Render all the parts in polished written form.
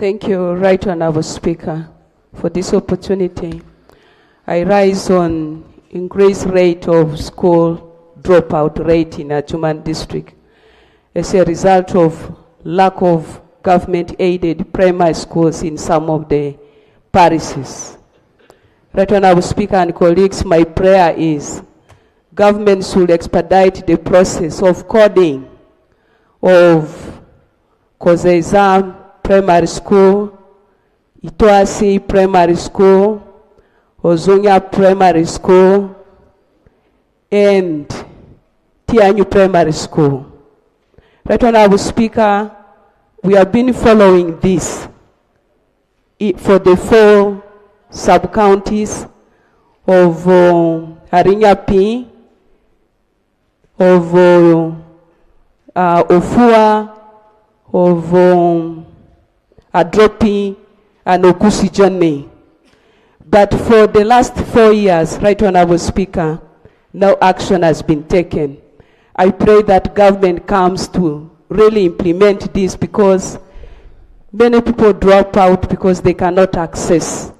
Thank you, Right Honorable Speaker, for this opportunity. I rise on increased rate of school dropout rate in Ajuman district as a result of lack of government-aided primary schools in some of the parishes. Right Honorable Speaker and colleagues, my prayer is government should expedite the process of coding of Kozeza Primary School, Itoasi Primary School, Ozunya Primary School, and Tianyu Primary School. Right Honorable Speaker, we have been following this for the 4 sub-counties of Harinyapi, of Ofua, of Adropi, and Okusijane. But for the last 4 years, Right Honorable Speaker, no action has been taken. I pray that government comes to really implement this, because many people drop out because they cannot access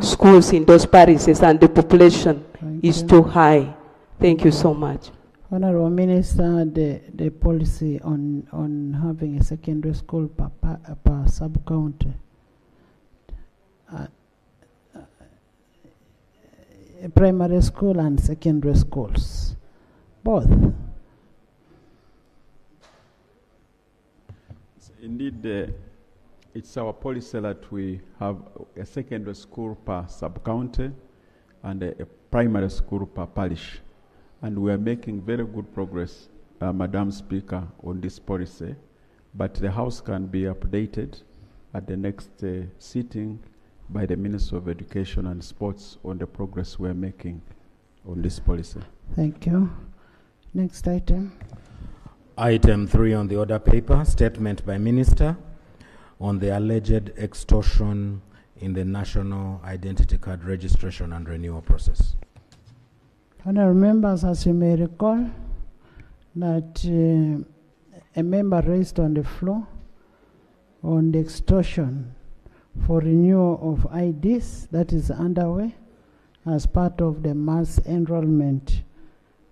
schools in those parishes and the population is too high. Thank you so much. Honorable Minister, the policy on having a secondary school per sub-county, primary school and secondary schools, both. Indeed, it's our policy that we have a secondary school per sub-county and a primary school per parish. And we are making very good progress, Madam Speaker, on this policy. But the House can be updated at the next sitting by the Minister of Education and Sports on the progress we are making on this policy. Thank you. Next item. Item 3 on the order paper, statement by Minister on the alleged extortion in the National Identity Card registration and renewal process. Honourable members, as you may recall, that a member raised on the floor on the extortion for renewal of IDs that is underway as part of the mass enrollment,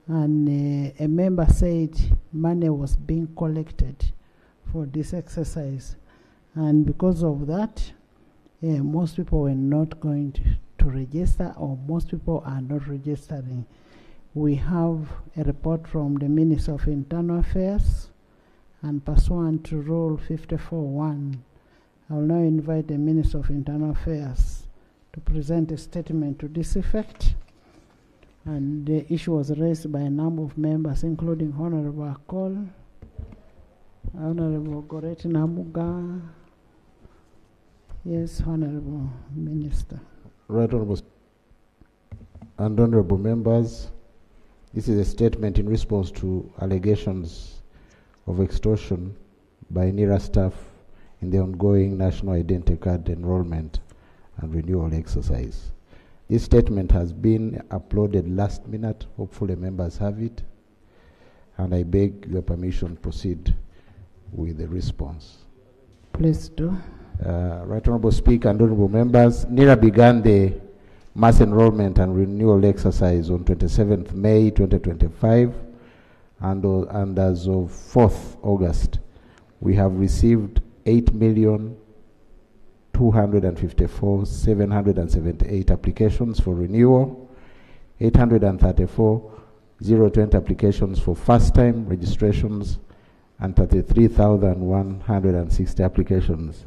and a member said money was being collected for this exercise, and because of that most people were not going to register, or most people are not registering. We have a report from the Minister of Internal Affairs, and pursuant to Rule 54.1, I will now invite the Minister of Internal Affairs to present a statement to this effect. And the issue was raised by a number of members, including Honorable Akol, Honorable Goreti Namuga. Yes, Honorable Minister. Right Honorable and Honorable members, this is a statement in response to allegations of extortion by NERA staff in the ongoing National Identity Card enrollment and renewal exercise. This statement has been uploaded last minute. Hopefully members have it, and I beg your permission to proceed with the response. Please do. Right Honorable Speaker and Honorable members, NERA began the mass enrollment and renewal exercise on 27th May 2025, and as of 4th August, we have received 8,254,778 applications for renewal, 834,020 applications for first-time registrations, and 33,160 applications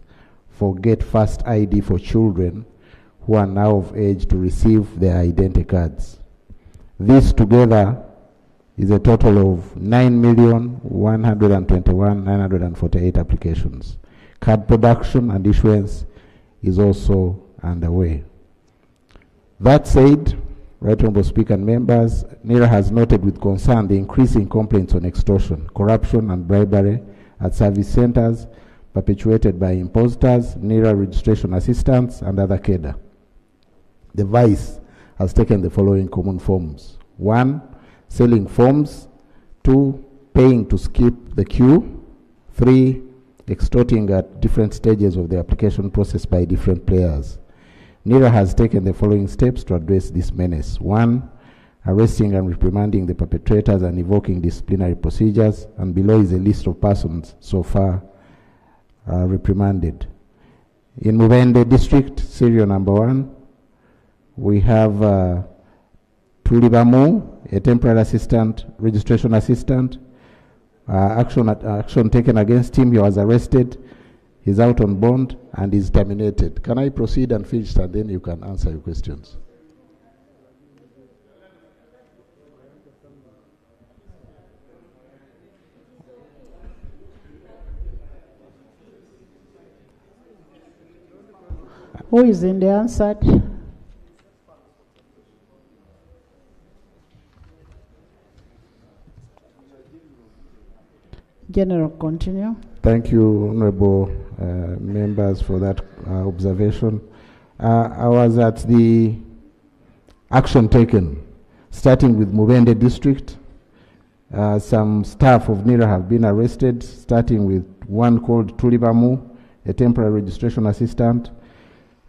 for Get First ID for children who are now of age to receive their identity cards. This together is a total of 9,121,948 applications. Card production and issuance is also underway. That said, Right Honorable Speaker and members, NERA has noted with concern the increasing complaints on extortion, corruption, and bribery at service centers perpetuated by imposters, NERA registration assistants, and other cadre. The Vice has taken the following common forms: 1, selling forms; 2, paying to skip the queue; 3, extorting at different stages of the application process by different players. NIRA has taken the following steps to address this menace. 1, arresting and reprimanding the perpetrators and invoking disciplinary procedures, and below is a list of persons so far reprimanded. In Mubende district, serial number 1, we have Tulibamu, a temporary assistant, registration assistant. Action taken against him. He was arrested. He's out on bond and is terminated. Can I proceed and finish, and then you can answer your questions? Who is in the answered? General, continue. Thank you, honorable members, for that observation. I was at the action taken, starting with Mubende district. Some staff of NIRA have been arrested, starting with one called Tulibamu, a temporary registration assistant,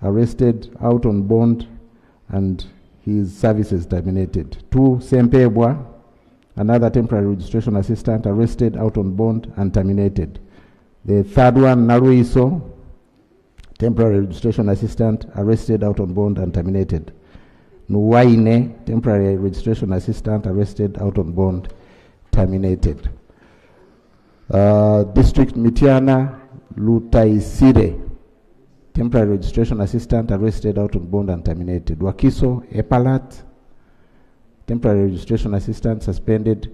arrested, out on bond, and his services terminated. 2, Sempebwa, another temporary registration assistant, arrested, out on bond, and terminated. The third one, Naruiso, temporary registration assistant, arrested, out on bond, and terminated. Nuwaine, temporary registration assistant, arrested, out on bond, terminated. District Mitiana Lutaisire, temporary registration assistant, arrested, out on bond, and terminated. Wakiso Epalat, temporary registration assistant, suspended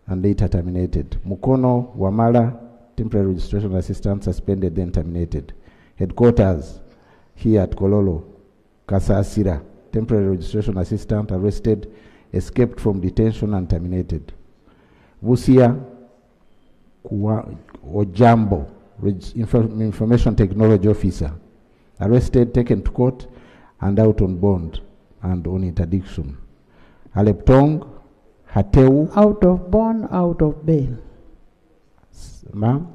and later terminated. Mukono Wamala, temporary registration assistant, suspended then terminated. Headquarters here at Kololo, Kasasira, temporary registration assistant, arrested, escaped from detention and terminated. Busia Ojambo, information technology officer, arrested, taken to court, and out on bond and on interdiction. Aleptong Hateu, Out of bond, out of bail. Ma'am?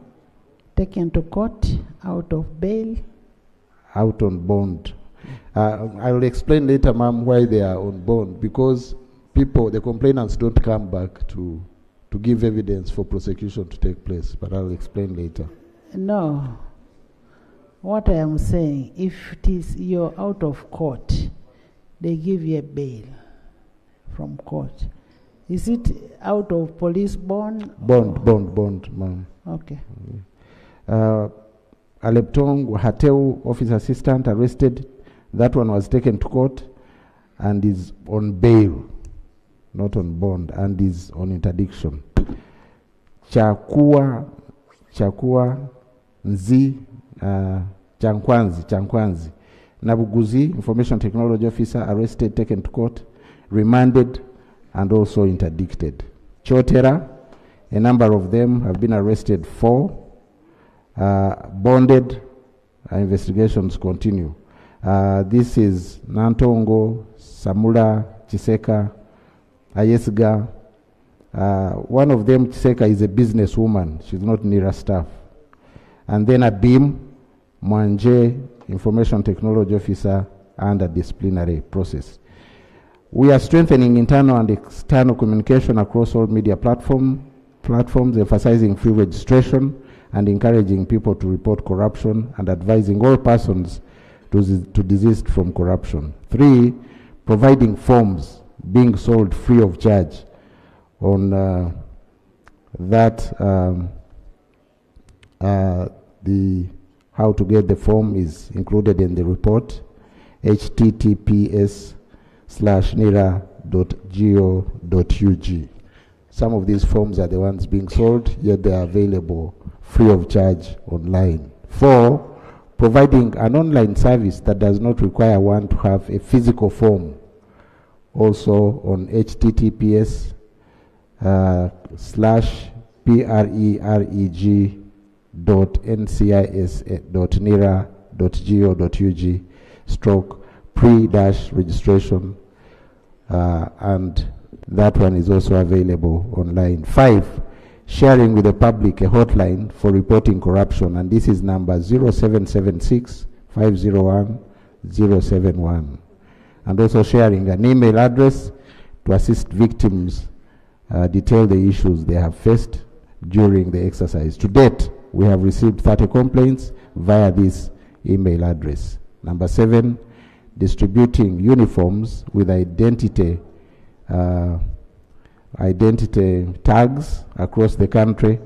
Taken to court, out of bail. Out on bond. I will explain later, ma'am, why they are on bond, because the complainants don't come back to give evidence for prosecution to take place, but I'll explain later. No. What I am saying, if it is you're out of court, they give you a bail from court. Is it out of police bond? Bond, ma'am. Okay. Aleptong Hateu, office assistant, arrested. That one was taken to court and is on bail, not on bond, and is on interdiction. Chakua Nzi Chankwanzi Nabuguzi, information technology officer, arrested, taken to court, remanded, and also interdicted. Chotera, a number of them have been arrested, 4, bonded, investigations continue. This is Nantongo, Samula, Chiseka, Ayesga. One of them, Chiseka, is a businesswoman. She's not NIRA staff. And then Abim Mwanje, information technology officer, under disciplinary process. We are strengthening internal and external communication across all media platforms, emphasizing free registration and encouraging people to report corruption and advising all persons to desist from corruption. 3, providing forms being sold free of charge. On the how to get the form is included in the report, https://nira.go.ug. Some of these forms are the ones being sold, yet they are available free of charge online. 4, providing an online service that does not require one to have a physical form, also on https://preg.ncis.nira.go.ug/pre-registration, and that one is also available online. 5, sharing with the public a hotline for reporting corruption, and this is number 0776 501 071. And also sharing an email address to assist victims detail the issues they have faced during the exercise. To date, we have received 30 complaints via this email address. Number 7, distributing uniforms with identity tags across the country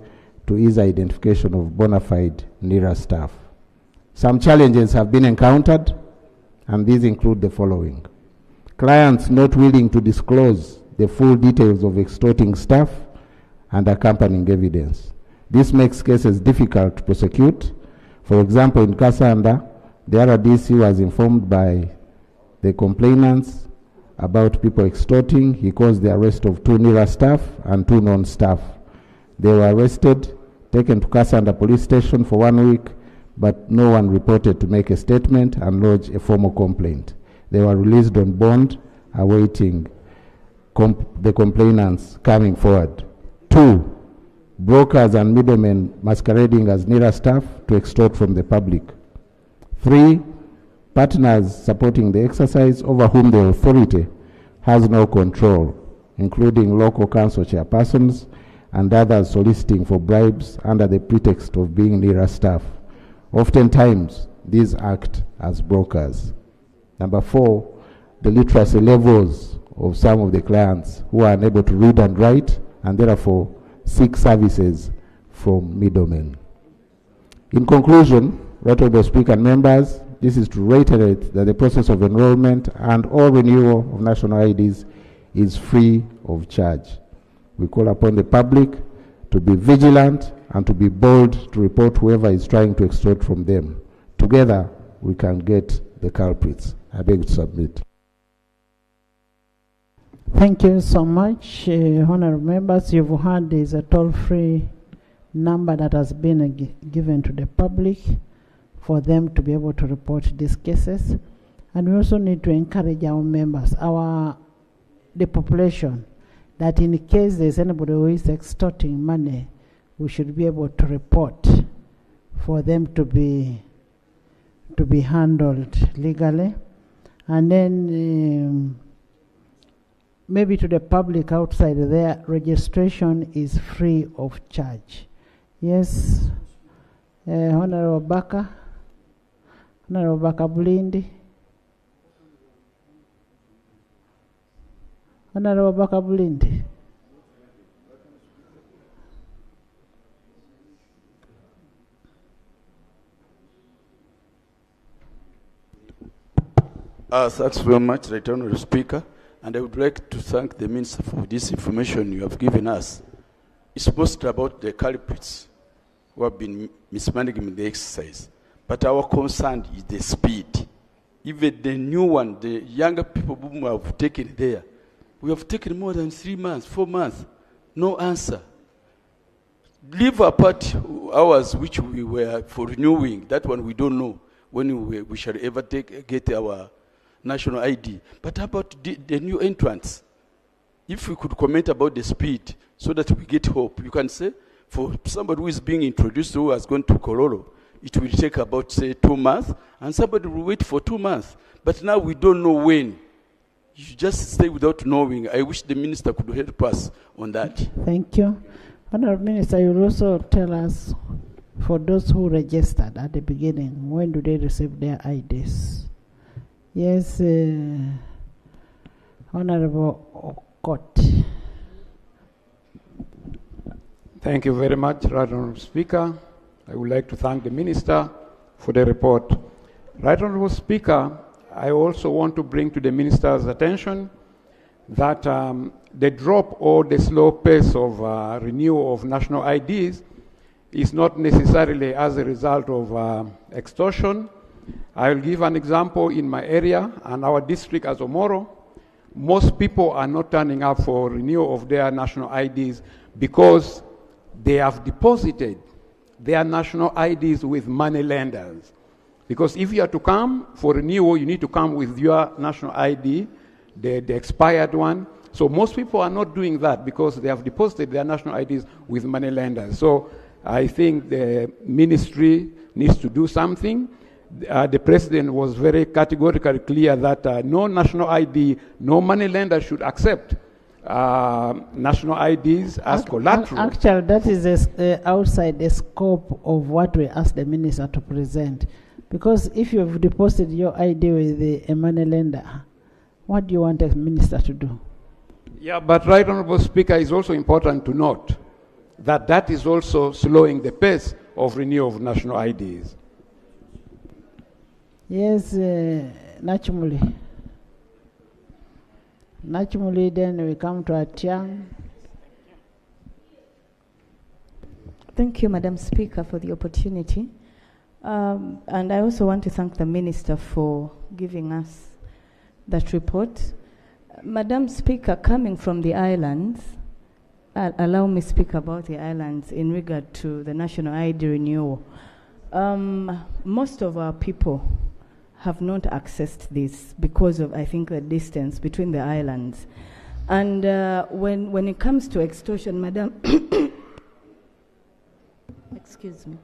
to ease identification of bona fide NERA staff. Some challenges have been encountered, and these include the following. Clients not willing to disclose the full details of extorting staff and accompanying evidence. This makes cases difficult to prosecute. For example, in Kasanda, the RDC was informed by the complainants about people extorting. He caused the arrest of 2 NERA staff and 2 non-staff. They were arrested, taken to Kasanda police station for 1 week, but no one reported to make a statement and lodge a formal complaint. They were released on bond, awaiting the complainants coming forward. 2, brokers and middlemen masquerading as NERA staff to extort from the public. 3, partners supporting the exercise over whom the authority has no control, including local council chairpersons and others soliciting for bribes under the pretext of being NERA staff. Oftentimes, these act as brokers. Number 4, the literacy levels of some of the clients who are unable to read and write and therefore seek services from middlemen. In conclusion, Right Honorable Speaker and members, this is to reiterate that the process of enrollment and or renewal of national IDs is free of charge. We call upon the public to be vigilant and to be bold to report whoever is trying to extort from them. Together, we can get the culprits. I beg to submit. Thank you so much, honorable members. You've heard there's a toll-free number that has been given to the public for them to be able to report these cases. And we also need to encourage our members, the population, that in case there's anybody who is extorting money, we should be able to report for them to be handled legally. And then maybe to the public outside there, registration is free of charge. Yes, Honorable Baka, Honorable Baka Blindi. Honorable Baka Blindi. Thanks very much, Right Honourable Speaker. And I would like to thank the Minister for this information you have given us. It's mostly about the culprits who have been mismanaging the exercise. But our concern is the speed. Even the new one, the younger people whom we have taken there, we have taken more than 3 months, 4 months, no answer. Leave apart hours which we were for renewing, that one we don't know when we shall ever get our national ID. But about the new entrants, if we could comment about the speed so that we get hope. You can say for somebody who is being introduced who has gone to Kololo, it will take about, say, 2 months, and somebody will wait for 2 months. But now we don't know when. You just stay without knowing. I wish the minister could help us on that. Thank you. Honorable Minister, you will also tell us, for those who registered at the beginning, when do they receive their IDs? Yes, Honorable Okot. Thank you very much, Right Honourable Speaker. I would like to thank the Minister for the report. Right Honourable Speaker, I also want to bring to the Minister's attention that the drop or the slow pace of renewal of national IDs is not necessarily as a result of extortion. I will give an example in my area and our district as Omoro. Most people are not turning up for renewal of their national IDs because they have deposited their national IDs with money lenders. Because if you are to come for renewal, you need to come with your national ID, the expired one. So most people are not doing that because they have deposited their national IDs with money lenders. So I think the ministry needs to do something. The president was very categorically clear that no national ID, no money lender should accept national IDs as collateral. Actually, that is outside the scope of what we asked the minister to present. Because if you've deposited your ID with a money lender, what do you want a minister to do? Yeah, but Right Honorable Speaker, it's also important to note that that is also slowing the pace of renewal of national IDs. Yes, Nachmuli. Nachmuli, then we come to Atiang. Thank you, Madam Speaker, for the opportunity. And I also want to thank the Minister for giving us that report. Madam Speaker, coming from the islands, allow me to speak about the islands in regard to the national ID renewal. Most of our people have not accessed this because of, I think, the distance between the islands. And when it comes to extortion, Madam, excuse me.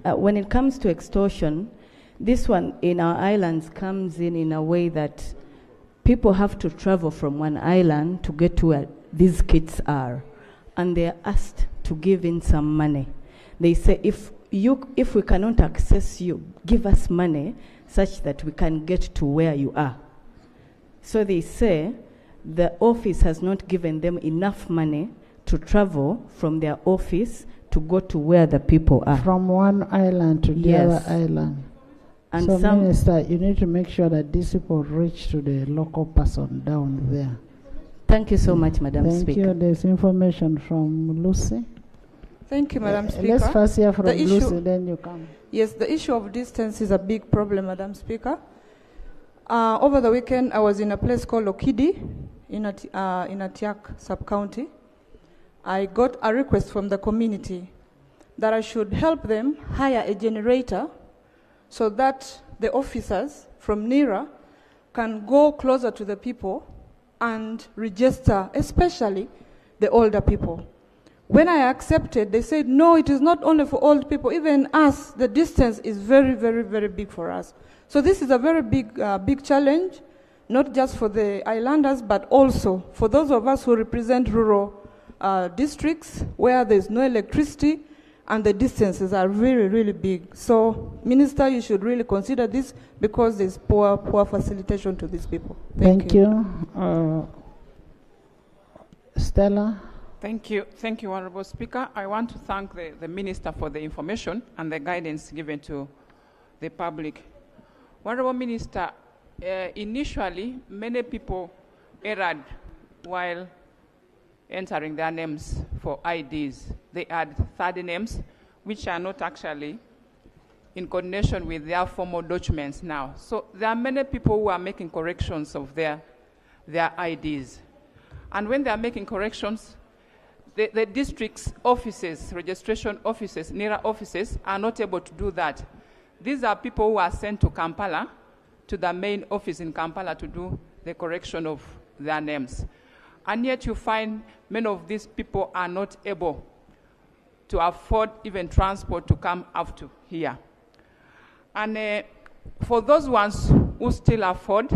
When it comes to extortion, this one in our islands comes in a way that people have to travel from one island to get to where these kids are. And they're asked to give in some money. They say, if we cannot access you, give us money such that we can get to where you are. So they say the office has not given them enough money to travel from their office to go to where the people are. From one island to the other island. And so, Minister, you need to make sure that these people reach to the local person down there. Thank you so much, Madam Speaker. Thank you. There's information from Lucy. Thank you, Madam Speaker. Let's first hear from Lucy, then you come. Yes, the issue of distance is a big problem, Madam Speaker. Over the weekend, I was in a place called Okidi in Atiak sub-county. I got a request from the community that I should help them hire a generator so that the officers from NIRA can go closer to the people and register, especially the older people. When I accepted, they said, no, it is not only for old people, even us, the distance is very, very, very big for us. So this is a very big challenge, not just for the islanders, but also for those of us who represent rural districts where there's no electricity and the distances are really, really big. So, Minister, you should really consider this because there's poor facilitation to these people. Thank you. Stella? Thank you, Honorable Speaker. I want to thank the Minister for the information and the guidance given to the public. Honorable Minister, initially, many people erred while entering their names for IDs. They add third names, which are not actually in coordination with their formal documents now. So there are many people who are making corrections of their IDs. And when they are making corrections, the district's offices, registration offices, NIRA offices, are not able to do that. These are people who are sent to Kampala, to the main office in Kampala to do the correction of their names. And yet you find many of these people are not able to afford even transport to come up to here. And for those ones who still afford,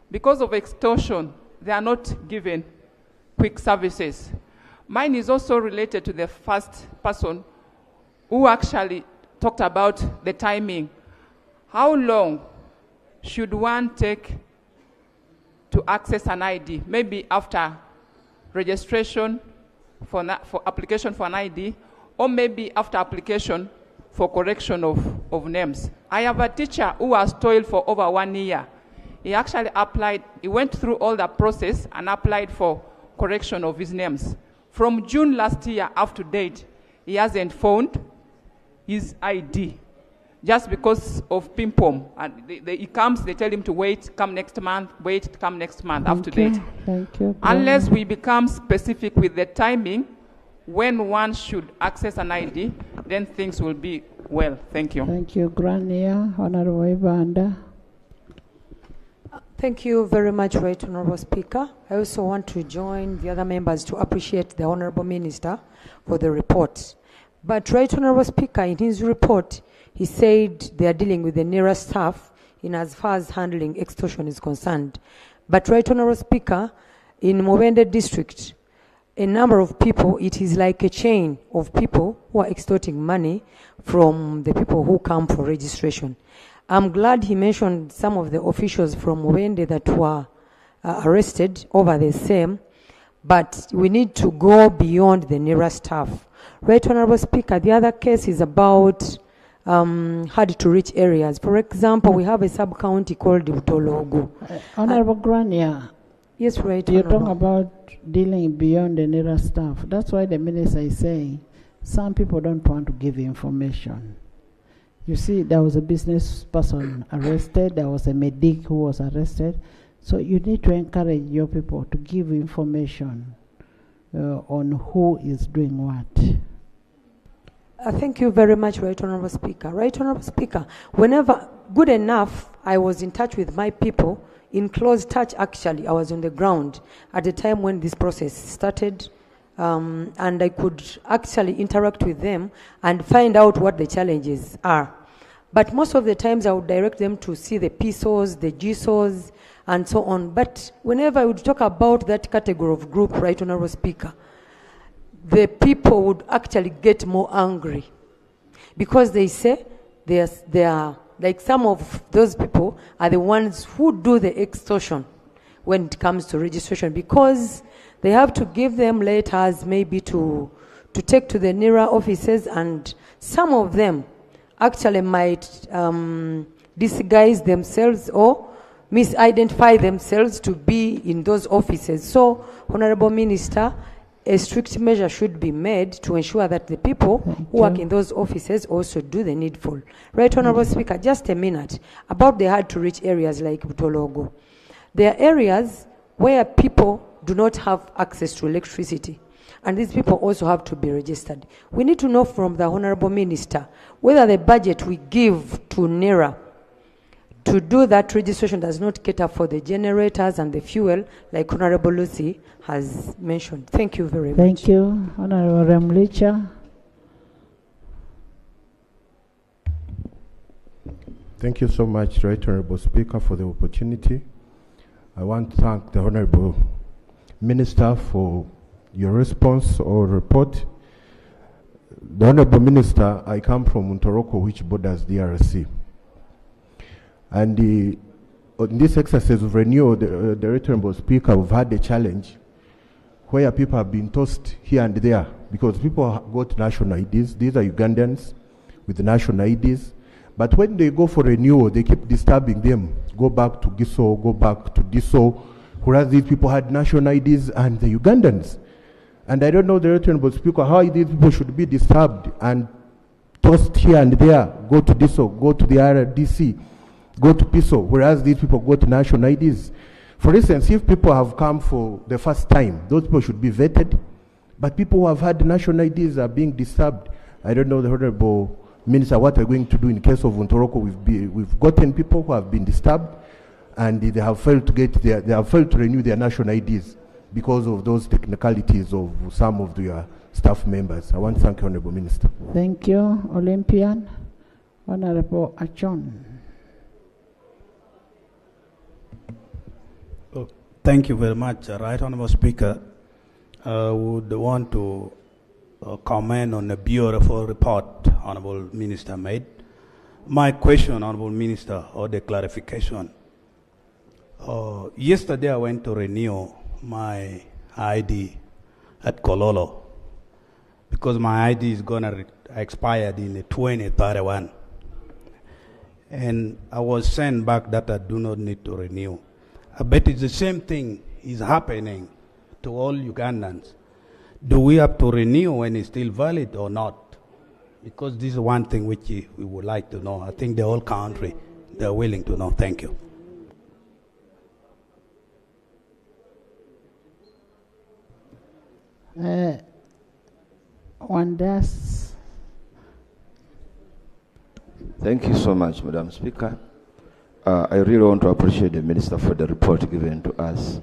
because of extortion, they are not given quick services. Mine is also related to the first person who actually talked about the timing. How long should one take to access an ID? Maybe after registration for application for an ID, or maybe after application for correction of names. I have a teacher who has toiled for over 1 year. He actually applied, he went through all the process and applied for correction of his names. From June last year up to date, he hasn't found his ID just because of ping-pong. And he comes, they tell him to wait, come next month, wait, come next month, up to date. Thank you. Unless we become specific with the timing when one should access an ID, then things will be well. Thank you. Thank you. Grania, Honorable Ibanda. Thank you very much, Right Honourable Speaker. I also want to join the other members to appreciate the Honourable Minister for the report. But Right Honourable Speaker, in his report, he said they are dealing with the NERA staff in as far as handling extortion is concerned. But Right Honourable Speaker, in Mubende district, a number of people, it is like a chain of people who are extorting money from the people who come for registration. I'm glad he mentioned some of the officials from Mubende that were arrested over the same, but we need to go beyond the NERA staff. Right Honourable Speaker, the other case is about hard to reach areas. For example, we have a sub-county called Butologo. Honourable Grania. Yes, right. You're talking about dealing beyond the NERA staff. That's why the minister is saying some people don't want to give information. You see, there was a business person arrested, there was a medic who was arrested. So you need to encourage your people to give information on who is doing what. Thank you very much, Right Honourable Speaker. Right Honourable Speaker, whenever good enough, I was in touch with my people, in close touch actually. I was on the ground at the time when this process started, and I could actually interact with them and find out what the challenges are. But most of the times I would direct them to see the PSOs, the GSOs, and so on. But whenever I would talk about that category of group, Right Honourable Speaker, the people would actually get more angry because they say they are like some of those people are the ones who do the extortion when it comes to registration, because they have to give them letters maybe to take to the NERA offices, and some of them actually might disguise themselves or misidentify themselves to be in those offices. So, Honourable Minister, a strict measure should be made to ensure that the people who work in those offices also do the needful. Right, Honourable Speaker, just a minute about the hard-to-reach areas like Butologo. There are areas where people do not have access to electricity, and these people also have to be registered. We need to know from the Honourable Minister whether the budget we give to NERA to do that registration does not cater for the generators and the fuel, like Honourable Lucy has mentioned. Thank you very much. Thank you. Honourable Remlicha. Thank you so much, Right Honourable Speaker, for the opportunity. I want to thank the Honourable Minister for your response or report. The Honourable Minister, I come from Ntoroko, which borders the DRC. And in this exercise of renewal, the Right Honourable Speaker, we've had a challenge where people have been tossed here and there because people have got national IDs. These are Ugandans with national IDs. But when they go for renewal, they keep disturbing them. Go back to Giso, go back to Diso, whereas these people had national IDs and the Ugandans. And I don't know, the Right Honourable Speaker, how these people should be disturbed and tossed here and there. Go to Diso, go to the RDC, go to PISO, whereas these people go to national IDs. For instance, if people have come for the first time, those people should be vetted. But people who have had national IDs are being disturbed. I don't know, the Honourable Minister, what we're going to do in case of Ntoroko. We've gotten people who have been disturbed, and they have failed to renew their national IDs because of those technicalities of some of their staff members. I want to thank the Honourable Minister. Thank you. Olympian. Honourable Achon. Thank you very much, Right Honourable Speaker. I would want to comment on the beautiful report Honourable Minister made. My question, Honourable Minister, or the clarification. Yesterday I went to renew my ID at Kololo because my ID is going to expire in 2031. And I was sent back that I do not need to renew. I bet it's the same thing is happening to all Ugandans. Do we have to renew when it's still valid or not? Because this is one thing which we would like to know. I think the whole country, they're willing to know. Thank you. Thank you so much, Madam Speaker. I really want to appreciate the Minister for the report given to us.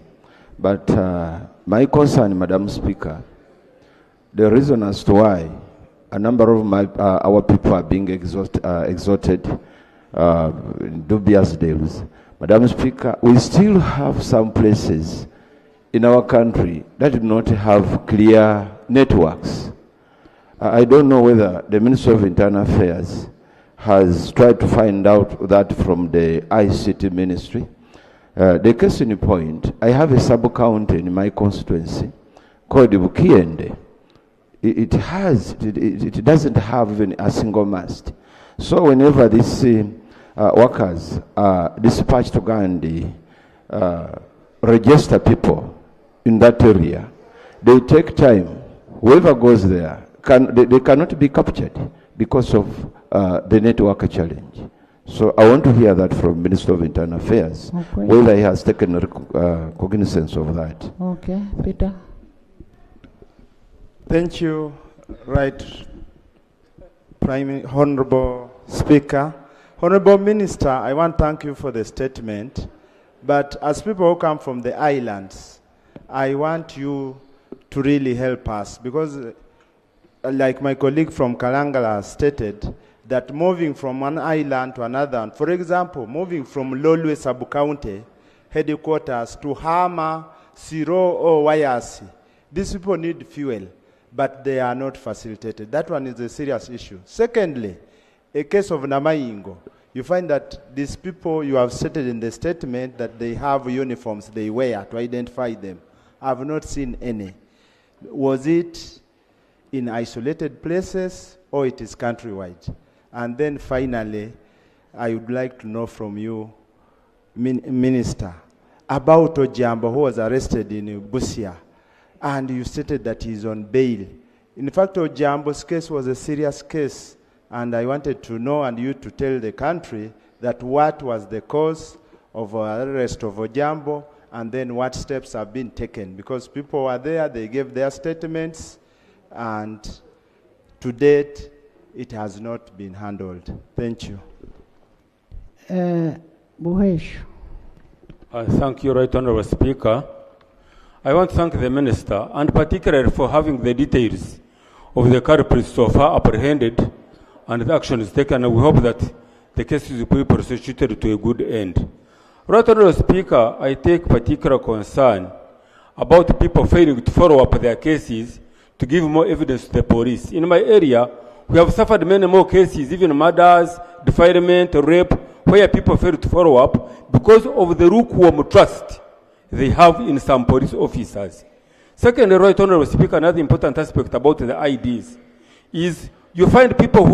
But my concern, Madam Speaker, the reason as to why a number of our people are being exhorted in dubious deals. Madam Speaker, we still have some places in our country that do not have clear networks. I don't know whether the Ministry of Internal Affairs has tried to find out that from the ICT Ministry. The case in point, I have a sub-county in my constituency called Bukiende. It doesn't have even a single mast. So whenever these workers are dispatched to go and register people in that area, they take time. Whoever goes there, they cannot be captured because of the network challenge. So I want to hear that from Minister of Internal Affairs, whether he has taken cognizance of that. Okay, Peter. Thank you, Right Honorable Speaker. Honorable Minister, I want to thank you for the statement. But as people who come from the islands, I want you to really help us because like my colleague from Kalangala stated, that moving from one island to another, for example, moving from Lolwe sub-county headquarters to Hama, Siro, or Wayasi, these people need fuel, but they are not facilitated. That one is a serious issue. Secondly, a case of Namaingo, you find that these people, you have stated in the statement that they have uniforms they wear to identify them. I have not seen any. Was it in isolated places or it is countrywide? And then finally, I would like to know from you, Minister, about Ojambo who was arrested in Busia, and you stated that he's on bail. In fact, Ojambo's case was a serious case, and I wanted to know and you to tell the country that what was the cause of arrest of Ojambo, and then what steps have been taken, because people were there, they gave their statements, and to date, it has not been handled. Thank you. Buhesh. Thank you, Right Honorable Speaker. I want to thank the Minister, and particularly for having the details of the culprits so far apprehended and the action is taken, and we hope that the case will be prosecuted to a good end. Right Honorable Speaker, I take particular concern about people failing to follow up their cases to give more evidence to the police. In my area, we have suffered many more cases, even murders, defilement, rape, where people fail to follow up because of the lukewarm trust they have in some police officers. Secondly, Right Honorable Speaker, another important aspect about the IDs is you find people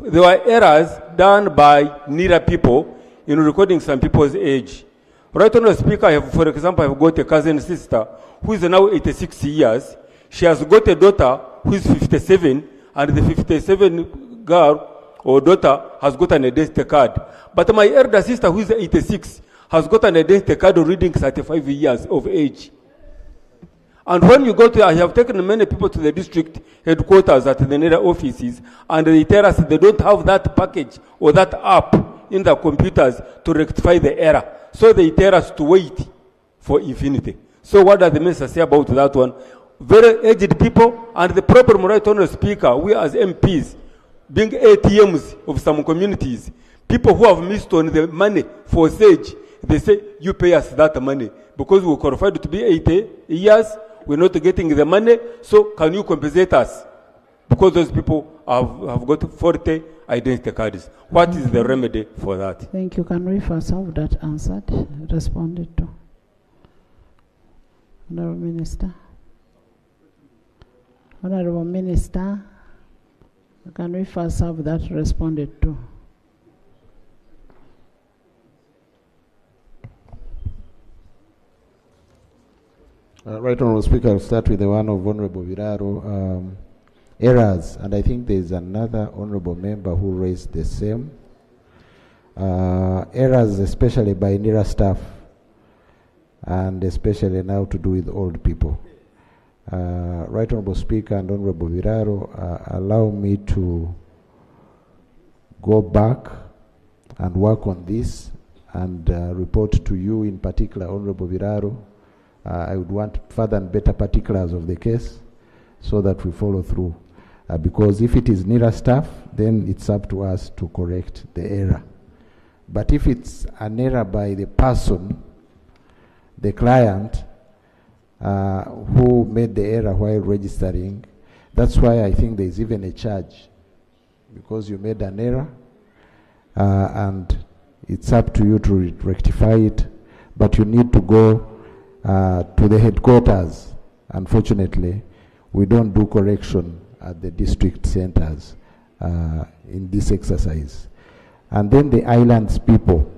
there were errors done by nearer people in recording some people's age. Right Honorable Speaker, for example, I have got a cousin sister who is now 86 years. She has got a daughter who is 57, and the 57 girl or daughter has got an identity card. But my elder sister, who is 86, has got an identity card reading 35 years of age. And when you go to, I have taken many people to the district headquarters at the NERA offices, and they tell us they don't have that package or that app in their computers to rectify the error. So they tell us to wait for infinity. So what does the minister say about that one? Very aged people, and the problem, Right Honorable Speaker, we as MPs, being ATMs of some communities, people who have missed on the money for SAGE, they say, you pay us that money. Because we're qualified to be 80 years, we're not getting the money, so can you compensate us? Because those people have got 40 identity cards. What is the remedy for that? Thank you. Can we first have that answered, responded to? Honorable Minister. Honorable Minister, can we first have that responded to? Right Honorable Speaker, I'll start with the one of Honorable Viraro. Errors, and I think there's another honorable member who raised the same. Errors, especially by NERA staff, and especially now to do with old people. Right Honorable Speaker and Honorable Viraro, allow me to go back and work on this and report to you, in particular, Honorable Viraro. I would want further and better particulars of the case so that we follow through. Because if it is NERA staff, then it's up to us to correct the error. But if it's an error by the person, the client, who made the error while registering, that's why I think there is even a charge, because you made an error, and it's up to you to rectify it, but you need to go to the headquarters. Unfortunately, we don't do correction at the district centers in this exercise. And then the islands people,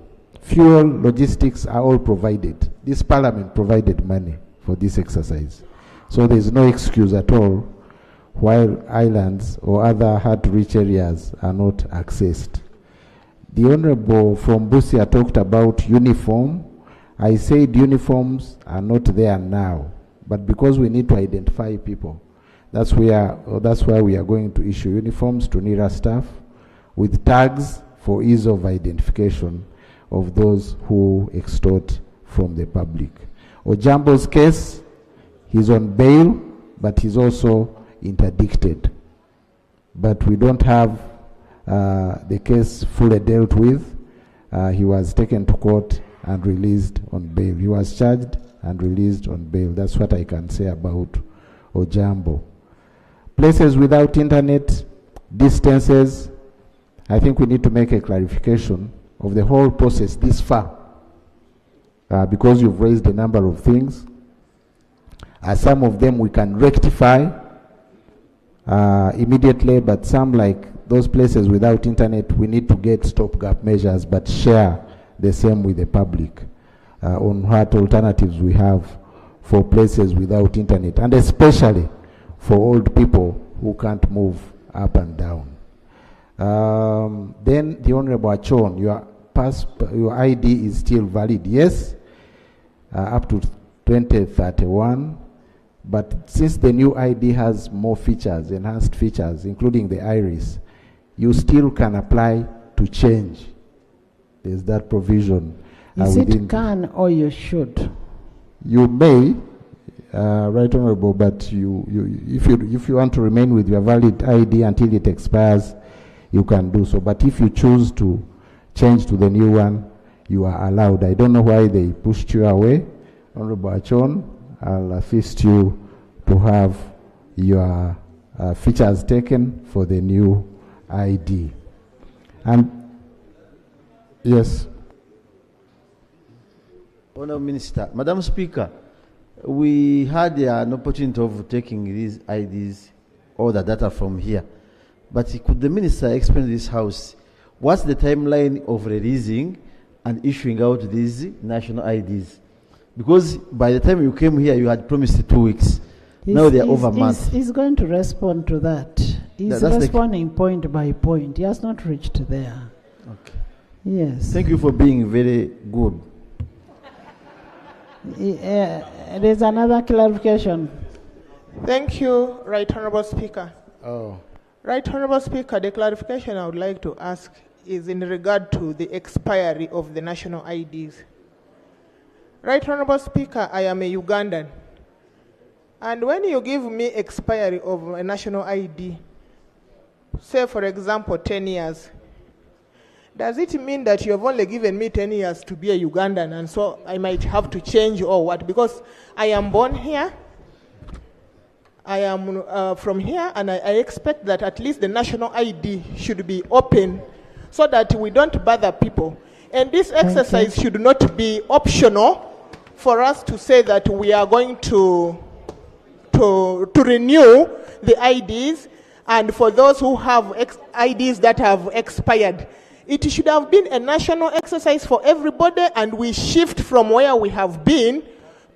fuel, logistics are all provided. This parliament provided money for this exercise. So there's no excuse at all while islands or other hard-to-reach areas are not accessed. The Honorable from Busia talked about uniform. I said uniforms are not there now, but because we need to identify people, that's why we are going to issue uniforms to NERA staff with tags for ease of identification of those who extort from the public. Ojambo's case, he's on bail, but he's also interdicted. But we don't have the case fully dealt with. He was taken to court and released on bail. He was charged and released on bail. That's what I can say about Ojambo. Places without internet, distances, I think we need to make a clarification of the whole process this far, because you've raised a number of things. Some of them we can rectify immediately, but some, like those places without internet, we need to get stopgap measures, but share the same with the public on what alternatives we have for places without internet, and especially for old people who can't move up and down. Then the Honorable Achon, your ID is still valid, yes, up to 2031, but since the new ID has more features, enhanced features, including the iris, you still can apply to change. There's that provision. Is it can or you should? You may, Right Honorable, but if you want to remain with your valid ID until it expires, you can do so. But if you choose to change to the new one, you are allowed. I don't know why they pushed you away. Honorable Achon, I'll assist you to have your features taken for the new ID. And yes. Honourable Minister, Madam Speaker, we had an opportunity of taking these IDs, all the data from here. But could the Minister explain to this House what's the timeline of releasing and issuing out these national IDs? Because by the time you came here, you had promised 2 weeks. Now they are over a month. He's going to respond to that. He's responding point by point. He has not reached there. Okay. Yes. Thank you for being very good. There's another clarification. Thank you, Right Honourable Speaker. Oh. Right Honourable Speaker, the clarification I would like to ask is in regard to the expiry of the national IDs. Right Honourable Speaker, I am a Ugandan. And when you give me expiry of a national ID, say for example 10 years, does it mean that you have only given me 10 years to be a Ugandan and so I might have to change or what? Because I am born here, I am from here, and I expect that at least the national ID should be open so that we don't bother people. And this exercise should not be optional for us to say that we are going to renew the IDs, and for those who have IDs that have expired. It should have been a national exercise for everybody, and we shift from where we have been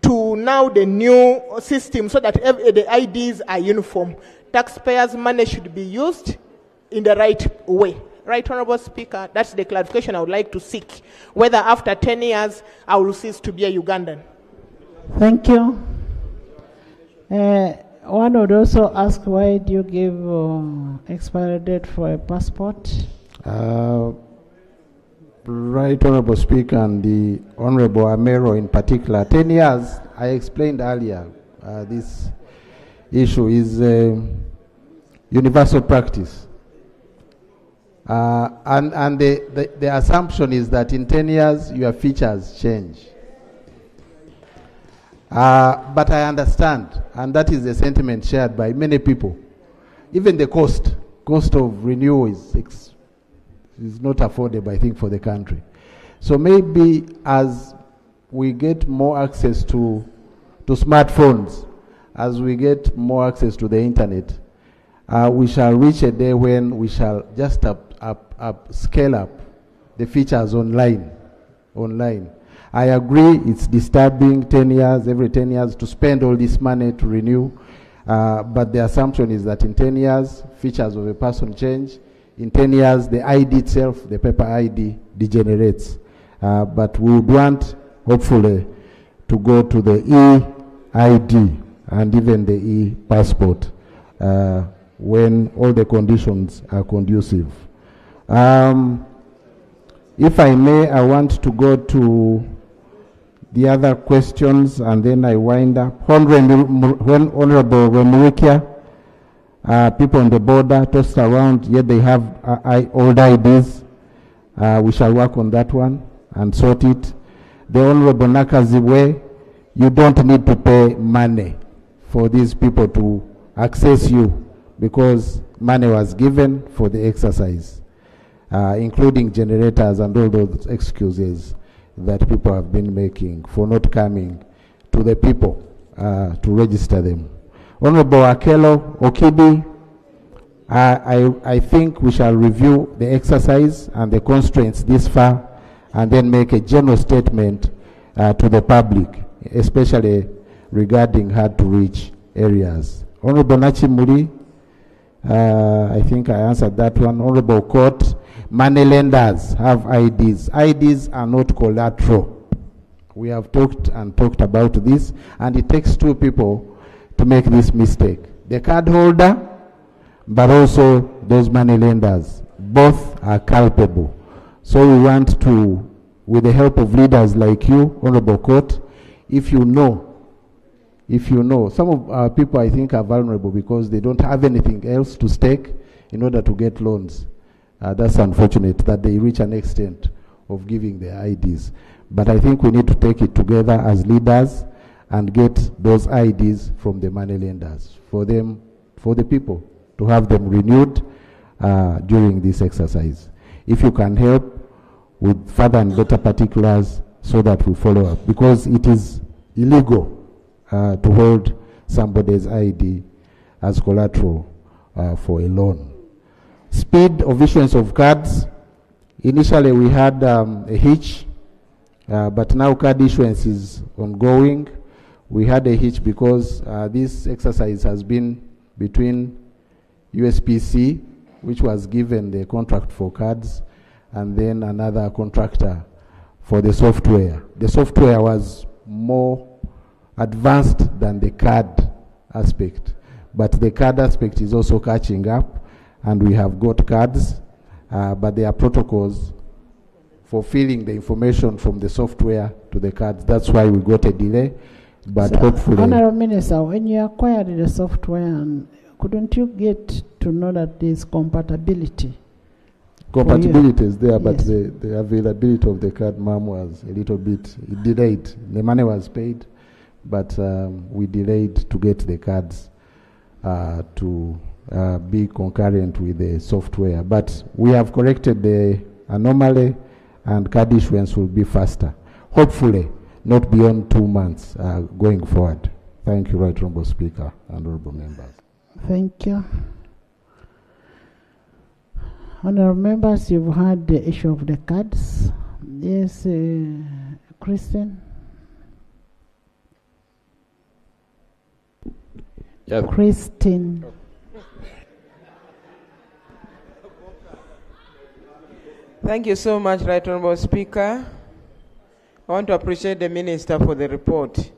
to now the new system so that the IDs are uniform. Taxpayers' money should be used in the right way. Right Honourable Speaker, that's the clarification I would like to seek, whether after 10 years I will cease to be a Ugandan. Thank you. One would also ask, why do you give expiry date for a passport? Right Honorable Speaker and the Honorable Amero in particular, 10 years, I explained earlier, this issue is universal practice. And the assumption is that in 10 years, your features change. But I understand, and that is the sentiment shared by many people. Even the cost of renewal is not affordable, I think, for the country. So maybe as we get more access to smartphones, as we get more access to the internet, we shall reach a day when we shall just scale up the features online. I agree it's disturbing 10 years, every 10 years to spend all this money to renew, but the assumption is that in 10 years, features of a person change. In 10 years, the ID itself, the paper ID, degenerates. But we would want, hopefully, to go to the e-ID and even the e-passport when all the conditions are conducive. If I may, I want to go to the other questions and then I wind up. Honorable Remuikia, people on the border tossed around, yet they have old IDs. We shall work on that one and sort it. The Honorable Nakaziwe, you don't need to pay money for these people to access you because money was given for the exercise, including generators and all those excuses that people have been making for not coming to the people to register them. Honorable Akelo Okidi, I think we shall review the exercise and the constraints this far and then make a general statement to the public, especially regarding hard-to-reach areas. Honorable Nachimuri, I think I answered that one. Honorable Court, money lenders have IDs. IDs are not collateral. We have talked about this, and it takes two people to make this mistake. The card holder, but also those money lenders. Both are culpable. So we want to, with the help of leaders like you, Honorable Court, if you know, some of our people I think are vulnerable because they don't have anything else to stake in order to get loans. That's unfortunate that they reach an extent of giving their IDs. But I think we need to take it together as leaders and get those IDs from the money lenders for the people to have them renewed during this exercise. If you can help with further and better particulars so that we follow up, because it is illegal to hold somebody's ID as collateral for a loan. Speed of issuance of cards. Initially we had a hitch, but now card issuance is ongoing. We had a hitch because this exercise has been between USPC, which was given the contract for cards, and then another contractor for the software. The software was more advanced than the card aspect, but the card aspect is also catching up, and we have got cards, but there are protocols for filling the information from the software to the cards. That's why we got a delay, but so hopefully... Honorable Minister, when you acquired the software, and couldn't you get to know that there's compatibility? Compatibility is there, but the availability of the card, ma'am, was a little bit delayed. The money was paid, but we delayed to get the cards to be concurrent with the software. But we have corrected the anomaly, and card issuance will be faster. Hopefully, not beyond 2 months going forward. Thank you, Right Honorable Speaker and honorable members. Thank you. Honorable members, you've heard the issue of the cards. Yes, Kristen. Yes. Christine. Thank you so much, Right Honorable Speaker. I want to appreciate the Minister for the report.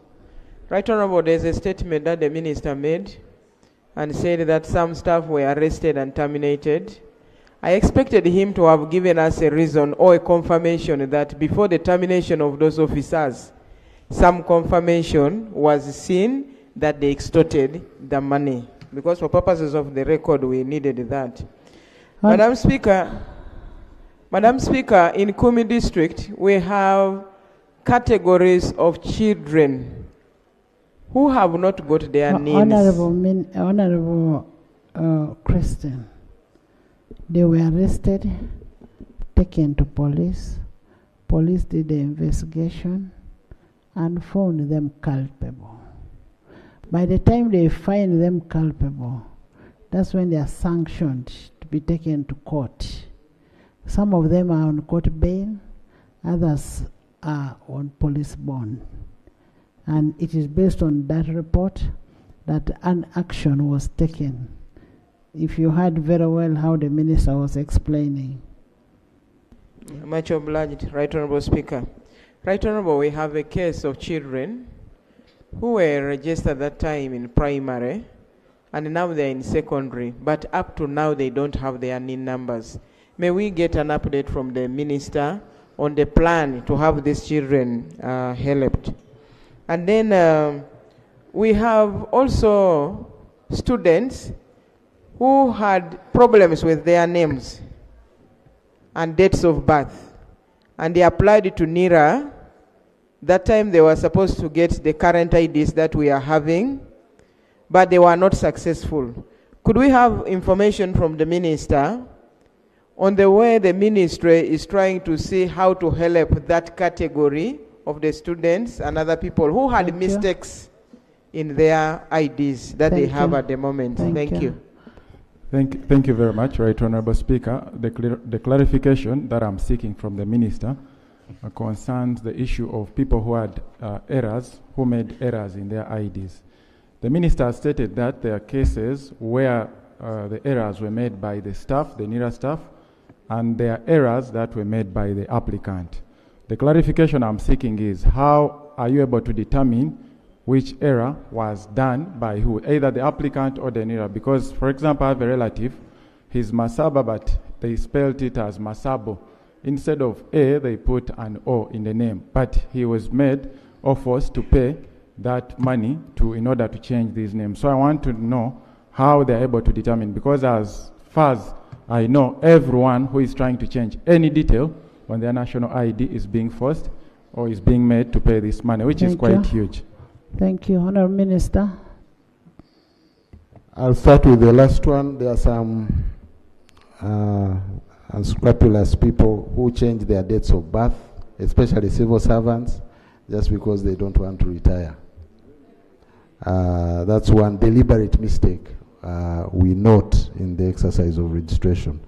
Right Honorable, there's a statement that the Minister made and said that some staff were arrested and terminated. I expected him to have given us a reason or a confirmation that before the termination of those officers, some confirmation was seen that they extorted the money. Because for purposes of the record, we needed that. Madam Speaker, in Kumi district, we have categories of children who have not got their names. Honorable Christian, they were arrested, taken to police. Police did the investigation and found them culpable. By the time they find them culpable, that's when they are sanctioned to be taken to court. Some of them are on court bail, others are on police bond. And it is based on that report that an action was taken. If you heard very well how the minister was explaining. Much obliged, Right Honourable Speaker. Right Honourable, we have a case of children who were registered that time in primary and now they're in secondary, but up to now they don't have their NIN numbers. May we get an update from the minister on the plan to have these children helped? And then we have also students who had problems with their names and dates of birth, and they applied to NIRA. That time they were supposed to get the current IDs that we are having, but they were not successful. Could we have information from the minister on the way the ministry is trying to see how to help that category of the students and other people who had mistakes in their IDs that they have at the moment? Thank you. Thank you very much, Right Honourable Speaker. The clarification that I'm seeking from the minister concerns the issue of people who had errors, who made errors in their IDs. The minister stated that there are cases where the errors were made by the staff, the NIRA staff, and there are errors that were made by the applicant. The clarification I'm seeking is, how are you able to determine which error was done by who, either the applicant or the NIRA? Because, for example, I have a relative, he's Masaba, but they spelled it as Masabo. Instead of A, they put an O in the name, but he was made or forced to pay that money in order to change these names. So I want to know how they're able to determine, because as far as I know, everyone who is trying to change any detail on their national ID is being forced or is being made to pay this money, which is quite huge. Thank you. Honourable Minister. I'll start with the last one. There are some unscrupulous people who change their dates of birth, especially civil servants, just because they don't want to retire. That's one deliberate mistake we note in the exercise of registration.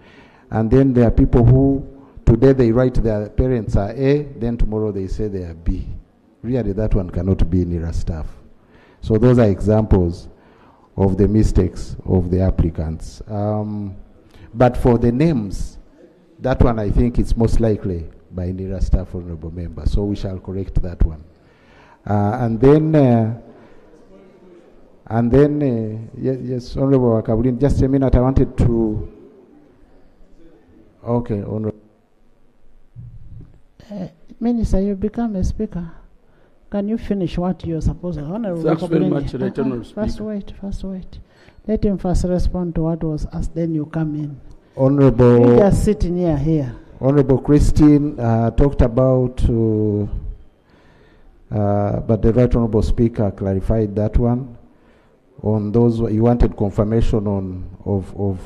And then there are people who, today they write their parents are A, then tomorrow they say they are B. Really, that one cannot be NIRA staff. So those are examples of the mistakes of the applicants. But for the names, that one I think it's most likely by NIRA staff, honourable member. So we shall correct that one. And then, yes, Honourable Wakabulin, just a minute, I wanted to, okay, Honourable. Minister, you become a speaker. Can you finish what you're supposed to? Honourable Thanks very much, Wakabulin. Honourable Speaker. First wait. Let him first respond to what was asked, then you come in. Honourable. You just sit near here. Honourable Christine talked about, but the Right Honourable Speaker clarified that one. On those, you wanted confirmation of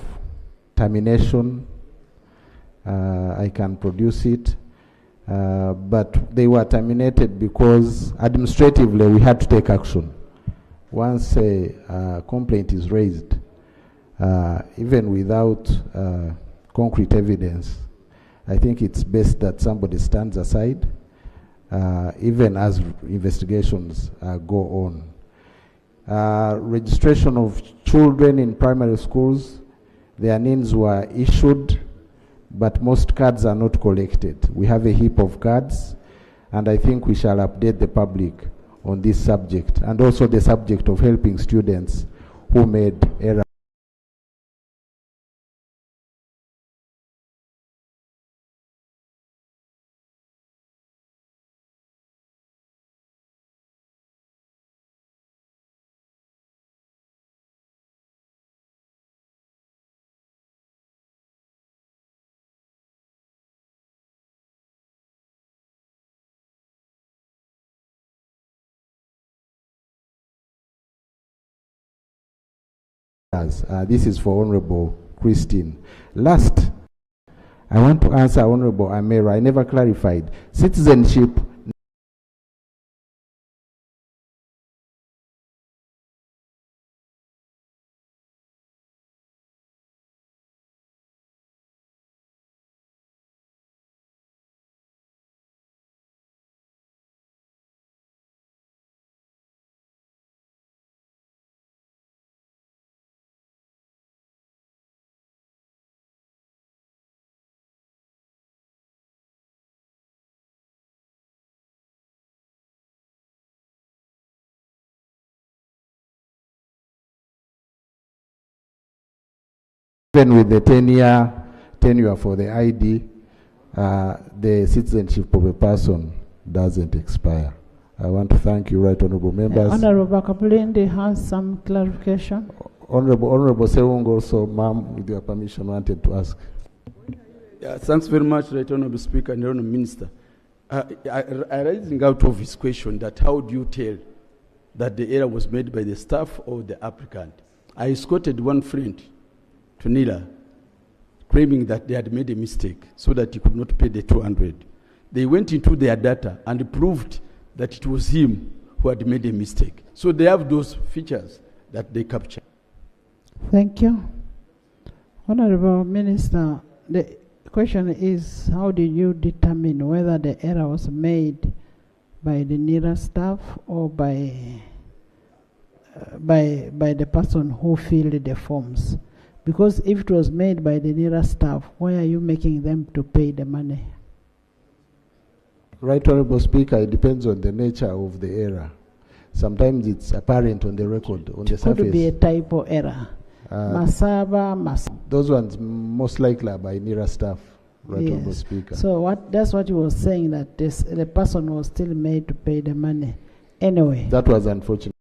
termination. I can produce it. But they were terminated because administratively we had to take action. Once a complaint is raised, even without concrete evidence, I think it's best that somebody stands aside, even as investigations go on. Registration of children in primary schools, their names were issued, but most cards are not collected. We have a heap of cards, and I think we shall update the public on this subject, and also the subject of helping students who made errors. This is for Honorable Christine. Last, I want to answer Honorable Amera. I never clarified. Citizenship even with the tenure for the ID, the citizenship of a person doesn't expire. I want to thank you, right honorable members. Honorable Kapulindi has some clarification. Honorable Serung also, ma'am, with your permission, wanted to ask. Yeah, thanks very much, right honorable Speaker and honorable Minister. Arising out of his question that how do you tell that the error was made by the staff or the applicant? I escorted one friend to Nila, claiming that they had made a mistake so that he could not pay the 200. They went into their data and proved that it was him who had made a mistake. So they have those features that they capture. Thank you. Honorable Minister, the question is, how did you determine whether the error was made by the NIRA staff or by the person who filled the forms? Because if it was made by the NIRA staff, why are you making them to pay the money? Right honorable Speaker, it depends on the nature of the error. Sometimes it's apparent on the record, on the surface. Could be a typo error. Those ones most likely are by NIRA staff, right honorable Speaker. So that's what you were saying, that the person was still made to pay the money. Anyway. That was unfortunate.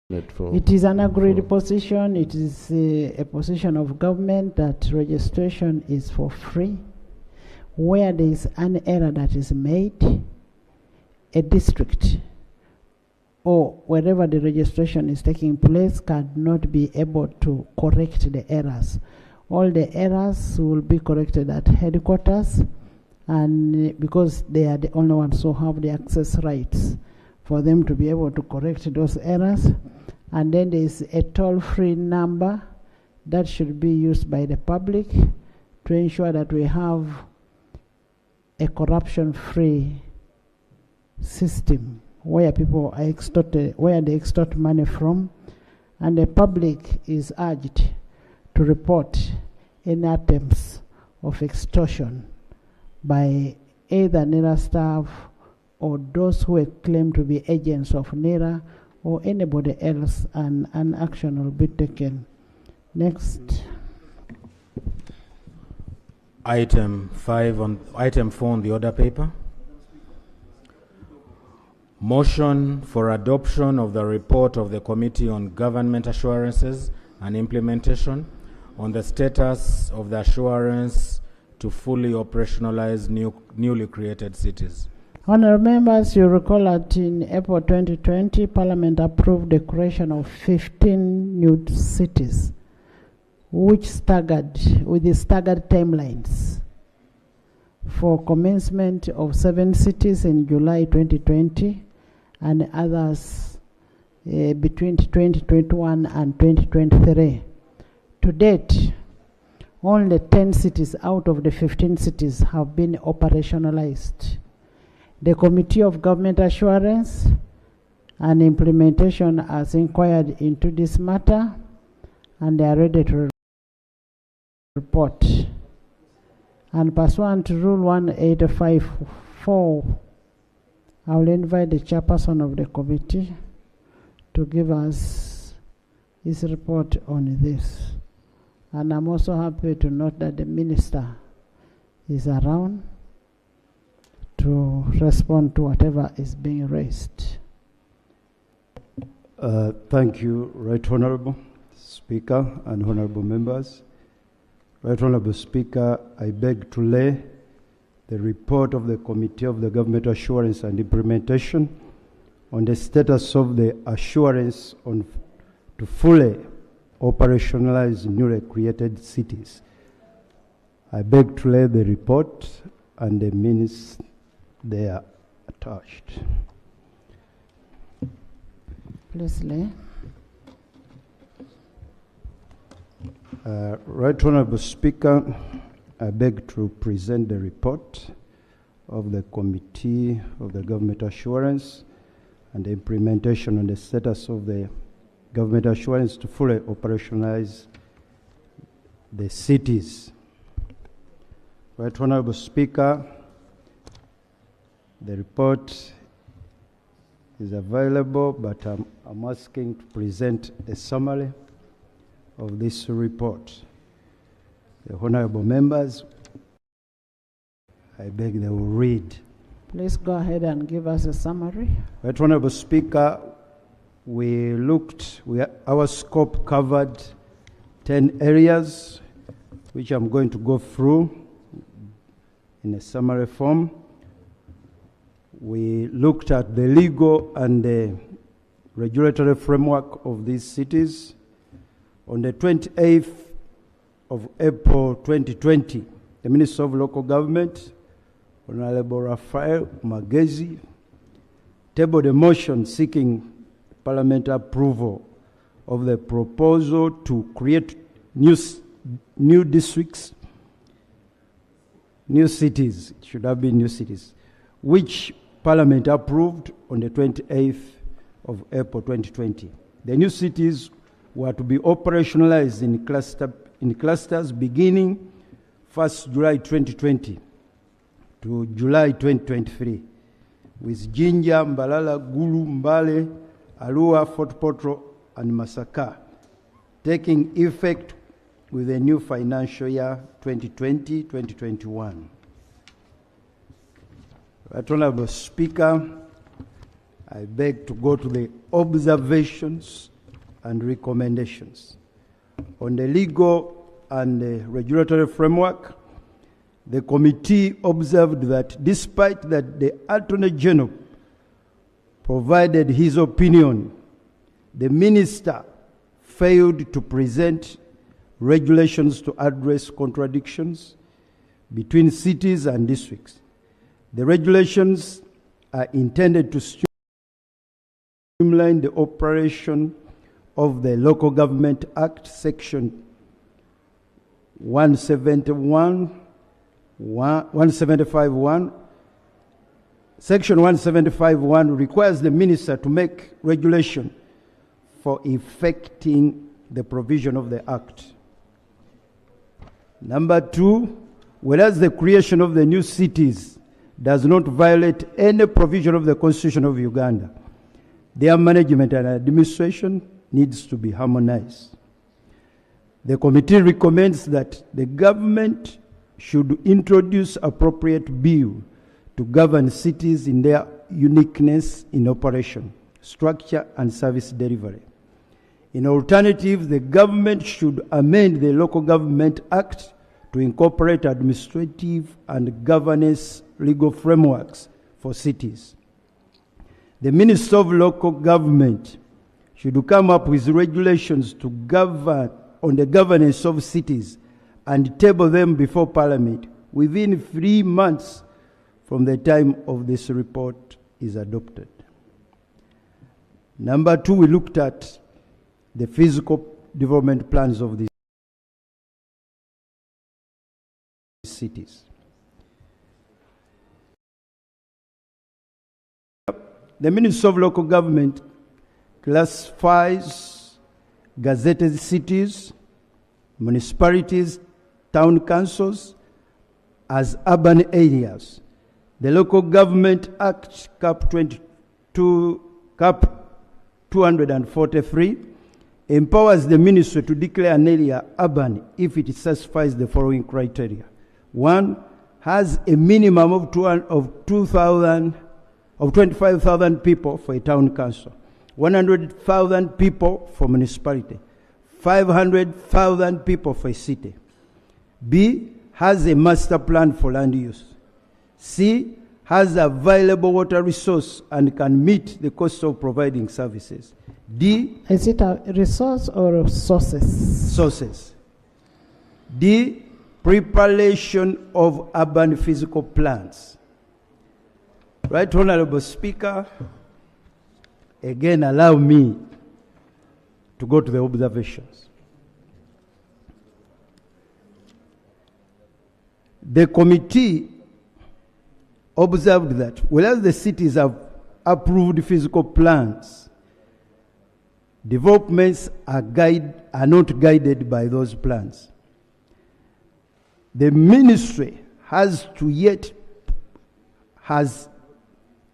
It is an agreed position. It is a position of government that registration is for free. Where there is an error that is made, a district or wherever the registration is taking place cannot be able to correct the errors. All the errors will be corrected at headquarters, and because they are the only ones who have the access rights for them to be able to correct those errors. And then there is a toll-free number that should be used by the public to ensure that we have a corruption-free system where people are extorted, where they extort money from, and the public is urged to report any attempts of extortion by either NIRA staff or those who claim to be agents of NIRA or anybody else, and an action will be taken. Next. Item 4 on the order paper. Motion for adoption of the report of the Committee on Government Assurances and Implementation on the status of the assurance to fully operationalize newly created cities. Honourable members, you recall that in April 2020, Parliament approved the creation of 15 new cities, which staggered with the staggered timelines for commencement of 7 cities in July 2020 and others between 2021 and 2023. To date, only 10 cities out of the 15 cities have been operationalized. The Committee of Government Assurance and Implementation has inquired into this matter, and they are ready to report. And pursuant to Rule 1854, I will invite the chairperson of the committee to give us his report on this. And I'm also happy to note that the minister is around to respond to whatever is being raised. Thank you, Right Honourable Speaker and Honourable Members. Right Honourable Speaker, I beg to lay the report of the Committee of the Government Assurance and Implementation on the status of the assurance to fully operationalize newly created cities. I beg to lay the report and the minutes there attached. Please lay. Right Honorable Speaker, I beg to present the report of the Committee of the Government Assurance and the implementation on the status of the Government Assurance to fully operationalize the cities. Right Honorable Speaker, the report is available, but I'm asking to present a summary of this report. The honorable members, I beg they will read. Please go ahead and give us a summary. Right Honorable Speaker, our scope covered 10 areas, which I'm going to go through in a summary form. We looked at the legal and the regulatory framework of these cities. On the 28th of April 2020, the Minister of Local Government, Honorable Raphael Magezi, tabled a motion seeking Parliament approval of the proposal to create new districts, new cities, it should have been new cities, which Parliament approved on the 28th of April 2020. The new cities were to be operationalized in clusters beginning 1st July 2020 to July 2023, with Jinja, Mbalala, Gulu, Mbale, Arua, Fort Portal, and Masaka, taking effect with the new financial year 2020-2021. Right Honorable Speaker, I beg to go to the observations and recommendations. On the legal and the regulatory framework, the committee observed that despite that the Attorney General provided his opinion, the minister failed to present regulations to address contradictions between cities and districts. The regulations are intended to streamline the operation of the Local Government Act, Section 175.1. Section 175.1 requires the minister to make regulation for effecting the provision of the Act. Number 2, whereas the creation of the new cities does not violate any provision of the Constitution of Uganda, their management and administration needs to be harmonized. The committee recommends that the government should introduce appropriate bill to govern cities in their uniqueness in operation, structure, and service delivery. In alternative, the government should amend the Local Government Act to incorporate administrative and governance legal frameworks for cities. The Minister of Local Government should come up with regulations to govern on the governance of cities and table them before Parliament within 3 months from the time of this report is adopted. Number 2, we looked at the physical development plans of these cities. The Minister of Local Government classifies gazetted cities, municipalities, town councils as urban areas. The Local Government Act, Cap 243, empowers the ministry to declare an area urban if it satisfies the following criteria. 1, has a minimum of 25,000 people for a town council, 100,000 people for municipality, 500,000 people for a city. B, has a master plan for land use. C, has available water resource and can meet the cost of providing services. D. Is it a resource or sources? Sources. D. Preparation of urban physical plans. Right Honorable Speaker, again allow me to go to the observations. The committee observed that whereas the cities have approved physical plans, developments are not guided by those plans. The ministry has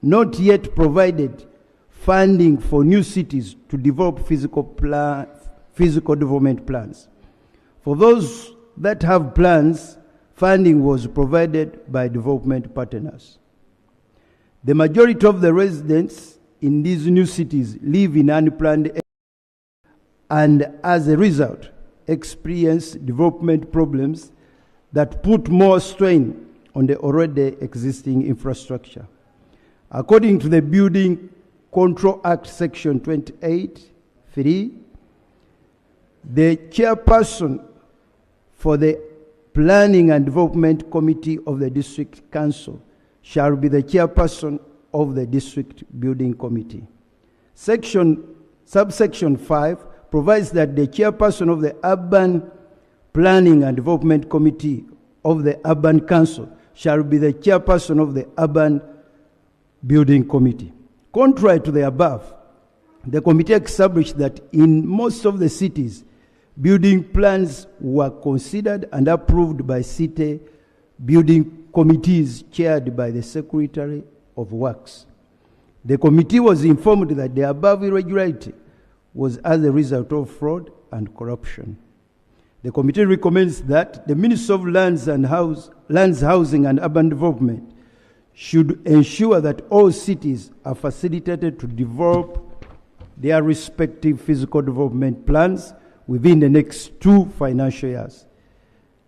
not yet provided funding for new cities to develop physical development plans. For those that have plans, funding was provided by development partners. The majority of the residents in these new cities live in unplanned areas and as a result experience development problems that put more strain on the already existing infrastructure. According to the Building Control Act Section 28(3), the chairperson for the Planning and Development Committee of the District Council shall be the chairperson of the District Building Committee. Subsection 5 provides that the chairperson of the Urban Planning and Development Committee of the Urban Council shall be the chairperson of the Urban Building Committee. Contrary to the above, the committee established that in most of the cities, building plans were considered and approved by city building committees chaired by the Secretary of Works. The committee was informed that the above irregularity was as a result of fraud and corruption. The committee recommends that the Ministry of Lands, Housing and Urban Development should ensure that all cities are facilitated to develop their respective physical development plans within the next 2 financial years.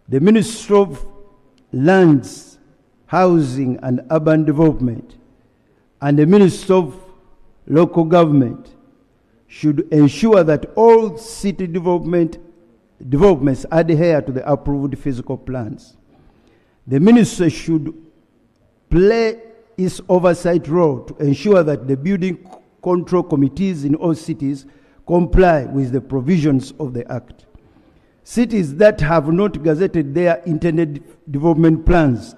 The Ministry of Lands, Housing and Urban Development and the Ministry of Local Government should ensure that all city developments adhere to the approved physical plans. The ministry should play its oversight role to ensure that the building control committees in all cities comply with the provisions of the Act. Cities that have not gazetted their intended development plans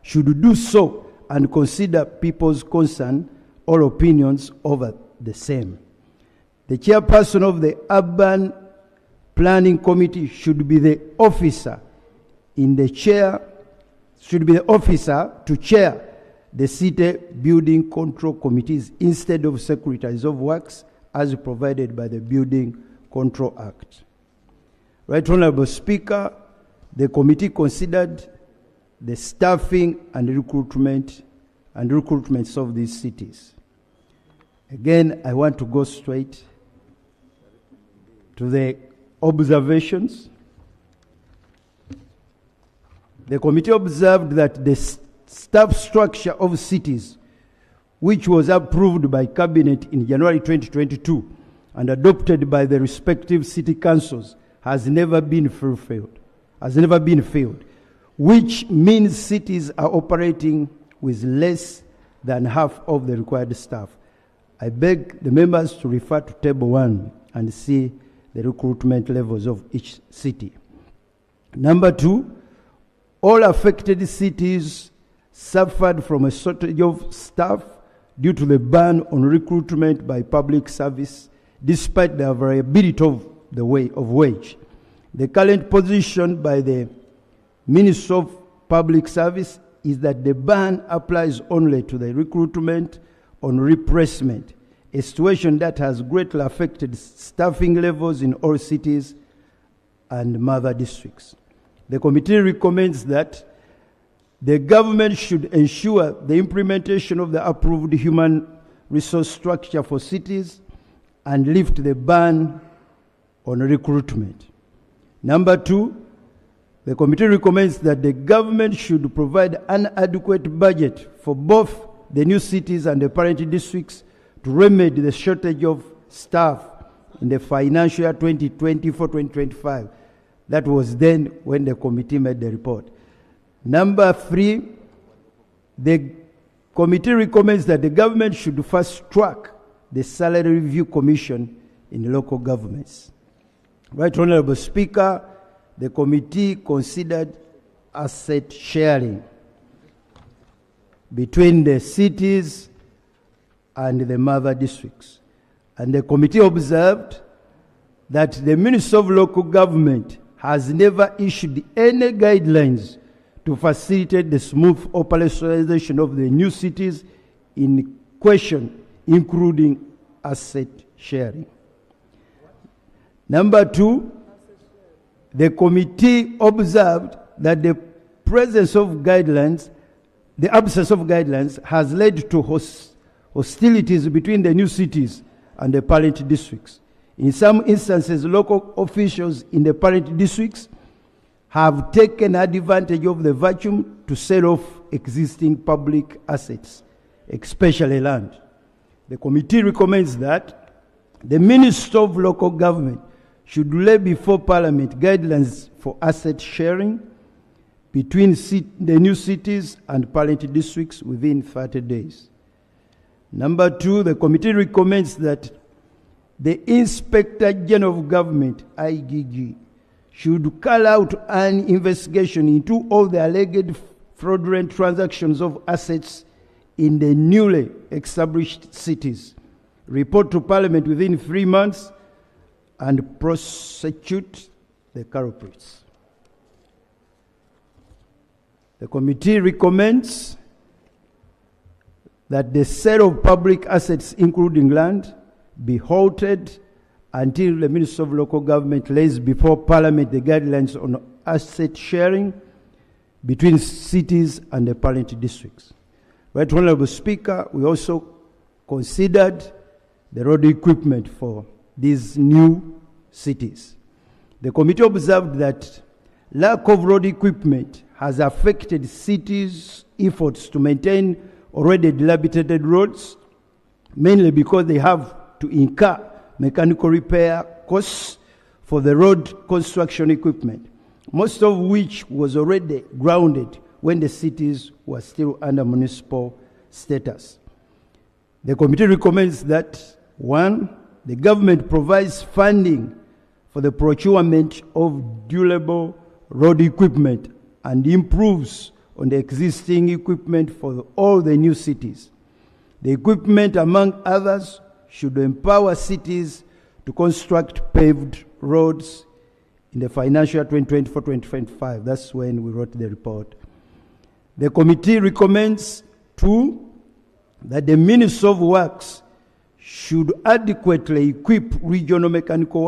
should do so and consider people's concern or opinions over the same. The chairperson of the Urban Planning Committee should be the officer to chair the city building control committees instead of secretaries of works as provided by the Building Control Act. Right Honorable Speaker, the committee considered the staffing and recruitments of these cities. Again, I want to go straight to the observations. The committee observed that the staff structure of cities, which was approved by Cabinet in January 2022 and adopted by the respective city councils, has never been filled, which means cities are operating with less than half of the required staff. I beg the members to refer to Table 1 and see the recruitment levels of each city. Number 2, all affected cities suffered from a shortage of staff due to the ban on recruitment by public service, despite the variability of the wage. The current position by the Ministry of Public Service is that the ban applies only to the recruitment on replacement, a situation that has greatly affected staffing levels in all cities and mother districts. The committee recommends that the government should ensure the implementation of the approved human resource structure for cities and lift the ban on recruitment. Number 2, the committee recommends that the government should provide an adequate budget for both the new cities and the parent districts to remedy the shortage of staff in the financial year 2024-2025. That was then when the committee made the report. Number 3, the committee recommends that the government should fast track the salary review commission in local governments. Right Honorable Speaker, the committee considered asset sharing between the cities and the mother districts. And the committee observed that the Ministry of Local Government has never issued any guidelines to facilitate the smooth operationalization of the new cities in question, including asset sharing. Number 2, the committee observed that the absence of guidelines has led to hostilities between the new cities and the parent districts. In some instances, local officials in the parent districts have taken advantage of the vacuum to sell off existing public assets, especially land. The committee recommends that the Minister of Local Government should lay before Parliament guidelines for asset sharing between the new cities and parent districts within 30 days. Number 2, the committee recommends that the Inspector General of Government, IGG, should carry out an investigation into all the alleged fraudulent transactions of assets in the newly established cities, report to Parliament within 3 months, and prosecute the culprits. The committee recommends that the sale of public assets, including land, be halted until the Ministry of Local Government lays before Parliament the guidelines on asset sharing between cities and the parent districts. Right Honorable Speaker, we also considered the road equipment for these new cities. The committee observed that lack of road equipment has affected cities' efforts to maintain already dilapidated roads, mainly because they have to incur mechanical repair costs for the road construction equipment, most of which was already grounded when the cities were still under municipal status. The committee recommends that 1, the government provides funding for the procurement of durable road equipment and improves on the existing equipment for all the new cities. The equipment, among others, should empower cities to construct paved roads in the financial year 2024-2025. That's when we wrote the report. The committee recommends 2, that the Ministry of Works should adequately equip regional mechanical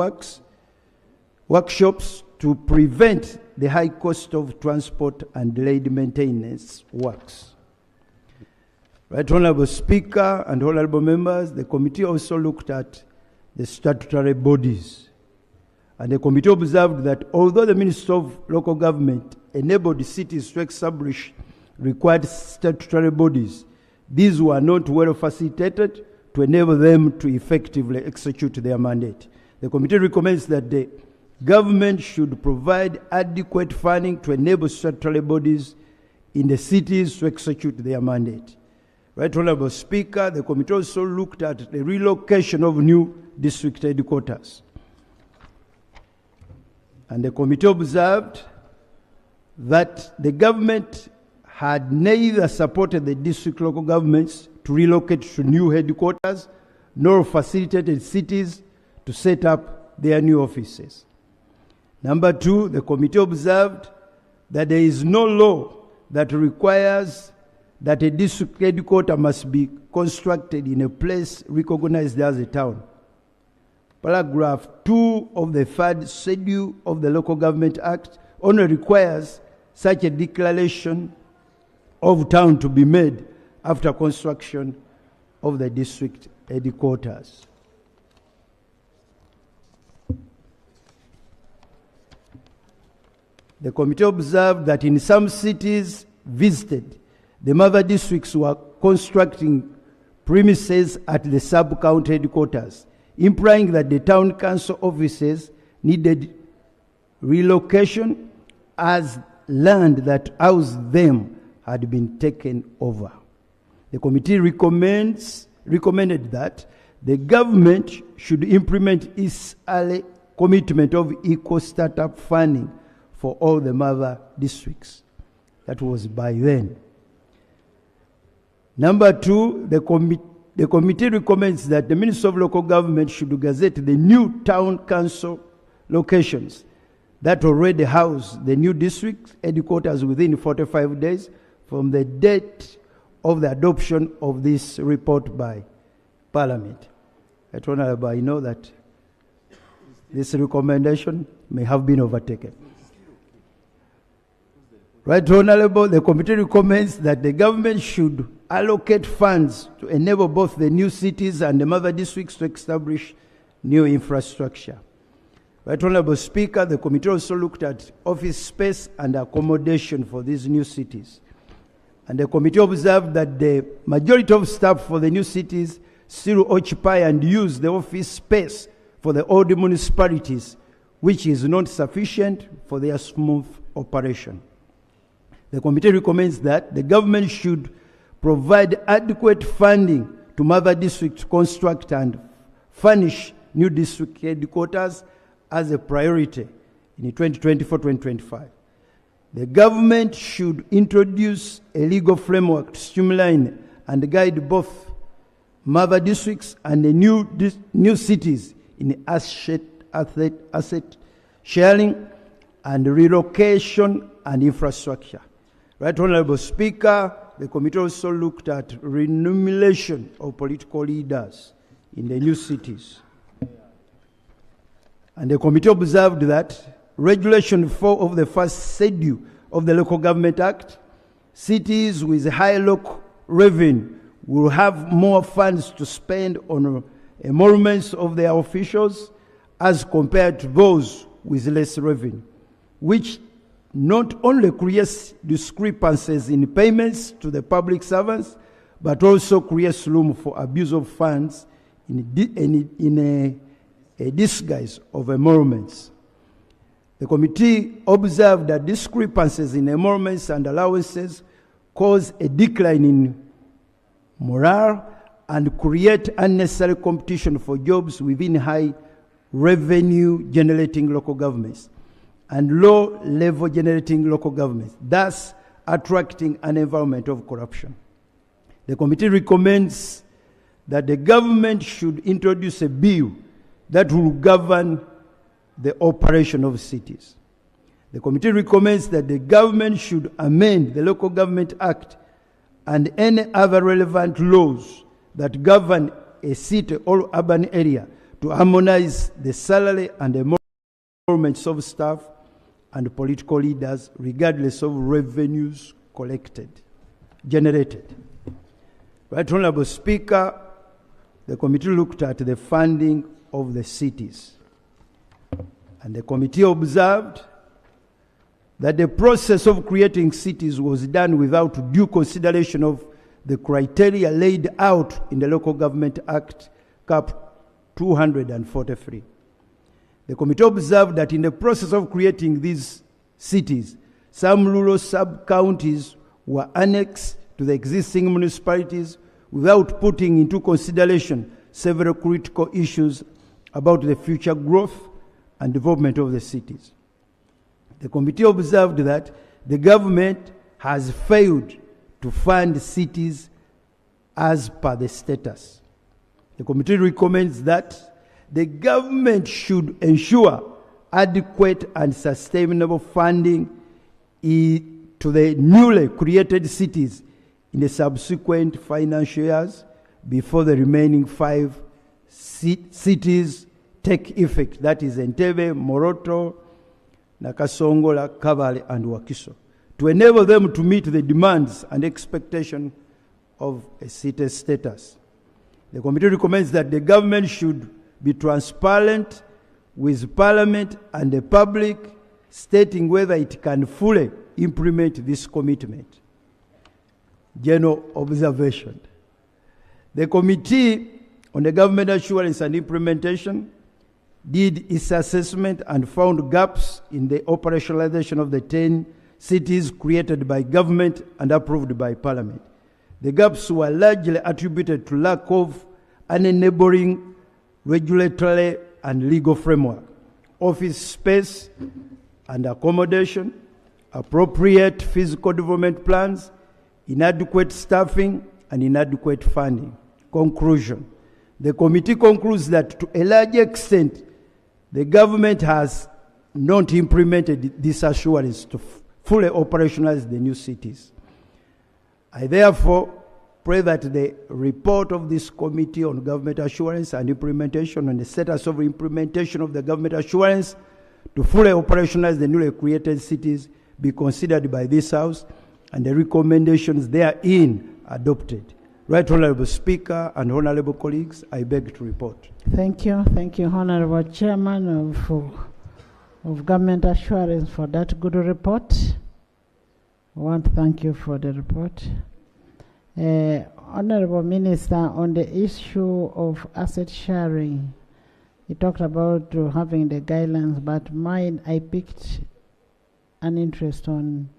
workshops to prevent the high cost of transport and delayed maintenance works. Right Honorable Speaker and honorable members, the committee also looked at the statutory bodies. And the committee observed that although the Ministry of Local Government enabled cities to establish required statutory bodies, these were not well facilitated to enable them to effectively execute their mandate. The committee recommends that the government should provide adequate funding to enable statutory bodies in the cities to execute their mandate. Right Honorable Speaker, the committee also looked at the relocation of new district headquarters. And the committee observed that the government had neither supported the district local governments to relocate to new headquarters, nor facilitated cities to set up their new offices. Number 2, the committee observed that there is no law that requires that a district headquarters must be constructed in a place recognized as a town. Paragraph 2 of the 3rd schedule of the Local Government Act only requires such a declaration of town to be made after construction of the district headquarters. The committee observed that in some cities visited, the mother districts were constructing premises at the sub-county headquarters implying that the town council offices needed relocation as land that housed them had been taken over. The committee recommended that the government should implement its early commitment of equal startup funding for all the mother districts. That was by then. Number two, the committee recommends that the Minister of Local Government should gazette the new town council locations that already house the new district headquarters within 45 days from the date of the adoption of this report by Parliament. Right Honorable, I know that this recommendation may have been overtaken. Right Honorable, the committee recommends that the government should allocate funds to enable both the new cities and the mother districts to establish new infrastructure. Right Honorable Speaker, the committee also looked at office space and accommodation for these new cities. And the committee observed that the majority of staff for the new cities still occupy and use the office space for the old municipalities, which is not sufficient for their smooth operation. The committee recommends that the government should provide adequate funding to mother districts to construct and furnish new district headquarters as a priority in 2024-2025. The government should introduce a legal framework to streamline and guide both mother districts and the new cities in asset sharing and relocation and infrastructure. Right Honorable Speaker, the committee also looked at remuneration of political leaders in the new cities. And the committee observed that Regulation 4 of the first schedule of the Local Government Act, cities with high local revenue will have more funds to spend on emoluments of their officials as compared to those with less revenue, which not only creates discrepancies in payments to the public servants, but also creates room for abuse of funds in a disguise of emoluments. The committee observed that discrepancies in emoluments and allowances cause a decline in morale and create unnecessary competition for jobs within high revenue generating local governments and low level generating local governments, thus attracting an environment of corruption. The committee recommends that the government should introduce a bill that will govern the operation of cities. The committee recommends that the government should amend the Local Government Act and any other relevant laws that govern a city or urban area to harmonize the salary and emoluments of staff and political leaders regardless of revenues generated. Right Honorable Speaker, the committee looked at the funding of the cities. And the committee observed that the process of creating cities was done without due consideration of the criteria laid out in the Local Government Act, Cap 243. The committee observed that in the process of creating these cities, some rural sub-counties were annexed to the existing municipalities without putting into consideration several critical issues about the future growth and development of the cities. The committee observed that the government has failed to fund cities as per the status. The committee recommends that the government should ensure adequate and sustainable funding to the newly created cities in the subsequent financial years before the remaining 5 cities take effect, that is Entebbe, Moroto, Nakasongola, Kabale, and Wakiso, to enable them to meet the demands and expectations of a city status. The committee recommends that the government should be transparent with Parliament and the public, stating whether it can fully implement this commitment. General observation. The committee on the government assurance and implementation, did its assessment and found gaps in the operationalization of the 10 cities created by government and approved by Parliament. The gaps were largely attributed to lack of an enabling regulatory and legal framework, office space and accommodation, appropriate physical development plans, inadequate staffing, and inadequate funding. Conclusion. The committee concludes that to a large extent, the government has not implemented this assurance to fully operationalize the new cities. I therefore pray that the report of this committee on government assurance and implementation and the status of implementation of the government assurance to fully operationalize the newly created cities be considered by this House and the recommendations therein adopted. Right Honorable Speaker and Honorable colleagues, I beg to report. Thank you. Thank you, Honorable Chairman of Government Assurance, for that good report. I want to thank you for the report. Honorable Minister, on the issue of asset sharing, you talked about having the guidelines, but mine, I picked an interest on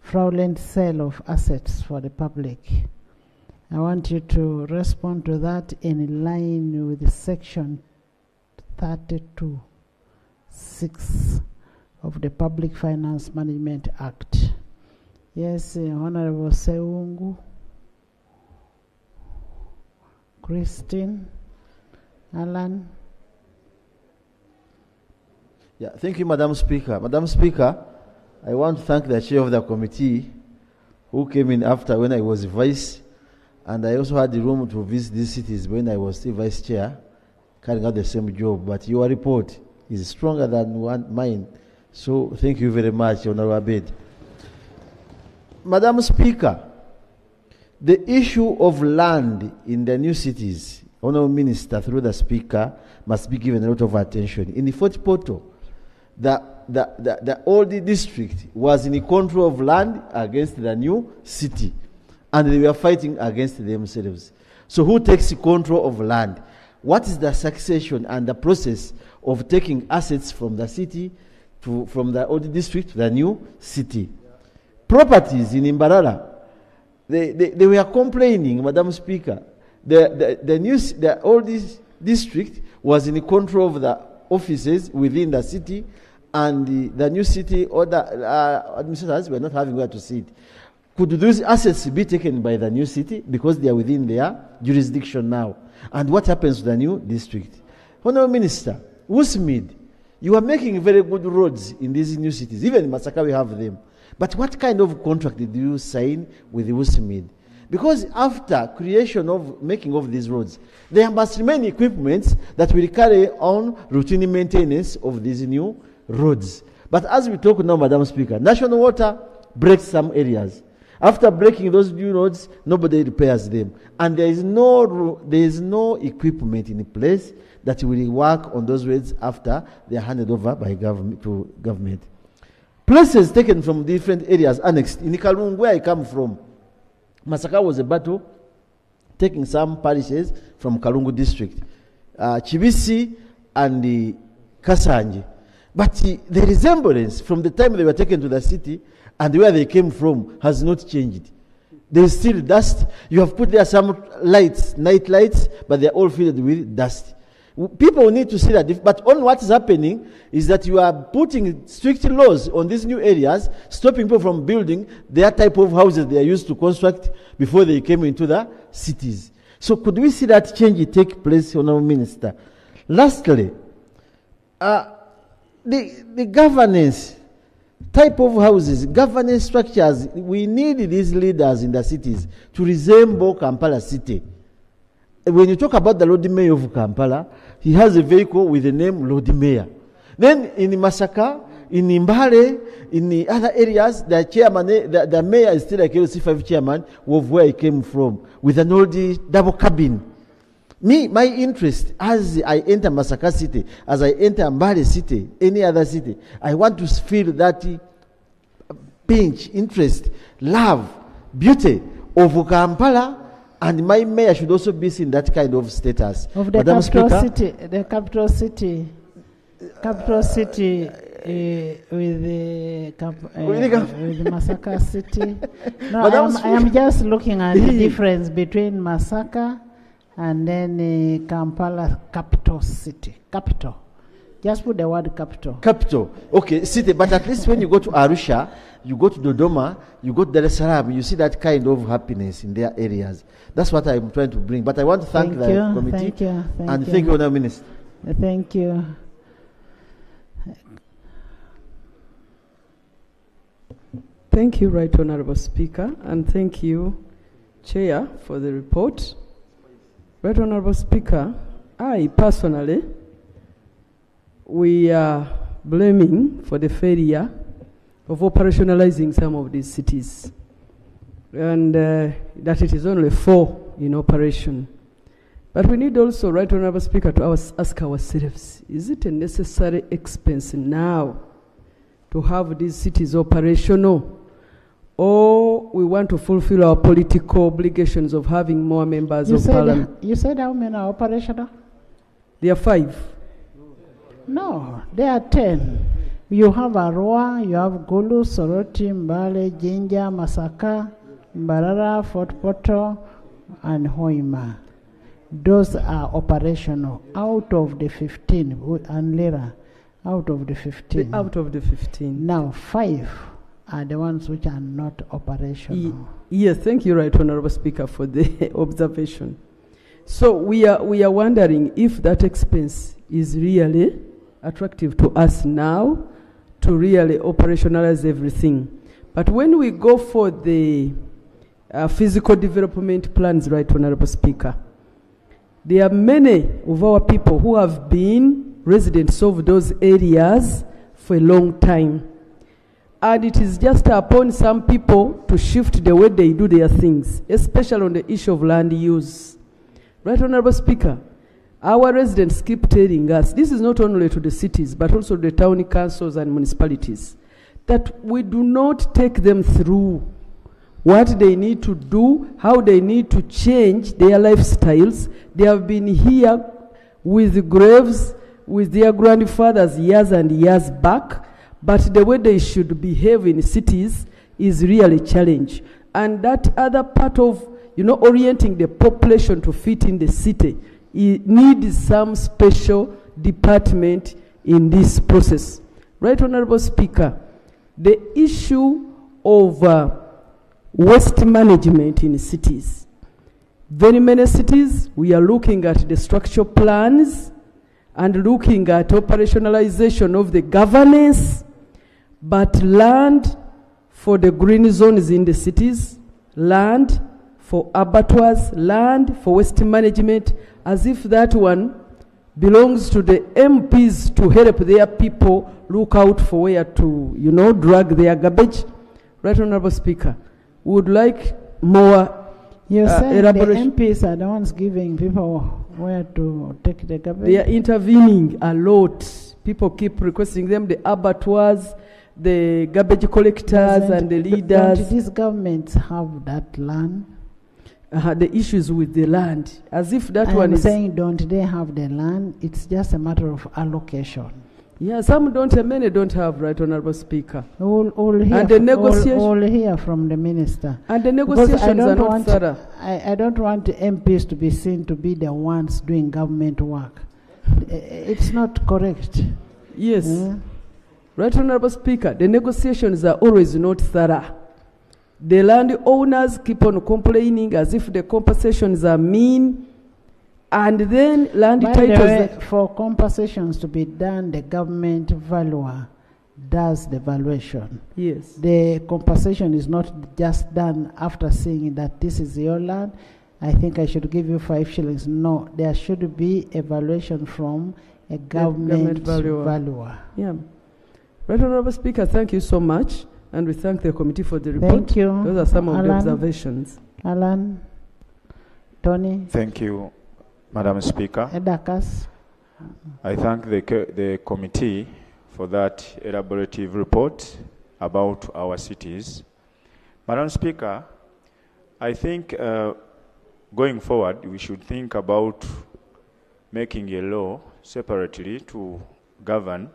fraudulent sale of assets for the public. I want you to respond to that in line with Section 32(6) of the Public Finance Management Act. Yes, Honorable Seungu, Christine, Alan. Yeah, thank you, Madam Speaker. Madam Speaker, I want to thank the chair of the committee who came in after when I was vice, and I also had the room to visit these cities when I was still vice chair, carrying out the same job. But your report is stronger than mine. So thank you very much, Honorable Abed. Madam Speaker, the issue of land in the new cities, Honorable Minister, through the Speaker, must be given a lot of attention. In the Fort Portal, the old district was in control of land against the new city, and they were fighting against themselves. So who takes control of land? What is the succession and the process of taking assets from the city, from the old district to the new city? Properties in Imbarara, they were complaining, Madam Speaker. The old district was in control of the offices within the city, and the new city or the administrators were not having where to sit. Could those assets be taken by the new city because they are within their jurisdiction now? And what happens to the new district? Honorable Minister, Usmid, you are making very good roads in these new cities. Even in Masaka we have them. But what kind of contract did you sign with Usmid? Because after creation of making of these roads, there must remain equipments that will carry on routine maintenance of these new roads. But as we talk now, Madam Speaker, National Water breaks some areas. After breaking those new roads, nobody repairs them. And there is no equipment in place that will work on those roads after they are handed over by government. Places taken from different areas annexed. In Kalungu, where I come from, Masaka was a battle, taking some parishes from Kalungu district, Chibisi and the Kasanji. But the resemblance from the time they were taken to the city and where they came from has not changed. There is still dust. You have put there some lights, night lights, but they are all filled with dust. People need to see that. But on what is happening is that you are putting strict laws on these new areas, stopping people from building their type of houses they are used to construct before they came into the cities. So could we see that change take place, Honourable Minister? Lastly, the governance, type of houses, governance structures, we need these leaders in the cities to resemble Kampala city. When you talk about the Lord Mayor of Kampala, he has a vehicle with the name Lord Mayor. Then in Masaka, in Mbale, in the other areas, the chairman, the mayor is still like LC5 chairman of where he came from, with an old double cabin. My interest as I enter Masaka city, as I enter Mbale city, any other city, I want to feel that pinch, interest, love, beauty of Kampala And my mayor should also be in that kind of status. Of the Madam capital Speaker, city, the capital city with the Masaka city. No, I am just looking at the difference between Masaka and then Kampala capital city. Capital. Just put the word capital. Capital. Okay, city. But at least when you go to Arusha, you go to Dodoma, you go to Dar es Salaam, you see that kind of happiness in their areas. That's what I'm trying to bring. But I want to thank the committee. Thank you. And thank you, Honourable Minister. Thank you. Thank you, Right Honourable Speaker, and thank you, Chair, for the report. Right Honourable Speaker, I personally, we are blaming for the failure of operationalizing some of these cities, and that it is only 4 in operation. But we need also, Right Honourable Speaker, to ask ourselves, is it a necessary expense now to have these cities operational, or we want to fulfill our political obligations of having more members of parliament? You said how many are operational? There are 5. No, there are 10. You have Arua, you have Gulu, Soroti, Mbale, Jinja, Masaka, Mbarara, Fort Poto, and Hoima. Those are operational out of the 15, and Lira, out of the 15. Out of the 15. Now 5 are the ones which are not operational. Yes, thank you, Right Honourable Speaker, for the observation. So we are wondering if that expense is really attractive to us now to really operationalize everything. But when we go for the physical development plans, Right Honourable Speaker, there are many of our people who have been residents of those areas for a long time. And it is just upon some people to shift the way they do their things, especially on the issue of land use. Right Honourable Speaker, our residents keep telling us, this is not only to the cities, but also the town councils and municipalities, that we do not take them through what they need to do, how they need to change their lifestyles. They have been here with graves, with their grandfathers years and years back, but the way they should behave in cities is really a challenge. And that other part of, orienting the population to fit in the city, it needs some special department in this process. Right Honourable Speaker, the issue of waste management in cities. Very many cities, we are looking at the structural plans and looking at operationalization of the governance, but land for the green zones in the cities, land for abattoirs, land for waste management, as if that one belongs to the MPs to help their people look out for where to, drag their garbage. Right Honourable Speaker, we would like more You said the elaboration. MPs are the ones giving people where to take the garbage. They are intervening a lot. People keep requesting them, the abattoirs, the garbage collectors and the leaders. Don't these governments have that land? The issues with the land, as if that one I'm is saying, don't they have the land? It's just a matter of allocation. Yeah, some don't, and many don't have, Right Honourable Speaker. We'll hear, and the negotiation, we'll hear from the minister. And the negotiations are not thorough. I don't want MPs to be seen to be the ones doing government work. It's not correct. Yes. Right Honourable Speaker, the negotiations are always not thorough. The land owners keep on complaining as if the compensations are mean, and then land titles. For compensations to be done, the government valuer does the valuation. Yes. The compensation is not just done after seeing that this is your land, I think I should give you 5 shillings. No, there should be a valuation from a government valuer. Yeah. Right Honourable Speaker, thank you so much. And we thank the committee for the report. Thank you. Those are some of the observations. Alan, Tony. Thank you, Madam Speaker. Edakas. I thank the committee for that elaborative report about our cities. Madam Speaker, I think going forward, we should think about making a law separately to govern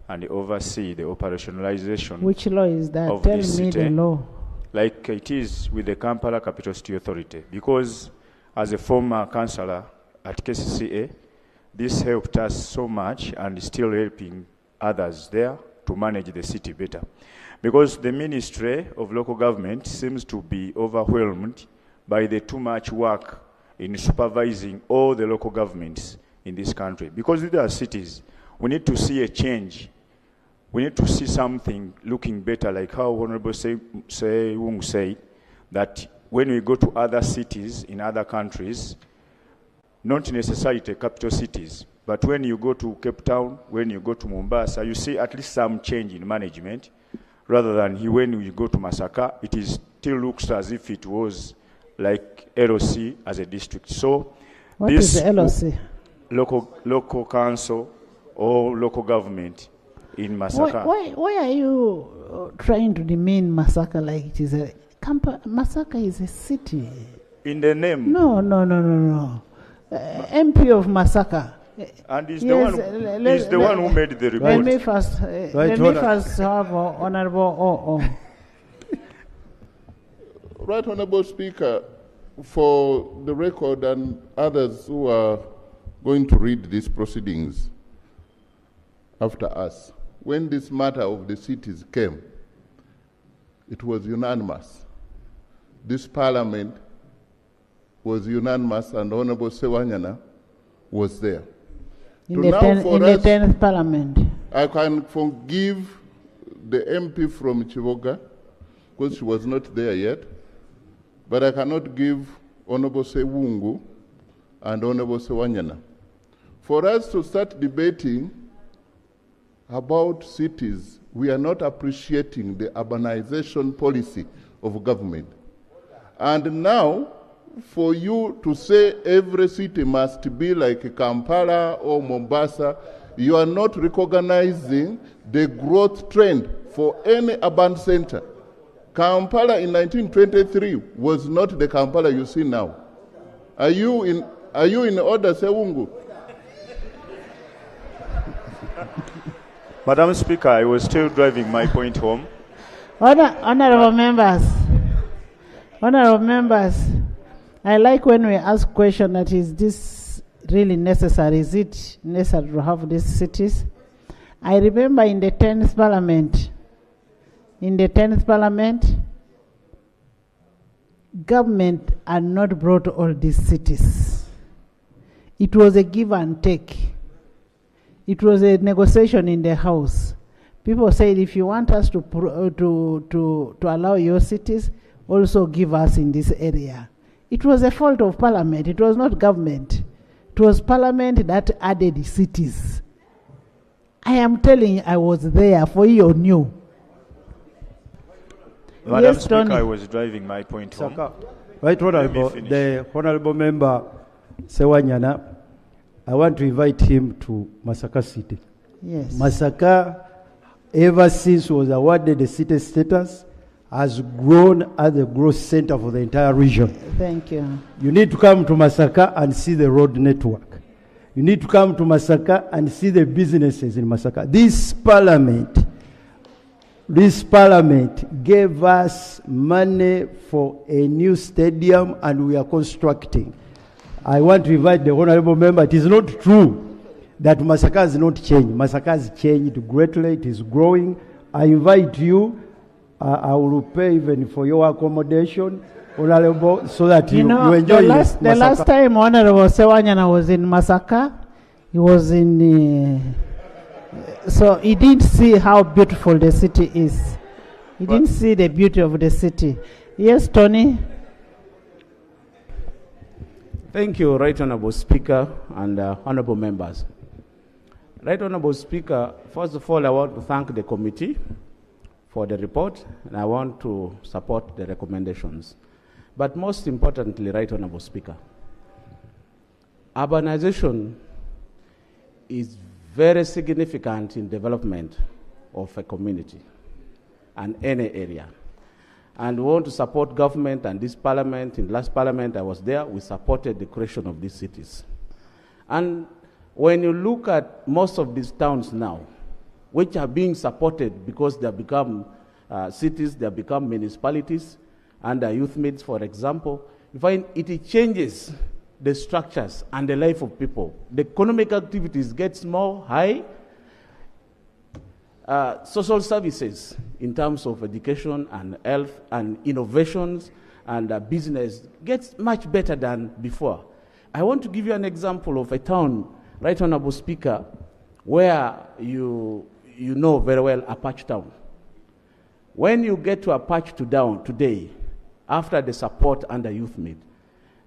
and oversee the operationalization. Which law is that? Of Tell this me city, the law. like it is with the Kampala Capital City Authority. Because as a former councillor at KCCA, this helped us so much and is still helping others there to manage the city better. Because the Ministry of Local Government seems to be overwhelmed by the too much work in supervising all the local governments in this country. Because these are cities, we need to see a change. We need to see something looking better, like how Honorable Wung said, that when we go to other cities in other countries, not necessarily the capital cities, but when you go to Cape Town, when you go to Mombasa, you see at least some change in management, rather than when you go to Masaka, it still looks as if it was like LOC as a district. So What this is the LOC? Local council or local government in Masaka. Why are you trying to demean Masaka like it is a... Masaka is a city. In the name. No. MP of Masaka. And he's Yes, the one who made the report. Let me first have Honorable Right Honorable Speaker, for the record and others who are going to read these proceedings after us, when this matter of the cities came, it was unanimous. This parliament was unanimous and Honorable Sewanyana was there. in the 10th parliament. I can forgive the MP from Chivoga because she was not there yet, but I cannot give Honorable Sewungu and Honorable Sewanyana. For us to start debating about cities, we are not appreciating the urbanization policy of government. And now, for you to say every city must be like Kampala or Mombasa, you are not recognizing the growth trend for any urban center. Kampala in 1923 was not the Kampala you see now. Are you in order, Sewungu? Madam Speaker, I was still driving my point home. Honorable members, I like when we ask question that is this really necessary? Is it necessary to have these cities? I remember in the 10th parliament, government had not brought all these cities. It was a give and take. It was a negotiation in the House. People said, if you want us to allow your cities, also give us in this area. It was a fault of Parliament. It was not government. It was Parliament that added the cities. I am telling you, I was there for you knew. Madam Yes, Speaker, Tony. I was driving my point home. Right, Honorable, the Honorable Member Sewanyana, I want to invite him to Masaka City. Yes. Masaka, ever since was awarded the city status, has grown as the growth center for the entire region. Thank you. You need to come to Masaka and see the road network. You need to come to Masaka and see the businesses in Masaka. This parliament gave us money for a new stadium and we are constructing. I want to invite the honorable member. It is not true that Masaka has not changed. Masaka has changed greatly. It is growing. I invite you. I will pay even for your accommodation, honorable, so that you enjoy the last time Honorable Sewanyana was in Masaka, he was in so he didn't see how beautiful the city is. He didn't see the beauty of the city. Yes, Tony? Thank you, Right Honorable Speaker and honorable members. Right Honorable Speaker, first of all, I want to thank the committee for the report, and I want to support the recommendations. But most importantly, Right Honorable Speaker, urbanization is very significant in development of a community and any area. And we want to support government and this parliament. In last parliament I was there, we supported the creation of these cities. And when you look at most of these towns now, which are being supported because they have become cities, they have become municipalities, under youth meets, for example, you find it changes the structures and the life of people. The economic activities gets more high. Social services in terms of education and health and innovations and business gets much better than before. I want to give you an example of a town, Right Honorable Speaker, where you know very well Apache Town. When you get to Apache Town today, after the support under youth meet,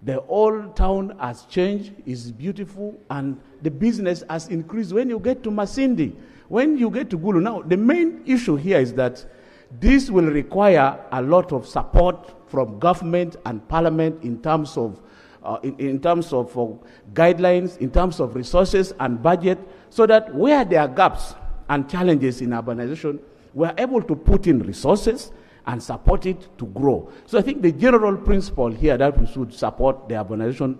the whole town has changed, is beautiful, and the business has increased. When you get to Masindi, when you get to Gulu, now the main issue here is that this will require a lot of support from government and parliament in terms of guidelines, in terms of resources and budget, so that where there are gaps and challenges in urbanization, we are able to put in resources and support it to grow. So I think the general principle here that we should support the urbanization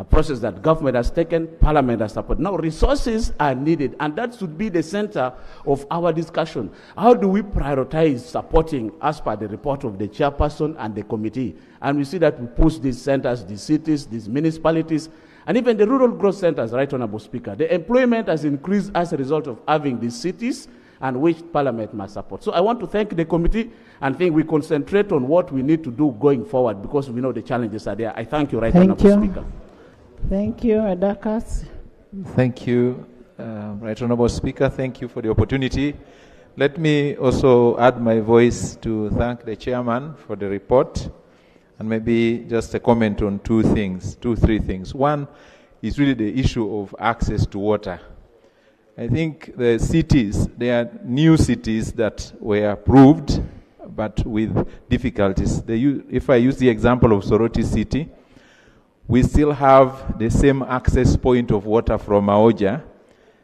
process that government has taken, parliament has supported. Now resources are needed, and that should be the center of our discussion. How do we prioritize supporting as per the report of the chairperson and the committee? And we see that we push these centers, these cities, these municipalities, and even the rural growth centers, Right Honorable Speaker. The employment has increased as a result of having these cities, and which parliament must support. So I want to thank the committee and think we concentrate on what we need to do going forward because we know the challenges are there. I thank you, Right Honorable Speaker. Thank you, Adakas. Thank you, Right Honorable Speaker. Thank you for the opportunity. Let me also add my voice to thank the chairman for the report, and maybe just a comment on two, three things. One is really the issue of access to water. I think the cities, there are new cities that were approved, but with difficulties. If I use the example of Soroti City, we still have the same access point of water from Aoja,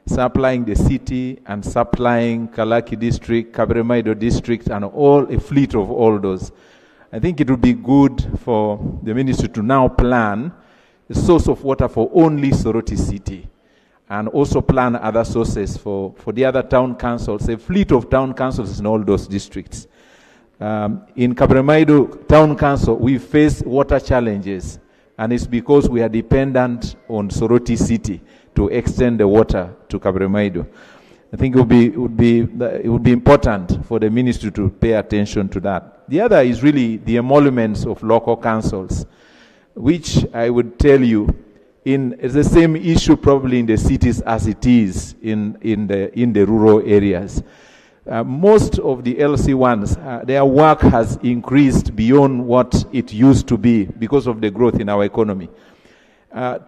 supplying the city and supplying Kalaki District, Kabremaido District, and a fleet of all those. I think it would be good for the ministry to now plan a source of water for only Soroti City, and also plan other sources for the other town councils, a fleet of town councils in all those districts. In Kabremaido Town Council, we face water challenges, and it's because we are dependent on Soroti City to extend the water to Kabremaido. I think it would be important for the ministry to pay attention to that. The other is really the emoluments of local councils, which I would tell you, it's the same issue probably in the cities as it is in the rural areas. Most of the LC1s, their work has increased beyond what it used to be because of the growth in our economy.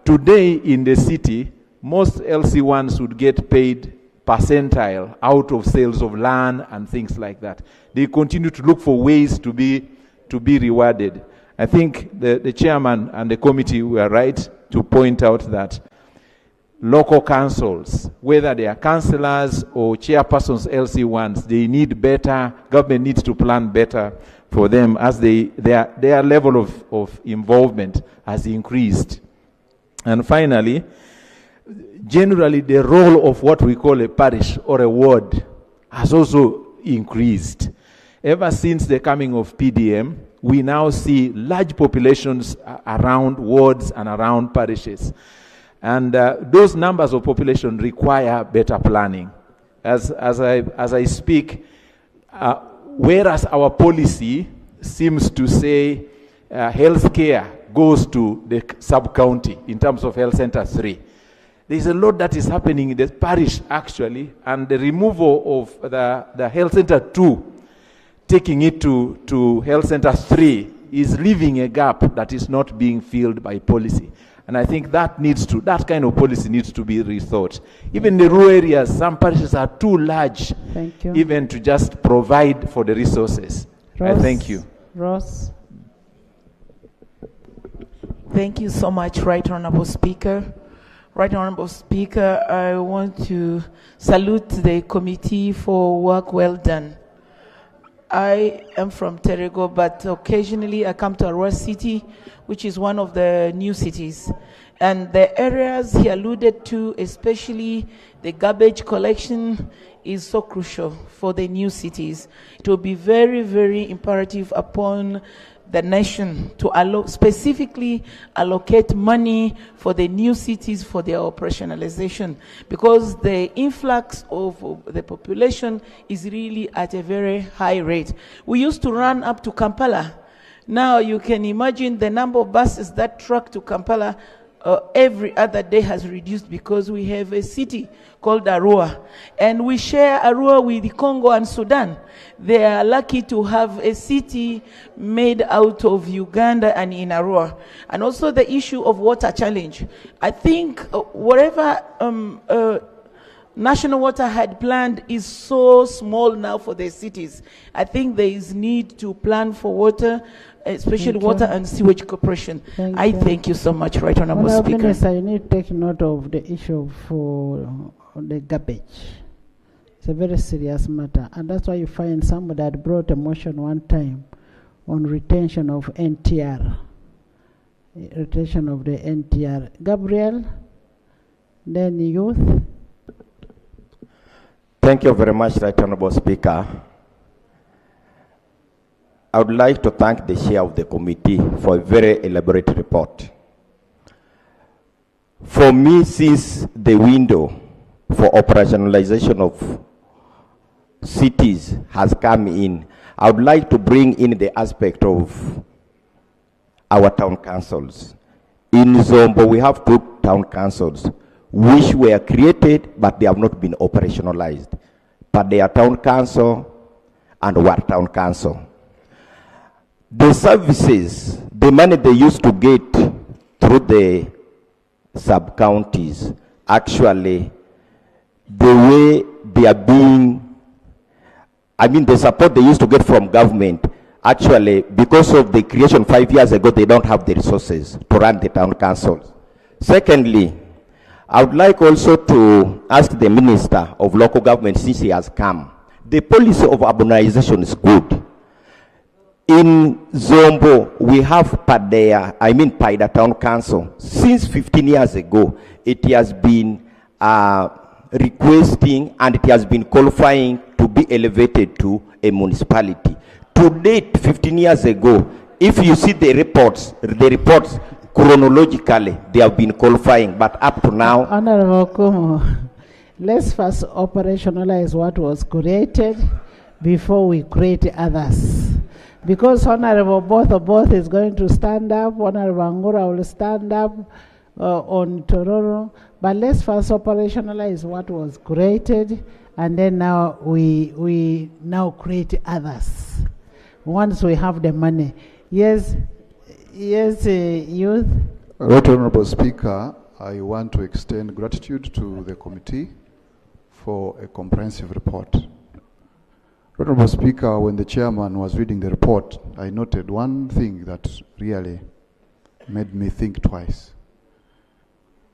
Today in the city, most LC1s would get paid percentile out of sales of land and things like that. They continue to look for ways to be rewarded. I think the chairman and the committee were right to point out that local councils, whether they are councillors or chairpersons LC1s, they need better, government needs to plan better for them as their level of involvement has increased. And finally, generally the role of what we call a parish or a ward has also increased. Ever since the coming of PDM, we now see large populations around wards and around parishes. And those numbers of population require better planning. As I speak, whereas our policy seems to say health care goes to the sub-county in terms of health center 3. There's a lot that is happening in the parish actually, and the removal of the health center 2, taking it to health center 3 is leaving a gap that is not being filled by policy. And I think that kind of policy needs to be rethought. Even in the rural areas, some parishes are too large even to just provide for the resources. I thank you. Ross. Thank you so much, Right Honorable Speaker. Right Honorable Speaker, I want to salute the committee for work well done. I am from Terego, but occasionally I come to Arua City, which is one of the new cities. And the areas he alluded to, especially the garbage collection, is so crucial for the new cities. It will be very, very imperative upon the nation to specifically allocate money for the new cities for their operationalization, because the influx of the population is really at a very high rate. We used to run up to Kampala. Now you can imagine the number of buses that truck to Kampala every other day has reduced, because we have a city called Arua, and we share Arua with Congo and Sudan. They are lucky to have a city made out of Uganda and in Arua. And also the issue of water challenge. I think whatever National Water had planned is so small now for the cities. I think there is need to plan for water, especially water and sewage corporation. Thank you so much, Right Honourable Speaker. Minister, you need to take note of the issue for the garbage. It's a very serious matter, and that's why you find somebody had brought a motion one time on retention of NTR, retention of the NTR. Gabriel, then youth. Thank you very much, Right Honourable Speaker. I would like to thank the chair of the committee for a very elaborate report. For me, since the window for operationalization of cities has come in, I would like to bring in the aspect of our town councils. In Zombo, we have 2 town councils which were created, but they have not been operationalized. But they are town council and Ward town council. The services, the money they used to get through the sub-counties, actually, the way they are being, the support they used to get from government, actually, because of the creation 5 years ago, they don't have the resources to run the town councils. Secondly, I would like also to ask the Minister of Local Government, since he has come, the policy of urbanization is good. In Zombo, we have Paida Town Council. Since 15 years ago, it has been requesting and it has been qualifying to be elevated to a municipality. To date, 15 years ago, if you see the reports chronologically, they have been qualifying, but up to now. Honorable Kumo, let's first operationalize what was created before we create others. Because Honorable both is going to stand up, Honorable Angura will stand up on Tororo, but let's first operationalize what was created, and then now we now create others once we have the money. Yes, youth. Right Honourable Speaker, I want to extend gratitude to the committee for a comprehensive report. Honourable Speaker, when the chairman was reading the report, I noted one thing that really made me think twice.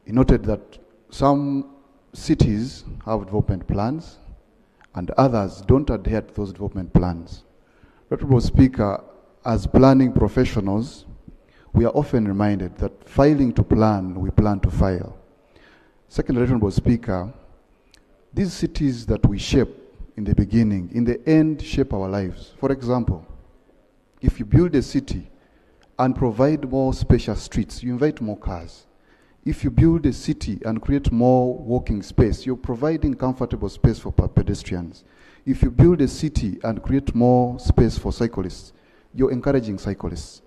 He noted that some cities have development plans and others don't adhere to those development plans. Honourable Speaker, as planning professionals, we are often reminded that failing to plan, we plan to fail. Second, Honourable Speaker, these cities that we shape in the beginning, in the end, shape our lives. For example, if you build a city and provide more spacious streets, you invite more cars. If you build a city and create more walking space, you're providing comfortable space for pedestrians. If you build a city and create more space for cyclists, you're encouraging cyclists.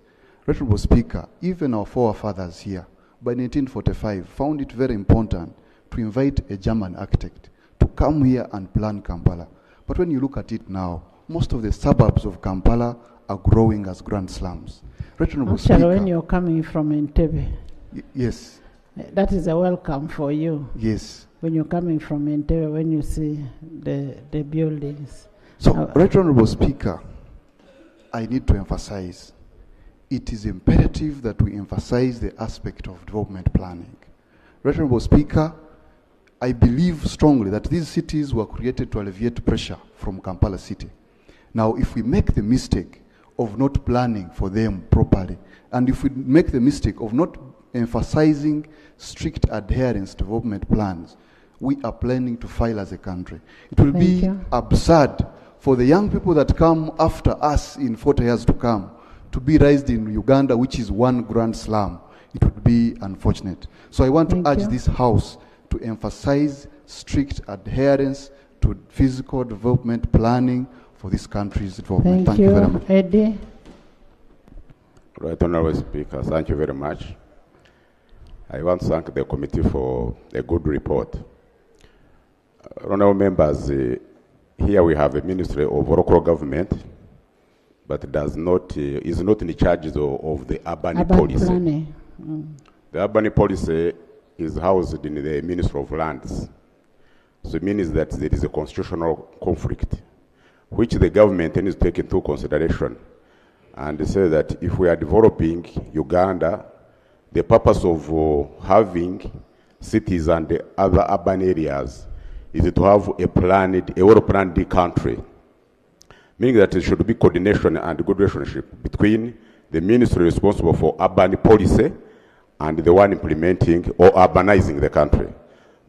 Honourable Speaker, even our forefathers here, by 1945, found it very important to invite a German architect to come here and plan Kampala. But when you look at it now, most of the suburbs of Kampala are growing as grand slums. Honourable Speaker, when you're coming from Entebbe. Yes. That is a welcome for you. Yes. When you're coming from Entebbe, when you see the buildings. So, Right Honourable Speaker, I need to emphasize, it is imperative that we emphasize the aspect of development planning. Right Honourable Speaker, I believe strongly that these cities were created to alleviate pressure from Kampala City. Now, if we make the mistake of not planning for them properly, and if we make the mistake of not emphasizing strict adherence to development plans, we are planning to fail as a country. It will be absurd for the young people that come after us in 40 years to come to be raised in Uganda, which is one grand slum. It would be unfortunate. So I want to urge this House to emphasize strict adherence to physical development planning for this country's development. Thank you very much. Eddie. Right, Honorable Speaker, thank you very much. I want to thank the committee for a good report. Honorable members, here we have a Ministry of Local Government, but is not in charge of the urban policy. The urban policy is housed in the Ministry of Lands. So it means that there is a constitutional conflict, which the government needs to take into consideration and say that if we are developing Uganda, the purpose of having cities and the other urban areas is to have a well-planned country, meaning that there should be coordination and good relationship between the ministry responsible for urban policy and the one implementing or urbanizing the country.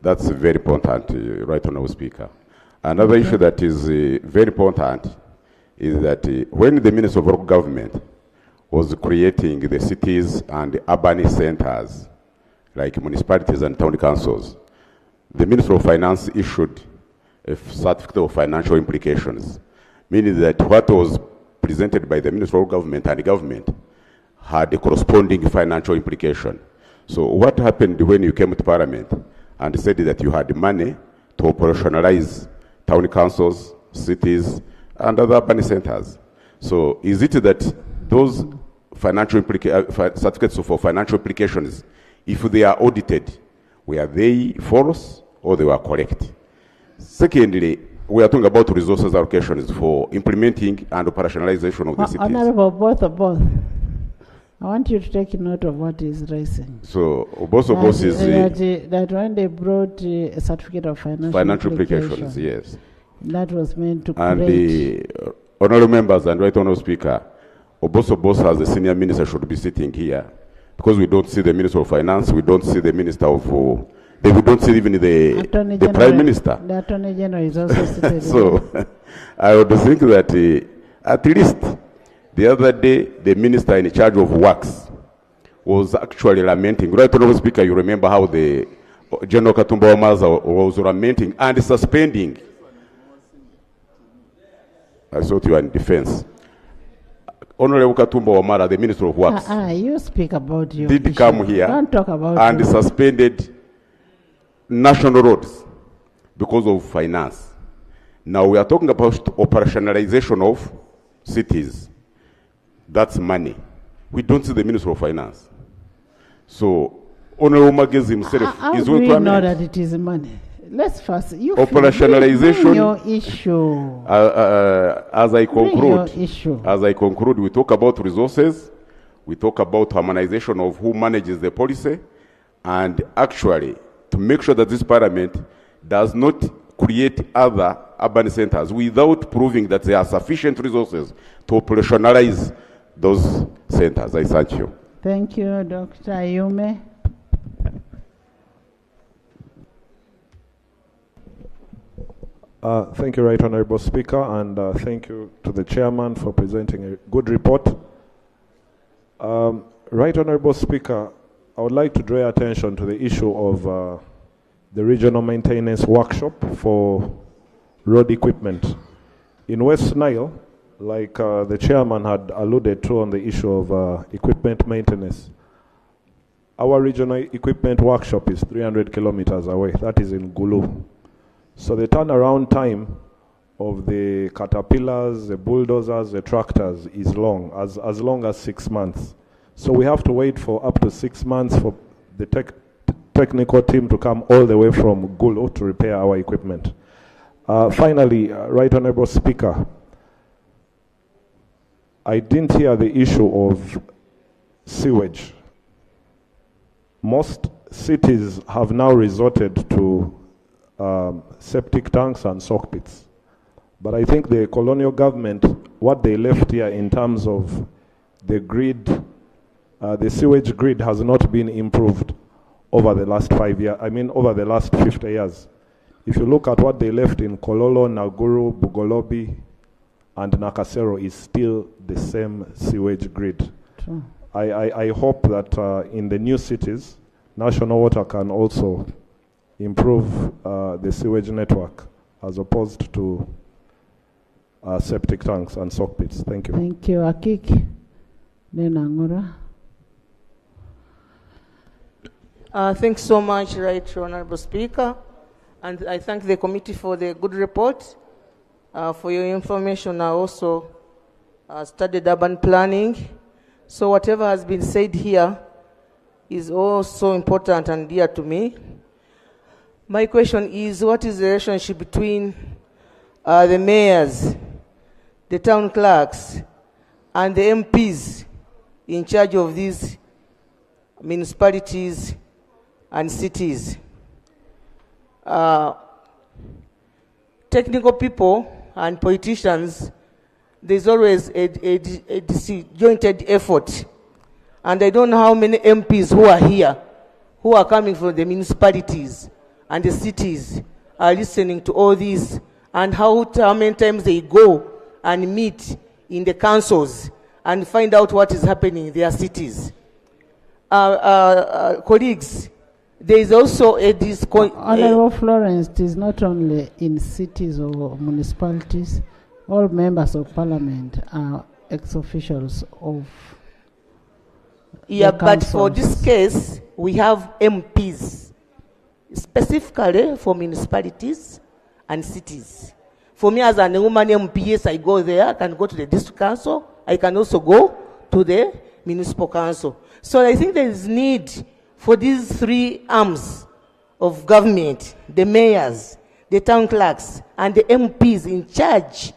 That's very important, Right Honourable Speaker. Another issue that is very important is that when the Minister of Local Government was creating the cities and the urban centers, like municipalities and town councils, the Minister of Finance issued a certificate of financial implications, meaning that what was presented by the Minister of Government and the government had a corresponding financial implication. So what happened when you came to Parliament and said that you had money to operationalize town councils, cities, and other urban centers? So is it that those financial certificates for financial implications, if they are audited, were they false or they were correct? Secondly, we are talking about resources allocations for implementing and operationalization of the cities. Honorable, both. I want you to take note of what is raising. So, both is that when they brought a certificate of financial implications, yes. That was meant to and create. The honorable members and Right Honorable Speaker, Oboso as the senior minister should be sitting here, because we don't see the Minister of Finance, we don't see the Minister of, we don't see even the Prime Minister. The Attorney General is also sitting So, I would think that at least the other day, the minister in charge of works was actually lamenting. Right Honorable Speaker, you remember how the General Katumba Wamaza was lamenting and suspending. I thought you were in defense. Honorable Katumba Wamala, the Minister of Works, you speak about your did issue. come here Don't talk about and suspended national roads because of finance. Now we are talking about operationalization of cities. That's money. We don't see the Minister of Finance. So, Honorable Magezi himself is going to know that it is money. Let's first operationalization. Bring your issue. As I conclude, we talk about resources, we talk about harmonization of who manages the policy, and actually to make sure that this Parliament does not create other urban centers without proving that there are sufficient resources to operationalize those centers. I thank you. Thank you, Dr. Ayume. Thank you, Right Honourable Speaker, and thank you to the Chairman for presenting a good report. Right Honourable Speaker, I would like to draw your attention to the issue of the regional maintenance workshop for road equipment. In West Nile, like the Chairman had alluded to on the issue of equipment maintenance, our regional equipment workshop is 300 kilometers away. That is in Gulu. So the turnaround time of the caterpillars, the bulldozers, the tractors is long, as long as 6 months. So we have to wait for up to 6 months for the technical team to come all the way from Gulu to repair our equipment. Finally, Right Honourable Speaker, I didn't hear the issue of sewage. Most cities have now resorted to septic tanks and soak pits. But I think the colonial government, what they left here in terms of the grid, the sewage grid has not been improved over the last 5 years, over the last 50 years. If you look at what they left in Kololo, Naguru, Bugolobi, and Nakasero is still the same sewage grid. True. I hope that in the new cities, National Water can also improve the sewage network as opposed to septic tanks and soak pits. Thank you. Thank you, Akik. Then Angura. Thanks so much, Right Honorable Speaker. And I thank the committee for the good report. For your information, I also studied urban planning. So whatever has been said here is also important and dear to me. My question is, what is the relationship between the mayors, the town clerks, and the MPs in charge of these municipalities and cities? Technical people and politicians, there's always a disjointed effort. And I don't know how many MPs who are here, who are coming from the municipalities and the cities, are listening to all this, and how many times they go and meet in the councils and find out what is happening in their cities. Colleagues, there is also a Honorable Florence, it is not only in cities or municipalities. All members of parliament are ex-officials of Yeah, but for this case, we have MPs, specifically for municipalities and cities. For me as an woman MP, yes, I go there, I can go to the district council, I can also go to the municipal council. So I think there is need for these three arms of government, the mayors, the town clerks, and the MPs in charge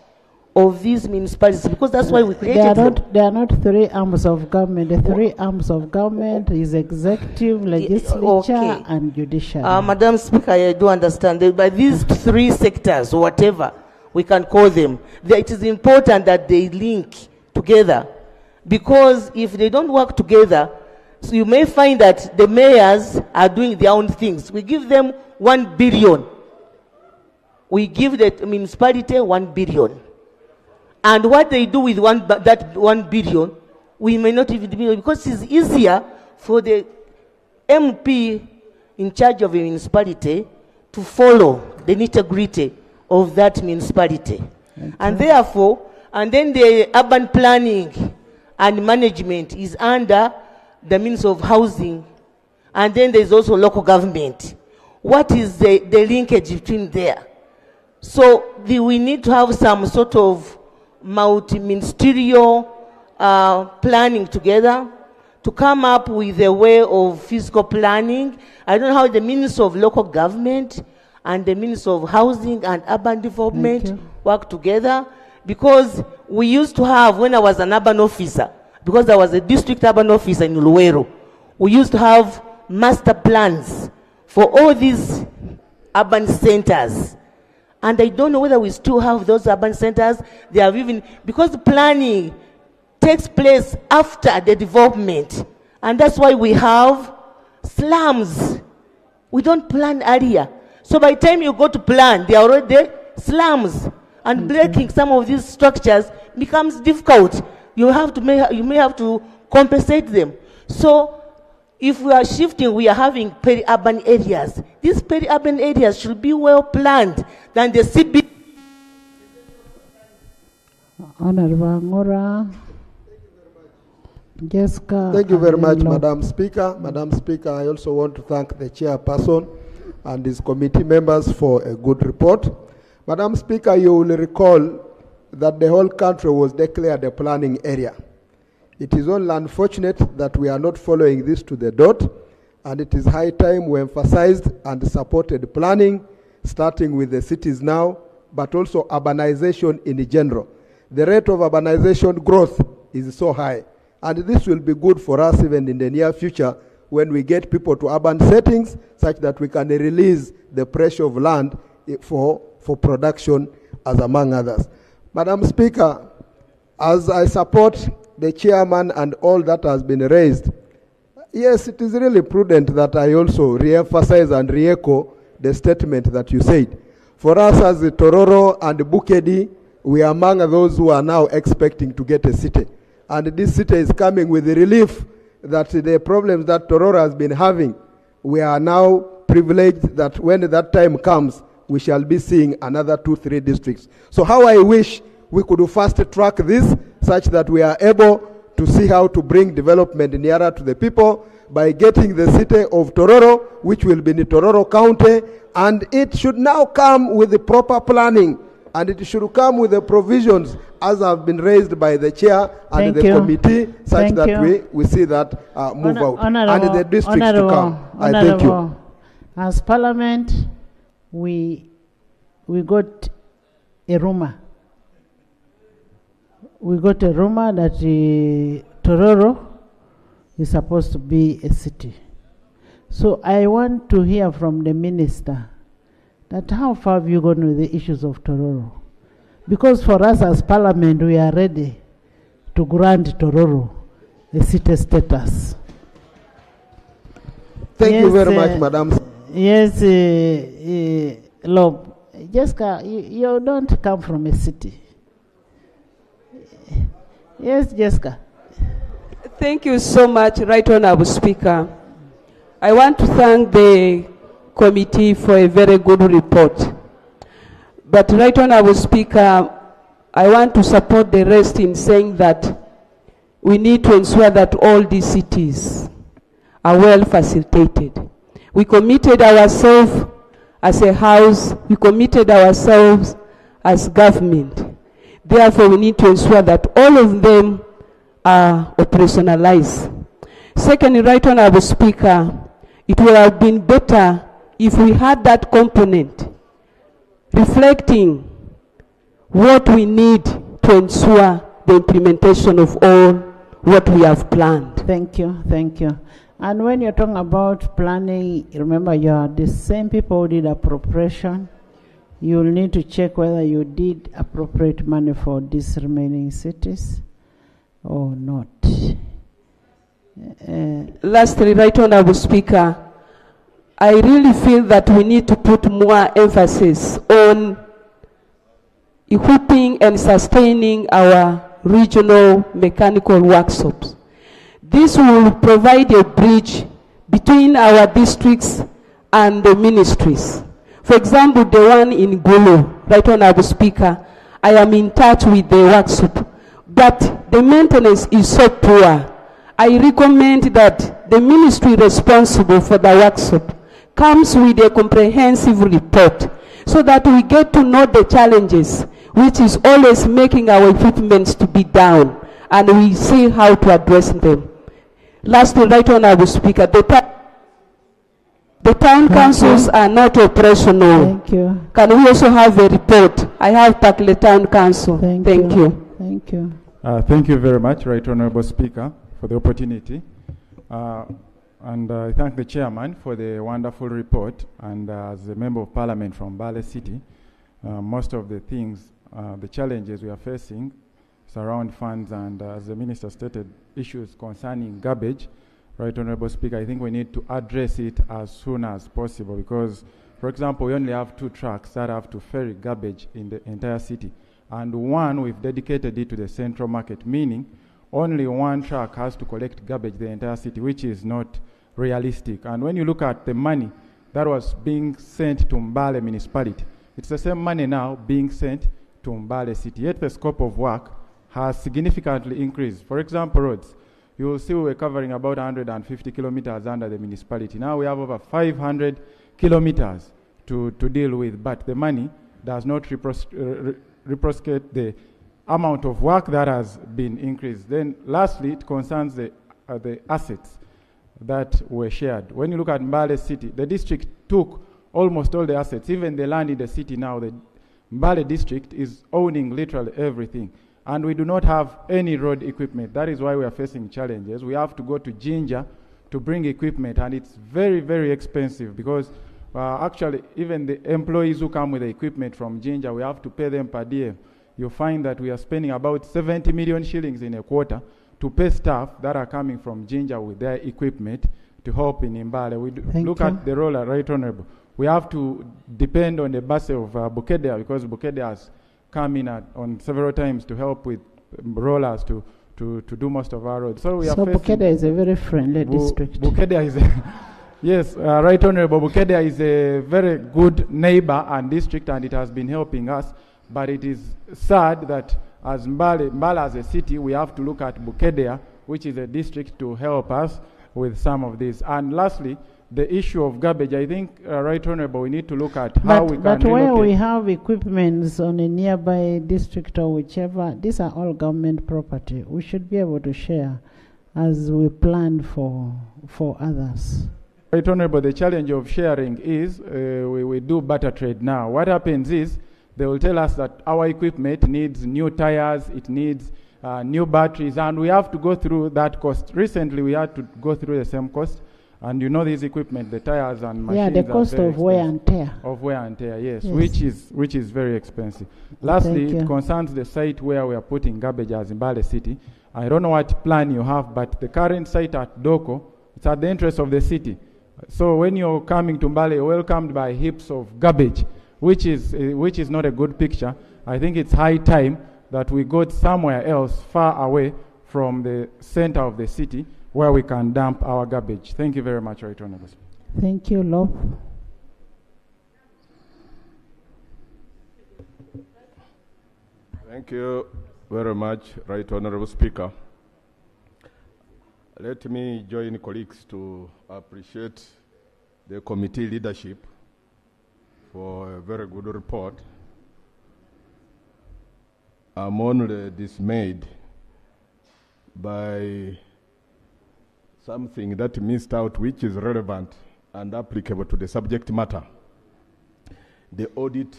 of these municipalities, because that's why we created them. They are not three arms of government. The three arms of government is executive, legislature, and judiciary. Madam Speaker, I do understand that by these three sectors, whatever we can call them, it is important that they link together, because if they don't work together, so you may find that the mayors are doing their own things. We give them 1 billion. We give the municipality 1 billion. And what they do with that 1 billion, we may not even do, because it's easier for the MP in charge of a municipality to follow the nitty-gritty of that municipality. And therefore, and then the urban planning and management is under the means of housing, and then there's also local government. What is the linkage between there? So we need to have some sort of multi-ministerial planning together to come up with a way of physical planning. I don't know how the Minister of Local Government and the Minister of Housing and Urban Development work together, because we used to have, when I was an urban officer, because I was a district urban officer in Luweero, we used to have master plans for all these urban centers. And I don't know whether we still have those urban centers. They are even, because the planning takes place after the development. And that's why we have slums. We don't plan earlier. So by the time you go to plan, they are already slums. And breaking some of these structures becomes difficult. You may have to compensate them. So if we are shifting, we are having peri-urban areas. These peri-urban areas should be well planned than the CB. Honorable Ngora. Jessica. Thank you very much, Madam Speaker. Madam Speaker, I also want to thank the chairperson and his committee members for a good report. Madam Speaker, you will recall that the whole country was declared a planning area. It is only unfortunate that we are not following this to the dot, and it is high time we emphasized and supported planning, starting with the cities now, but also urbanization in general. The rate of urbanization growth is so high, and this will be good for us even in the near future when we get people to urban settings such that we can release the pressure of land for production as among others. Madam Speaker, as I support the chairman and all that has been raised, yes, it is really prudent that I also re-emphasize and re-echo the statement that you said. For us as Tororo and Bukedi, we are among those who are now expecting to get a city. And this city is coming with the relief that the problems that Tororo has been having, we are now privileged that when that time comes, we shall be seeing another 2-3 districts. So how I wish we could fast track this such that we are able to see how to bring development nearer to the people by getting the city of Tororo, which will be in Tororo County, and it should now come with the proper planning, and it should come with the provisions as have been raised by the chair and the committee, such that we see that move out, and the districts to come. I thank you. As Parliament, we got a rumor. We got a rumor that Tororo is supposed to be a city. So I want to hear from the minister that how far have you gone with the issues of Tororo? Because for us as Parliament, we are ready to grant Tororo a city status. Thank you very much, Madam. Yes, Lob. Jessica, you don't come from a city. Yes, Jessica. Thank you so much, Right Honourable Speaker. I want to thank the committee for a very good report. But Right Honourable Speaker, I want to support the rest in saying that we need to ensure that all these cities are well facilitated. We committed ourselves as a house, we committed ourselves as government. Therefore, we need to ensure that all of them are operationalized. Secondly, Right Honourable Speaker, it would have been better if we had that component reflecting what we need to ensure the implementation of all what we have planned. Thank you, thank you. And when you're talking about planning, remember you are the same people who did appropriation. You'll need to check whether you did appropriate money for these remaining cities or not. Lastly, Right Honourable Speaker, I really feel that we need to put more emphasis on equipping and sustaining our regional mechanical workshops. This will provide a bridge between our districts and the ministries. For example, the one in Gulu, Right Honourable Speaker, I am in touch with the workshop, but the maintenance is so poor. I recommend that the ministry responsible for the workshop comes with a comprehensive report so that we get to know the challenges, which is always making our equipments to be down, and we see how to address them. Lastly, Right Honourable Speaker, the town councils are not operational. Thank you. Can we also have a report? I have Pakle Town Council. Thank you. Thank you. Thank you very much, Right Honourable Speaker, for the opportunity. And I thank the chairman for the wonderful report. And as a member of parliament from Bale City, most of the things, the challenges we are facing surround funds, and as the minister stated, issues concerning garbage. Right Honourable Speaker, I think we need to address it as soon as possible because, for example, we only have 2 trucks that have to ferry garbage in the entire city. And one, we've dedicated it to the central market, meaning only 1 truck has to collect garbage the entire city, which is not realistic. And when you look at the money that was being sent to Mbale municipality, it's the same money now being sent to Mbale city, yet the scope of work has significantly increased. For example, roads, you will see we're covering about 150 kilometers under the municipality. Now we have over 500 kilometers to deal with, but the money does not reciprocate the amount of work that has been increased. Then lastly, it concerns the assets that were shared. When you look at Mbale city, the district took almost all the assets, even the land in the city now. The Mbale district is owning literally everything. And we do not have any road equipment. That is why we are facing challenges. We have to go to Jinja to bring equipment, and it's very, very expensive because Actually, even the employees who come with the equipment from Ginger, we have to pay them per diem. You find that we are spending about 70 million shillings in a quarter to pay staff that are coming from Ginger with their equipment to help in Mbale. We look at the roller, Right Honorable. We have to depend on the bus of Bukedea, because Bukedea has come in on several times to help with rollers to do most of our roads. So we are facing... Bukedea is a very friendly district. Bukedea is yes, Right Honorable, Bukedea is a very good neighbor and district, and it has been helping us. But it is sad that as Mbale as a city, we have to look at Bukedea, which is a district, to help us with some of this. And lastly, the issue of garbage. I think, Right Honorable, we need to look at how we can relocate. But where we have equipments on a nearby district or whichever, these are all government property. We should be able to share as we plan for others. Right Honorable, the challenge of sharing is we do barter trade now. What happens is they will tell us that our equipment needs new tires, it needs new batteries, and we have to go through that cost. Recently, we had to go through the same cost. And you know, these equipment, the tires and machines, the cost of wear and tear. Of wear and tear, yes. Which is very expensive. Lastly, it concerns the site where we are putting garbage as in Mbale City. I don't know what plan you have, but the current site at Doko, it's at the entrance of the city. So when you're coming to Mbale, you're welcomed by heaps of garbage, which is not a good picture. I think it's high time that we go somewhere else, far away from the center of the city, where we can dump our garbage. Thank you very much, Right Honorable. Thank you, Lop. Thank you very much, Right Honorable Speaker. Let me join colleagues to appreciate the committee leadership for a very good report. I'm only dismayed by something that missed out, which is relevant and applicable to the subject matter. The audit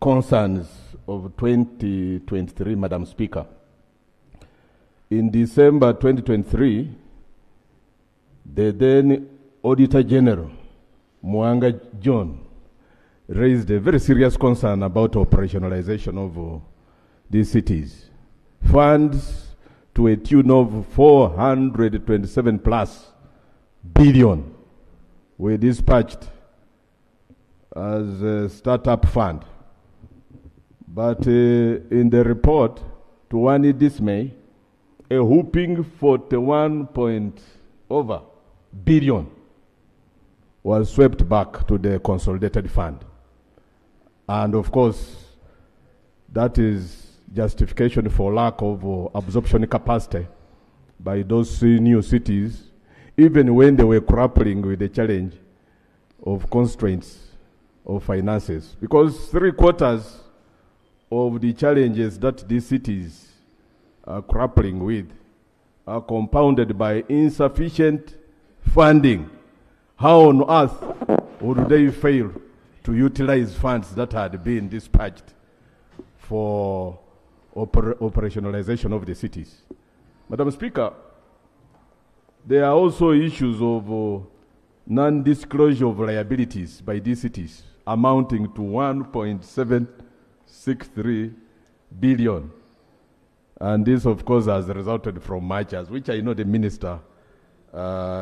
concerns of 2023, Madam Speaker. In December 2023, the then Auditor General, Mwanga John, raised a very serious concern about operationalization of these cities. Funds to a tune of 427 plus billion were dispatched as a startup fund. But in the report, to one dismay, a whooping 41 over billion was swept back to the consolidated fund. And of course, that is justification for lack of absorption capacity by those new cities, even when they were grappling with the challenge of constraints of finances. Because 3/4 of the challenges that these cities are grappling with are compounded by insufficient funding. How on earth would they fail to utilize funds that had been dispatched for operationalization of the cities? Madam Speaker, there are also issues of non-disclosure of liabilities by these cities amounting to 1.763 billion. And this, of course, has resulted from mergers, which I know the minister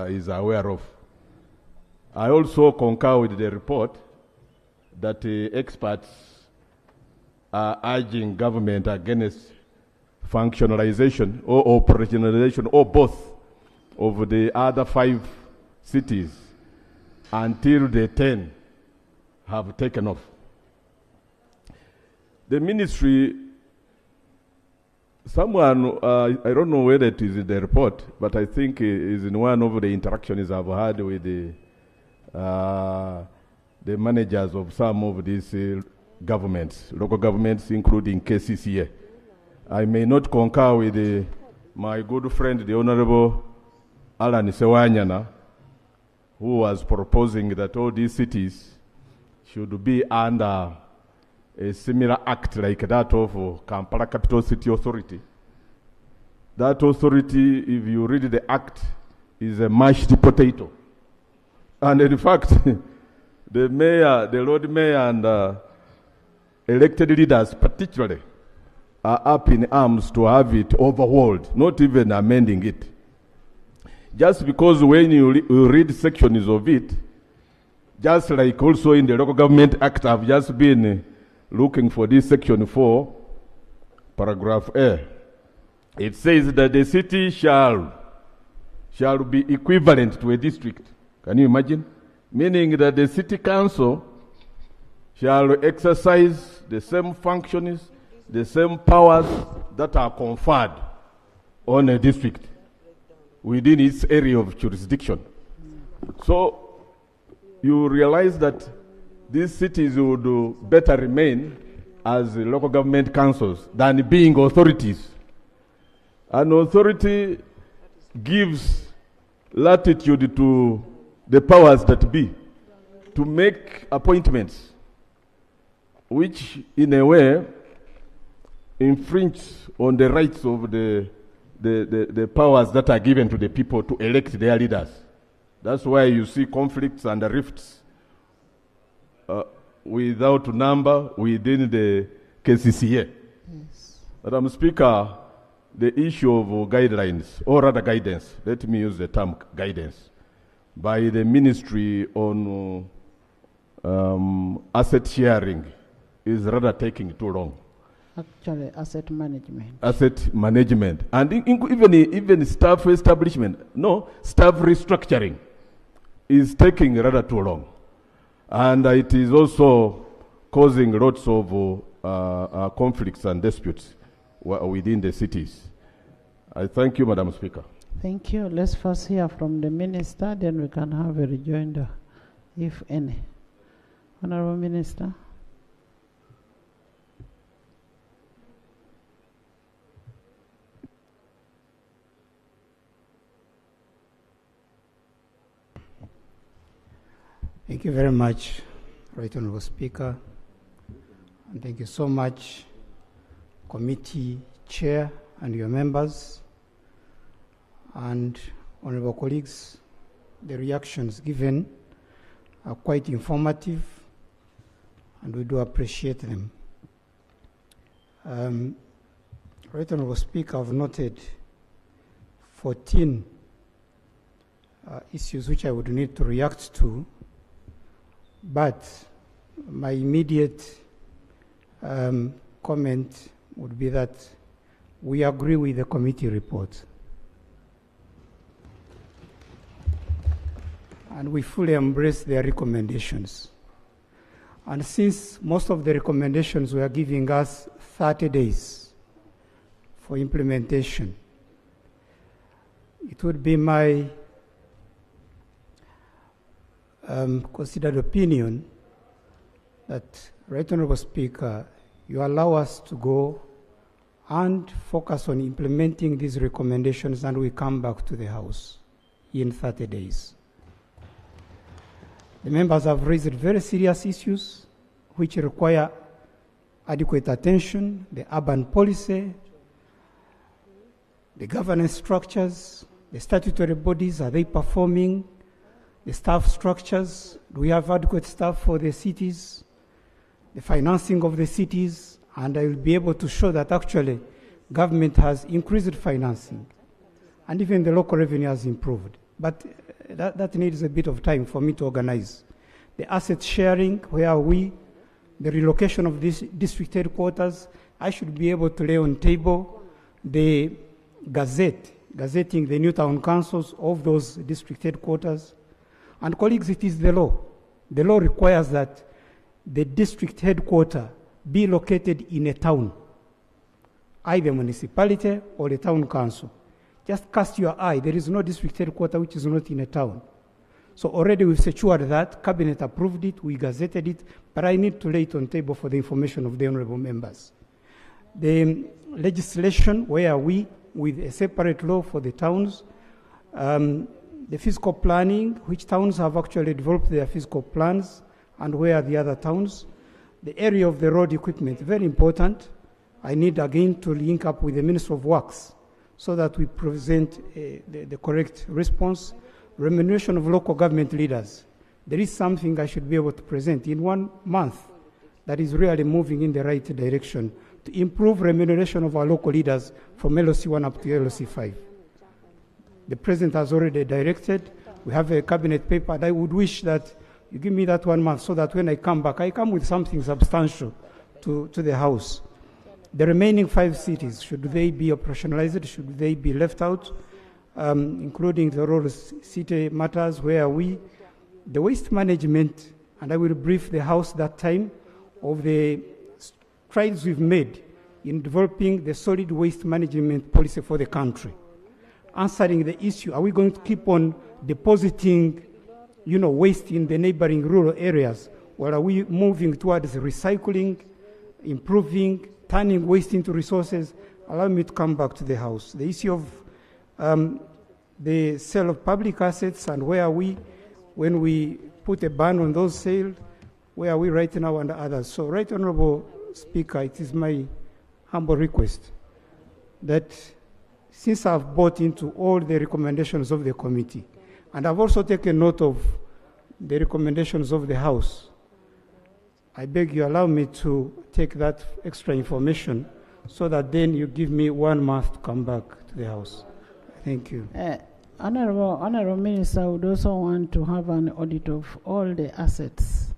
is aware of. I also concur with the report that experts are urging government against functionalization or operationalization or both of the other 5 cities until the 10 have taken off. The ministry, someone, I don't know whether it is in the report, but I think it is in one of the interactions I've had with the managers of some of these governments, local governments, including KCCA. I may not concur with my good friend, the Honorable Alan Sewanyana, who was proposing that all these cities should be under a similar act like that of Kampala Capital City Authority. That authority, if you read the act, is a mashed potato. And in fact, the mayor, the Lord Mayor, and elected leaders, particularly, are up in arms to have it overhauled, not even amending it. Just because when you read sections of it, just like also in the Local Government Act, I've just been looking for this section 4, paragraph A. It says that the city shall be equivalent to a district. Can you imagine? Meaning that the city council shall exercise the same functions, the same powers that are conferred on a district within its area of jurisdiction. So you realize that these cities would better remain as local government councils than being authorities. An authority gives latitude to the powers that be to make appointments, which in a way infringe on the rights of the powers that are given to the people to elect their leaders. That's why you see conflicts and rifts without number within the KCCA. Yes. Madam Speaker, the issue of guidelines, or rather guidance, let me use the term guidance, by the Ministry on asset sharing is rather taking too long. Actually, asset management. Asset management. And even staff establishment, staff restructuring is taking rather too long. And it is also causing lots of conflicts and disputes within the cities. I thank you, Madam Speaker. Thank you. Let's first hear from the Minister, then we can have a rejoinder, if any. Honorable Minister. Thank you very much, Right Honorable Speaker. And thank you so much, Committee Chair and your members. And honorable colleagues, the reactions given are quite informative, and we do appreciate them. Right Honorable Speaker, I've noted 14 issues which I would need to react to, but my immediate comment would be that we agree with the committee report. And we fully embrace their recommendations. And since most of the recommendations were giving us 30 days for implementation, it would be my considered opinion that, Right Honorable Speaker, you allow us to go and focus on implementing these recommendations, and we come back to the House in 30 days. The members have raised very serious issues which require adequate attention: the urban policy, the governance structures, the statutory bodies, are they performing? The staff structures, do we have adequate staff for the cities? The financing of the cities, and I will be able to show that actually government has increased financing, and even the local revenue has improved. But that needs a bit of time for me to organize. The asset sharing, where are we? The relocation of this district headquarters, I should be able to lay on table the gazetting the new town councils of those district headquarters. And colleagues, it is the law. The law requires that the district headquarters be located in a town, either municipality or a town council. Just cast your eye. There is no district headquarters which is not in a town. So already we've secured that. Cabinet approved it. We gazetted it. But I need to lay it on table for the information of the honorable members. The legislation, where are we with a separate law for the towns? The fiscal planning, which towns have actually developed their fiscal plans, and where are the other towns? The area of the road equipment, very important. I need again to link up with the Minister of Works so that we present the correct response. Remuneration of local government leaders. there is something I should be able to present in 1 month that is really moving in the right direction to improve remuneration of our local leaders from LOC 1 up to LOC 5. The President has already directed. We have a cabinet paper, and I would wish that you give me that 1 month so that when I come back, I come with something substantial to the House. The remaining 5 cities, should they be operationalized? Should they be left out? Including the rural city matters, where the waste management, and I will brief the House that time of the strides we've made in developing the solid waste management policy for the country. Answering the issue, are we going to keep on depositing, waste in the neighboring rural areas, or are we moving towards recycling, improving, turning waste into resources? Allow me to come back to the House. The issue of the sale of public assets, and where are we when we put a ban on those sales, where are we right now and others? So, Right Honorable Speaker, it is my humble request that since I've bought into all the recommendations of the committee, and I've also taken note of the recommendations of the House, I beg you allow me to take that extra information so that then you give me 1 month to come back to the House. Thank you. Honorable Minister, I would also want to have an audit of all the assets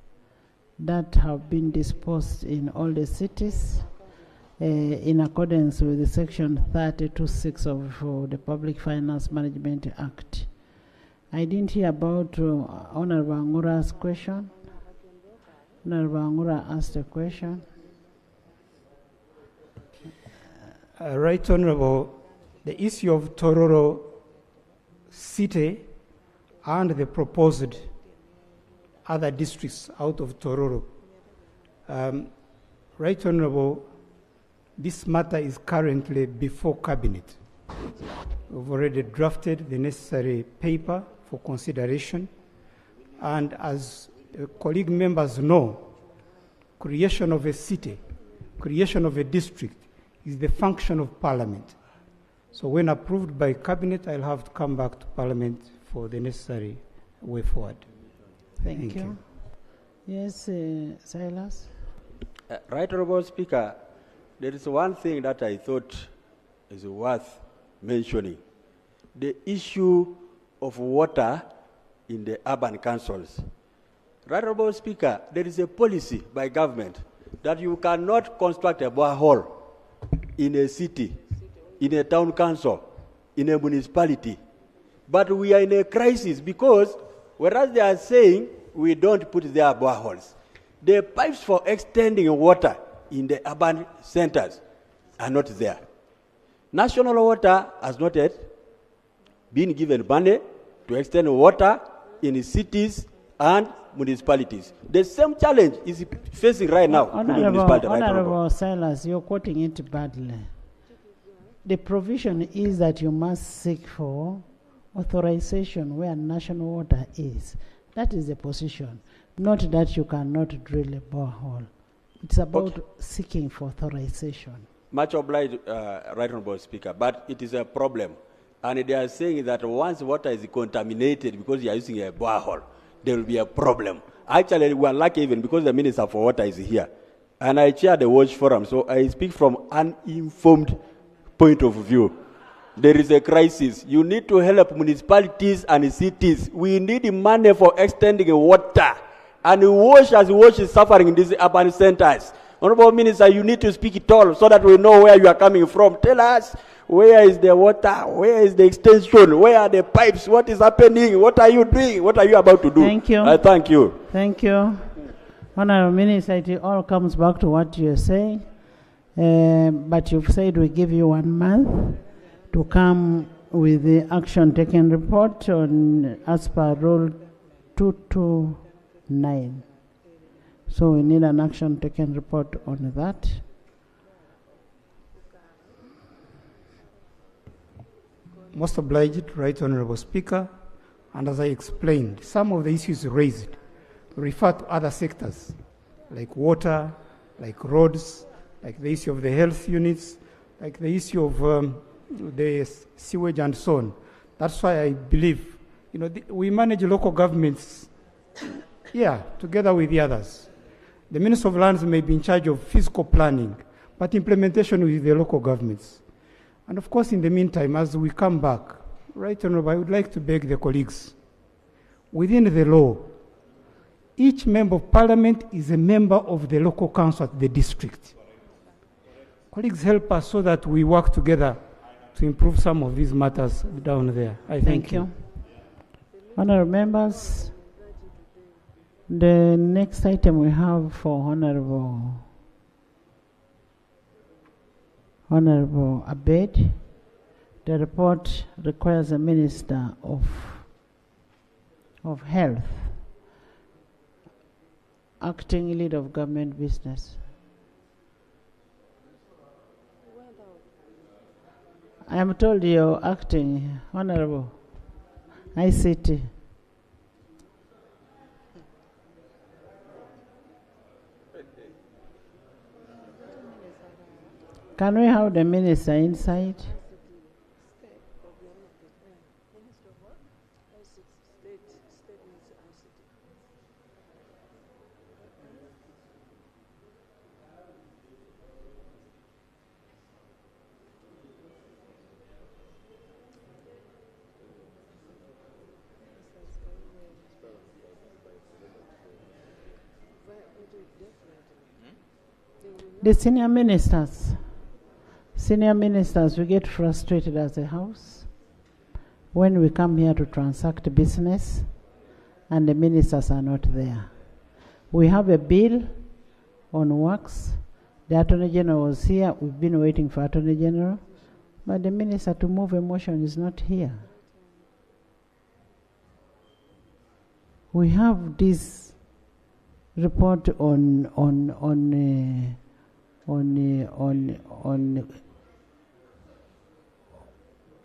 that have been disposed in all the cities in accordance with the Section 32(6) of the Public Finance Management Act. I didn't hear about Honorable Angura's question. Honorable Angura asked a question. Right Honorable, the issue of Tororo City and the proposed other districts out of Tororo. Right Honorable, this matter is currently before Cabinet. We've already drafted the necessary paper for consideration, and as colleague members know, creation of a city, creation of a district is the function of Parliament. So when approved by Cabinet, I'll have to come back to Parliament for the necessary way forward. Thank you. Yes, Silas? Right Honorable Speaker, there is one thing that I thought is worth mentioning. The issue of water in the urban councils. Right Honorable Speaker, there is a policy by government that you cannot construct a borehole in a city, in a town council, in a municipality. But we are in a crisis because whereas they are saying we don't put their boreholes, the pipes for extending water in the urban centers are not there. National Water has not yet been given money to extend water in cities and municipalities. The same challenge is facing right now. Honorable Silas, you're quoting it badly. The provision is that you must seek for authorization where national water is. That is the position, not that you cannot drill a borehole. It's about seeking for authorization. Much obliged, Right Honorable Speaker, but it is a problem. And they are saying that once water is contaminated because you are using a borehole, there will be a problem. Actually, we are lucky even because the Minister for Water is here. And I chair the Watch Forum, so I speak from uninformed point of view. There is a crisis. You need to help municipalities and cities. We need money for extending water. And WASH is suffering in these urban centers. Honorable Minister, you need to speak it all so that we know where you are coming from. Tell us, where is the water? Where is the extension? Where are the pipes? What is happening? What are you doing? What are you about to do? Thank you. Thank you. Thank you. Honorable Minister, it all comes back to what you're saying. But you've said we give you 1 month to come with the action taken report on as per Rule 229. So we need an action taken report on that. Most obliged, Right Honorable Speaker. And as I explained, some of the issues raised refer to other sectors, like water, like roads, like the issue of the health units, like the issue of the sewage and so on. That's why I believe, we manage local governments Yeah, together with the others. The Minister of Lands may be in charge of fiscal planning, but implementation with the local governments. And of course, in the meantime, as we come back, Right Honorable, I would like to beg the colleagues, within the law, each member of parliament is a member of the local council at the district. Colleagues, help us so that we work together to improve some of these matters down there. I thank you. Honorable members, the next item we have for Honorable Abed. The report requires a Minister of Health, acting lead of government business. I am told you're acting, Honorable ICT. Can we have the minister inside? The senior ministers, we get frustrated as a house when we come here to transact business and the ministers are not there. We have a bill on works. The Attorney General was here. We've been waiting for Attorney General, but the minister to move a motion is not here. We have this report on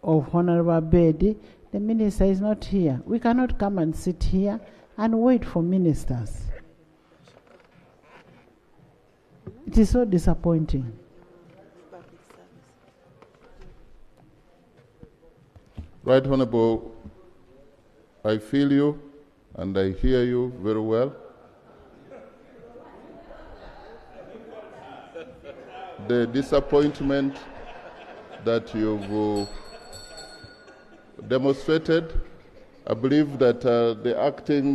of Honorable Bedi. The minister is not here. We cannot come and sit here and wait for ministers. It is so disappointing. Right Honorable, I feel you and I hear you very well. The disappointment that you've demonstrated, I believe that the acting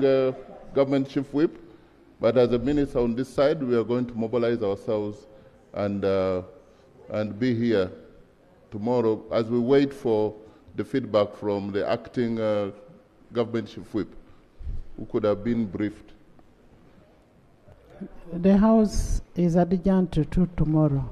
government chief whip, but as a minister on this side, we are going to mobilize ourselves and be here tomorrow as we wait for the feedback from the acting government chief whip, who could have been briefed. The House is adjourned to tomorrow.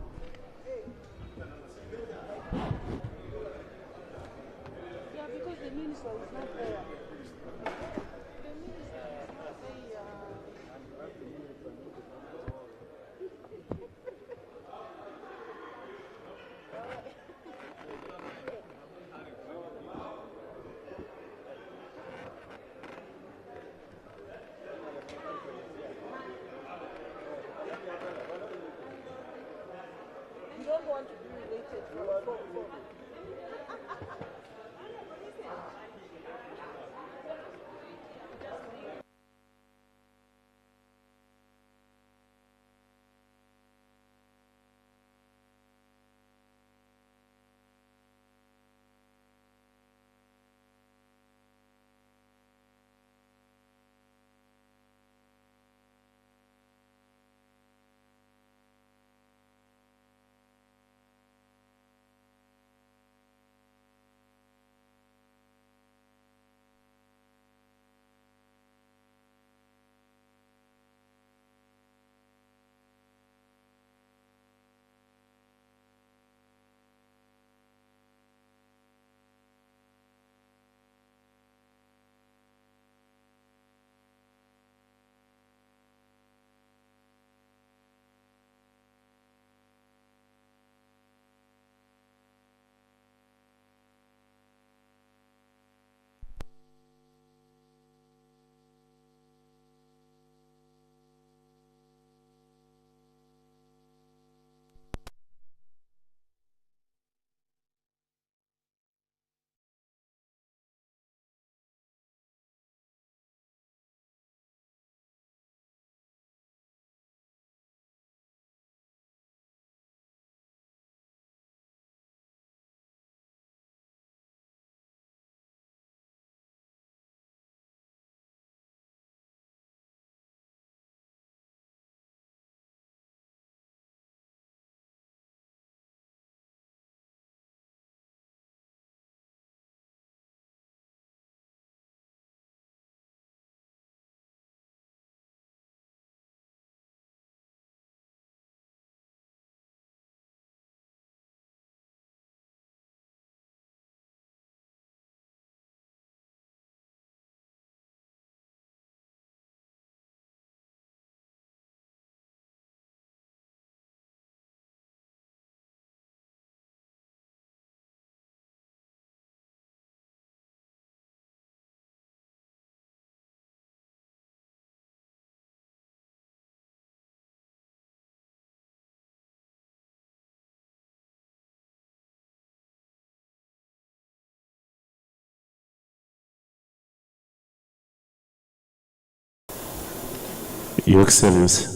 Your Excellency,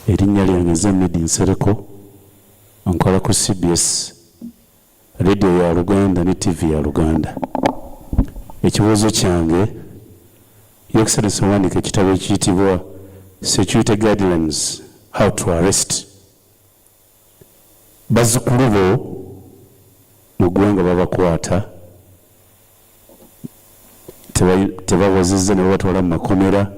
erinnya lyange Zamidi Nsereko, nkola ku CBS radio ya Uganda ne TV ya Uganda. Ekibuuzo kyange, Your Excellency, wandiika ekitabo ekiyitibwa Security Guidelines How to Arrest. Bazzukulu bo mu ggwanga babakwata tebawazizza ne babatwala mu makomera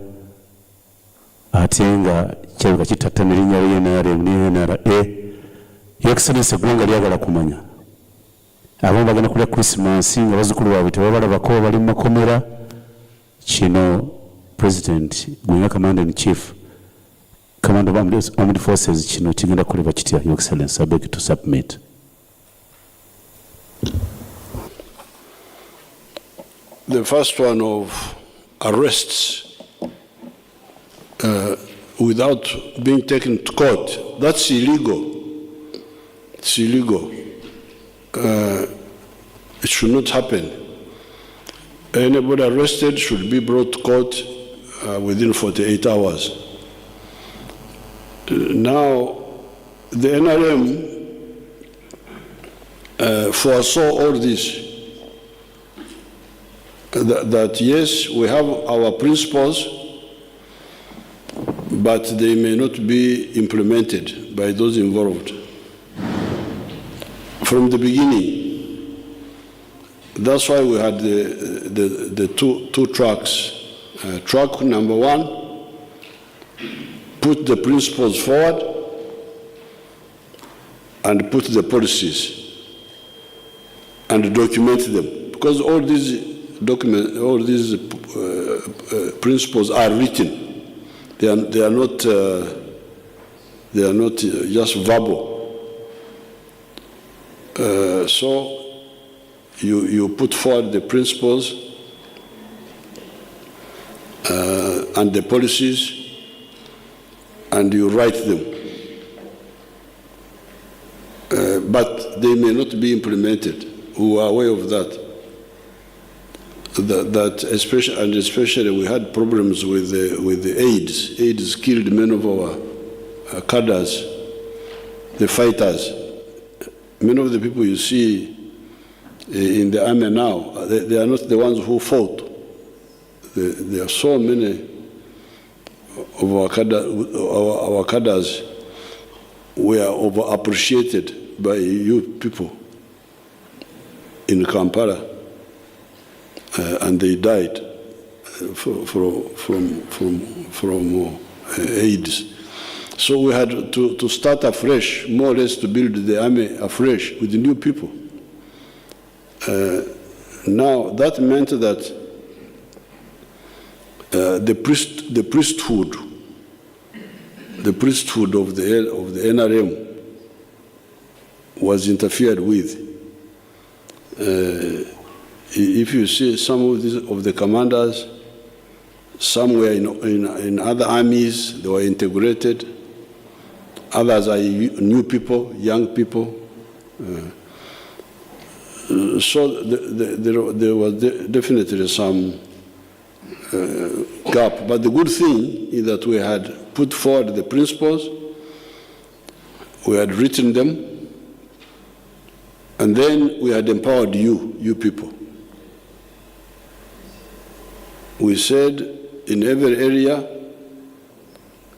ate nga kirabika kitattana erinnya ly'NRM ne NRA. Your Excellency, eggwanga lyagala kumanya abamu bagenda kulya Christmas nga bazzukulu baabwe tebabalabako bali mu makomera. Kino President Gwenga Commander in Chief, Commander of Armed Forces, kino kigenda kuleba kitya? Your Excellency, I beg to submit. The first one of arrests without being taken to court, that's illegal. It's illegal. It should not happen. Anybody arrested should be brought to court within 48 hours. Now, the NRM foresaw all this, that yes, we have our principles, but they may not be implemented by those involved. From the beginning, that's why we had the two tracks. Track number one, put the principles forward and put the policies and document them, because all these principles are written. They are not just verbal. So you put forward the principles and the policies, and you write them. But they may not be implemented. We are aware of that. That especially we had problems with the AIDS. AIDS killed many of our cadres, the fighters. Many of the people you see in the army now, they are not the ones who fought. There are so many of our cadres were overappreciated by you people in Kampala, and they died from AIDS. So we had to start afresh, more or less to build the army afresh with the new people. Now that meant that the priesthood of the NRM was interfered with. If you see some of the commanders, some were in other armies, they were integrated. Others are new people, young people. So there was definitely some gap. But the good thing is that we had put forward the principles, we had written them, and then we had empowered you people. We said in every area,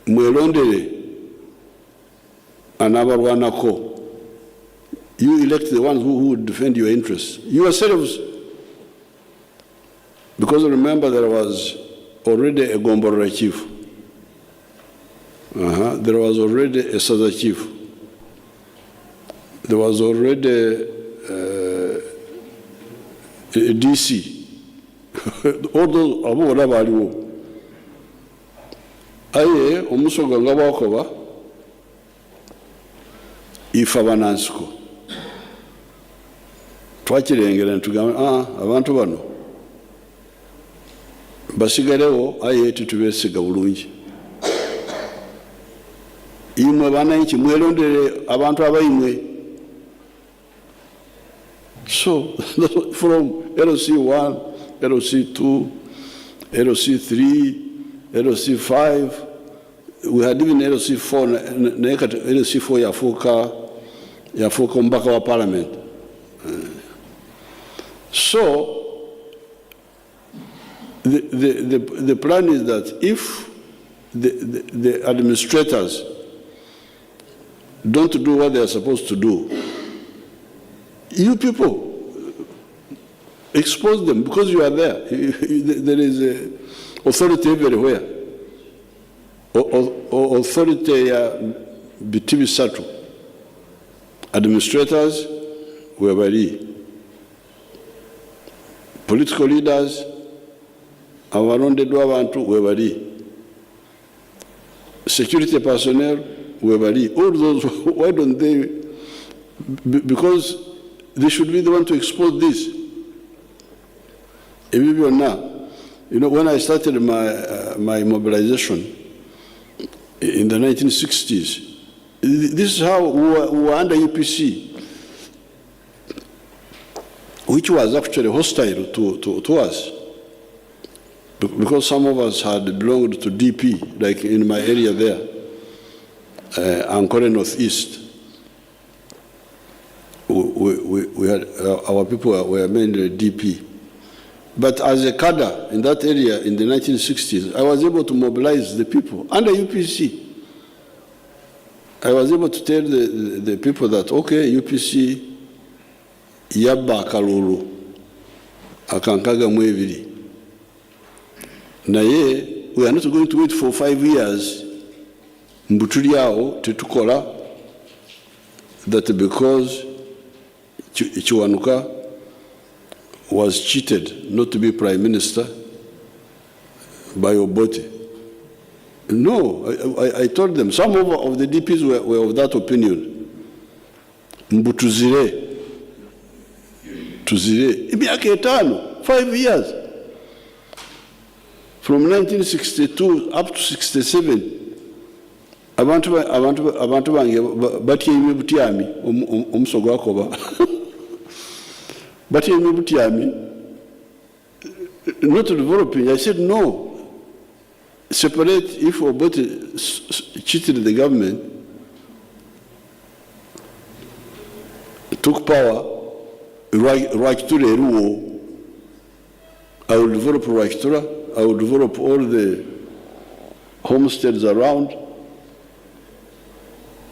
mwelondere anabarwanako. You elect the ones who would defend your interests. Yourselves, because remember there was already a Gombora chief. There was already a Sada chief. There was already a DC. All those abo whatever aliwo. Aye omusoga ngabakoba ifa banansiko. Twakirengera ntugamba abantu bano basigalewo aye tutubesiga bulungi. Imwe bananchi mwelondere abantu abayimwe. So from LOC 1, LOC 2, LOC 3, LOC 5, we had even LOC 4, LOC 4 yafuka mbaka wa parliament. So, the plan is that if the administrators don't do what they are supposed to do, you people expose them because you are there. There is authority everywhere. Authority bitibi satu. Administrators webali. Political leaders abarondedwa abantu webali. Security personnel webali. All those, why don't they? Because they should be the one to expose this. Now, you know, when I started my mobilization in the 1960s, this is how we were under UPC, which was actually hostile to us, because some of us had belonged to DP, like in my area there, Ankole Northeast. We had, our people were mainly DP. But as a cadre in that area in the 1960s, I was able to mobilize the people under UPC. I was able to tell the people that, okay, UPC, yabba kalulu, akankaga mwevili. Na ye, we are not going to wait for 5 years, mbutuli yao, tetukola, that because Chiwanuka was cheated not to be prime minister by Obote. No, I told them, some of the DPs were of that opinion. Mbutuzire, imiaka etano, 5 years. From 1962 up to 67, abantu bange batye imibutiami omusogo akoba. But in Mubutiami, not developing, I said no. Separate, if Obote cheated the government, took power, Rajtura Ruo, I will develop Rajtura, I will develop all the homesteads around,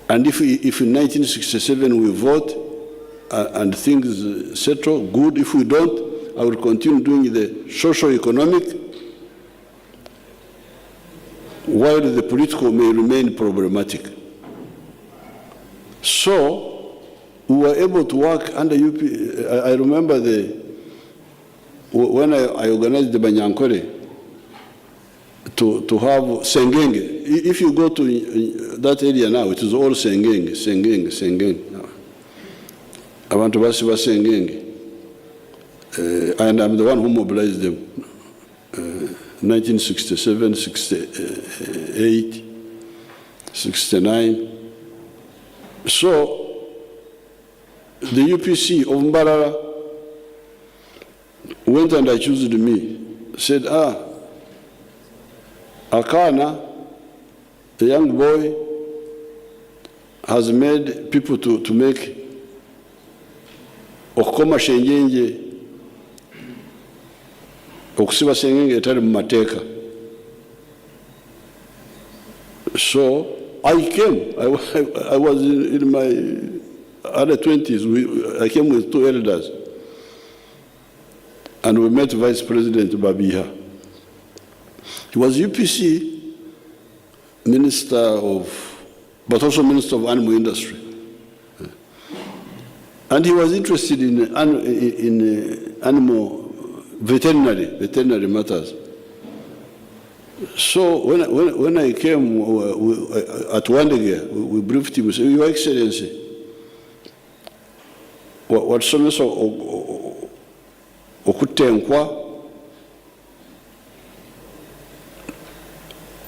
and if in 1967 we vote, and things settle, good. If we don't, I will continue doing the socio-economic, while the political may remain problematic. So, we were able to work under UP. I remember when I organized the Banyankore to have Sengenge. If you go to that area now, it is all Sengenge. Abantu basi basengenge, and I'm the one who mobilized them. 1967, 68, 69. So the UPC of Mbarara went and accused me, said, Akana, the young boy, has made people to make okukoma shenjenje okusiba sengenge etali mu mateeka. So I came. I was in my early 20s. I came with 2 elders, and we met Vice President Babiha. He was UPC minister but also Minister of Animal Industry. And he was interested in animal veterinary matters. So when I came at Wandegea, we briefed him. We said, Your Excellency, what somesa okutenkwa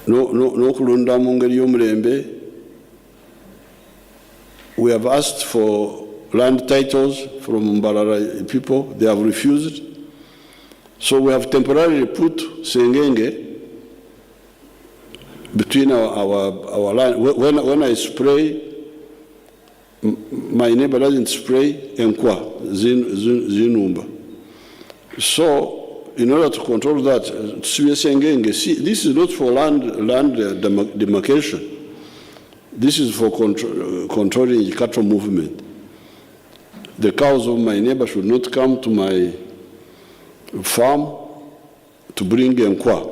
no kulunda mu ngeri y'omulembe. We have asked for land titles from Mbarara people. They have refused. So we have temporarily put Sengenge between our line. When I spray, my neighbor doesn't spray enkwa, zinumba. So, in order to control that, this is not for land demarcation. This is for controlling the cattle movement. The cows of my neighbor should not come to my farm to bring enkwa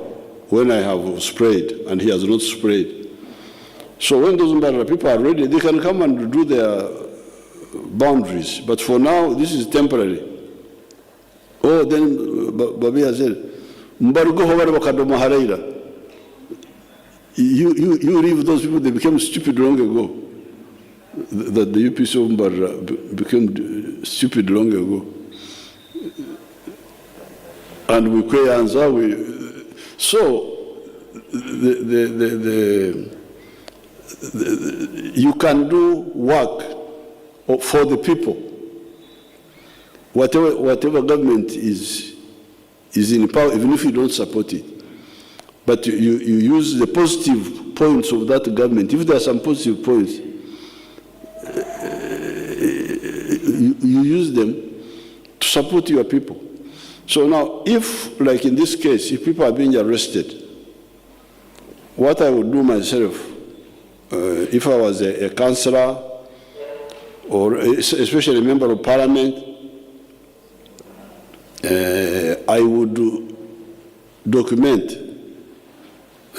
when I have sprayed and he has not sprayed. So when those Mbarara people are ready, they can come and do their boundaries. But for now, this is temporary. Oh, then Babia said, Mbarugo Howari Wakadoma Haraira. You leave those people, they became stupid long ago. That the UPC of Mbarara became stupid long ago. And we pay answer. So you can do work for the people. Whatever government is in power, even if you don't support it. But you use the positive points of that government. If there are some positive points, you use them to support your people. So now, if, like in this case, if people are being arrested, what I would do myself, if I was a councillor, or especially a member of parliament, I would document.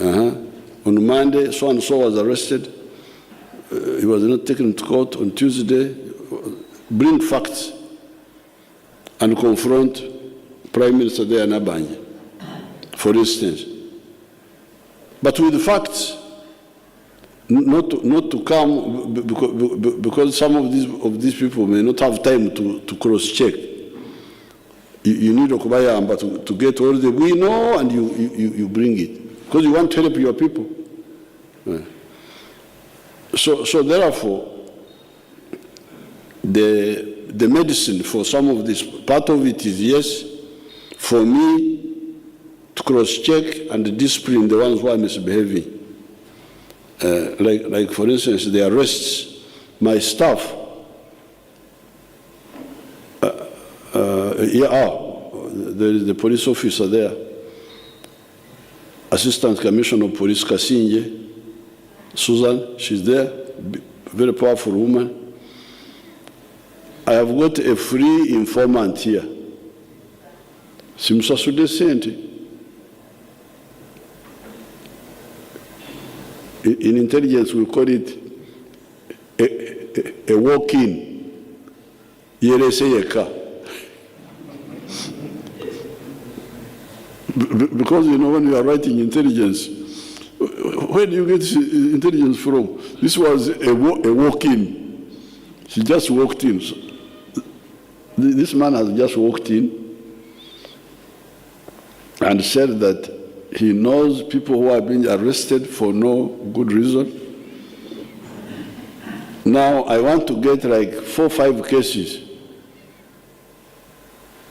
On Monday, so-and-so was arrested. He was not taken to court on Tuesday. Bring facts and confront Prime Minister there Nabanye, for instance. But with the facts, not to come, because some of these people may not have time to cross-check. You need Okubayamba to get all the we know, and you bring it, because you want to help your people. So therefore, the medicine for some of this, part of it is, yes, for me to cross-check and discipline the ones who are misbehaving. Like for instance, the arrests, my staff, there is the police officer there, Assistant Commissioner of Police Kasinje, Susan, she's there, very powerful woman. I have got a free informant here. Simsasude Senti. In intelligence, we call it a walk-in. Because, you know, when you are writing intelligence, where do you get intelligence from? This was a walk-in. He just walked in. So this man has just walked in and said that he knows people who are being arrested for no good reason. Now I want to get like 4 or 5 cases,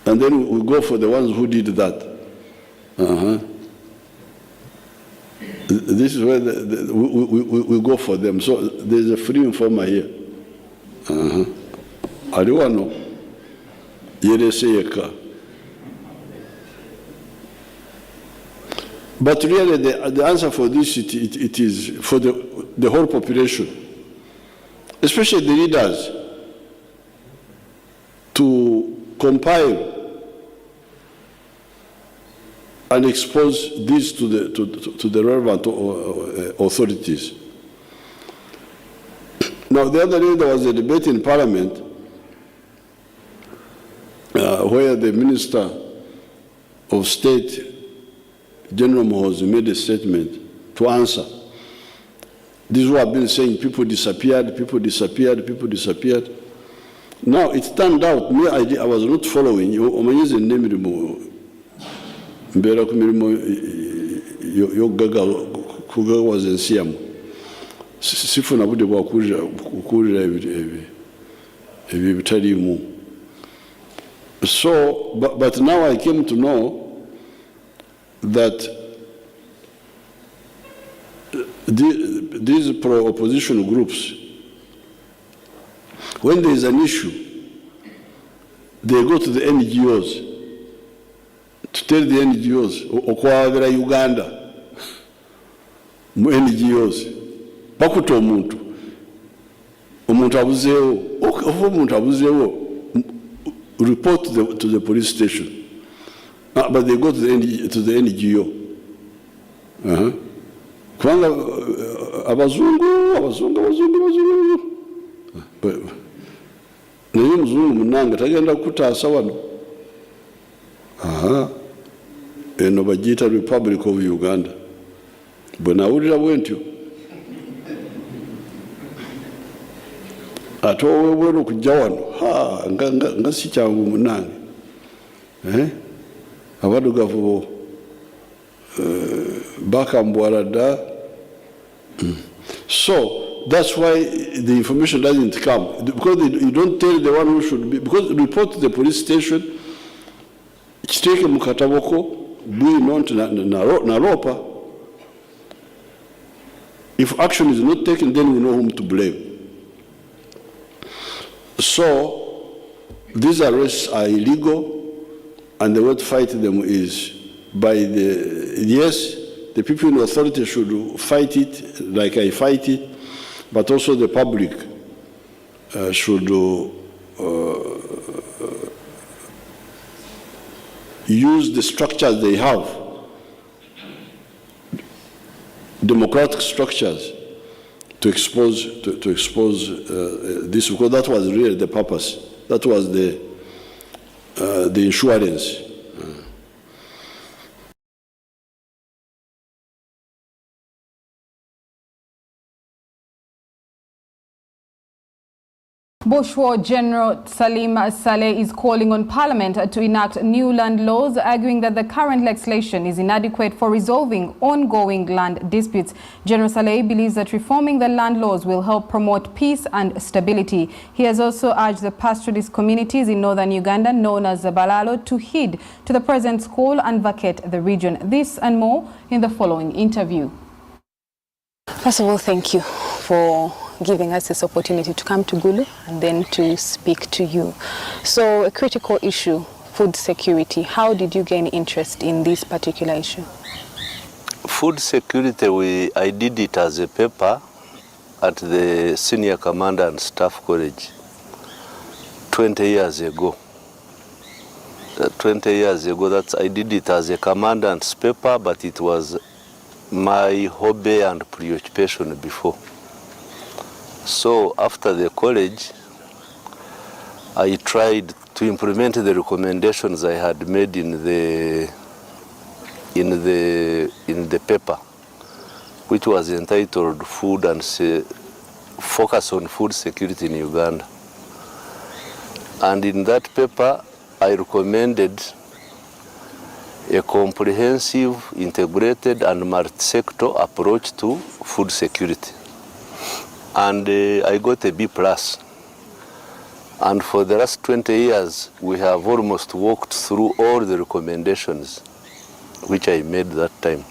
and then we go for the ones who did that. This is where we go for them. So there's a free informer here. I don't know. But really, the answer for this, it is for the whole population, especially the leaders, to compile and expose this to the relevant authorities. Now, the other day there was a debate in Parliament where the Minister of State, General Mohozi, made a statement to answer. This is what I've been saying, people disappeared, people disappeared, people disappeared. Now, it turned out, me, I was not following. Mbera kumirimo yo gaga kugaga was ensiamu. Sifuna bude bwa kurira ebi bitalimu. So, but now I came to know that these pro-opposition groups, when there is an issue, they go to the NGOs to tell the NGOs, okwabira Uganda, mu NGOs, bakuta omuntu abuzeewo, omuntu abuzeewo, report to the police station. But they go to the NGO. Kubanga abazungu. Naye muzungu munange tagenda kutaasa wano. Eno bagiyita Republic of Uganda. Bwe nawulira bwentyo. Ate owebwera okujja wano, nga si kyangu munange. Abaddugavu bo bakambwala dda. So that's why the information doesn't come, because you don't tell the one who should be, because report to the police station, kiteke mu kataboko bwino nti naropa. If action is not taken, then we know whom to blame. So these arrests are illegal, and the way to fight them is by the people in authority should fight it like I fight it, but also the public should use the structures they have, democratic structures, to expose this, because that was really the purpose. That was the insurance. Bush War General Salim Saleh is calling on Parliament to enact new land laws, arguing that the current legislation is inadequate for resolving ongoing land disputes. General Saleh believes that reforming the land laws will help promote peace and stability. He has also urged the pastoralist communities in northern Uganda, known as the Balalo, to heed to the present call and vacate the region. This and more in the following interview. First of all, thank you for giving us this opportunity to come to Gulu and then to speak to you. So, a critical issue, food security. How did you gain interest in this particular issue? Food security, I did it as a paper at the Senior Commander and Staff College 20 years ago. 20 years ago, I did it as a commandant's paper, but it was my hobby and preoccupation before. So after the college, I tried to implement the recommendations I had made in the paper, which was entitled "Food and Focus on Food Security in Uganda." And in that paper, I recommended a comprehensive, integrated, and multi-sector approach to food security. And I got a B+. And for the last 20 years, we have almost walked through all the recommendations which I made that time,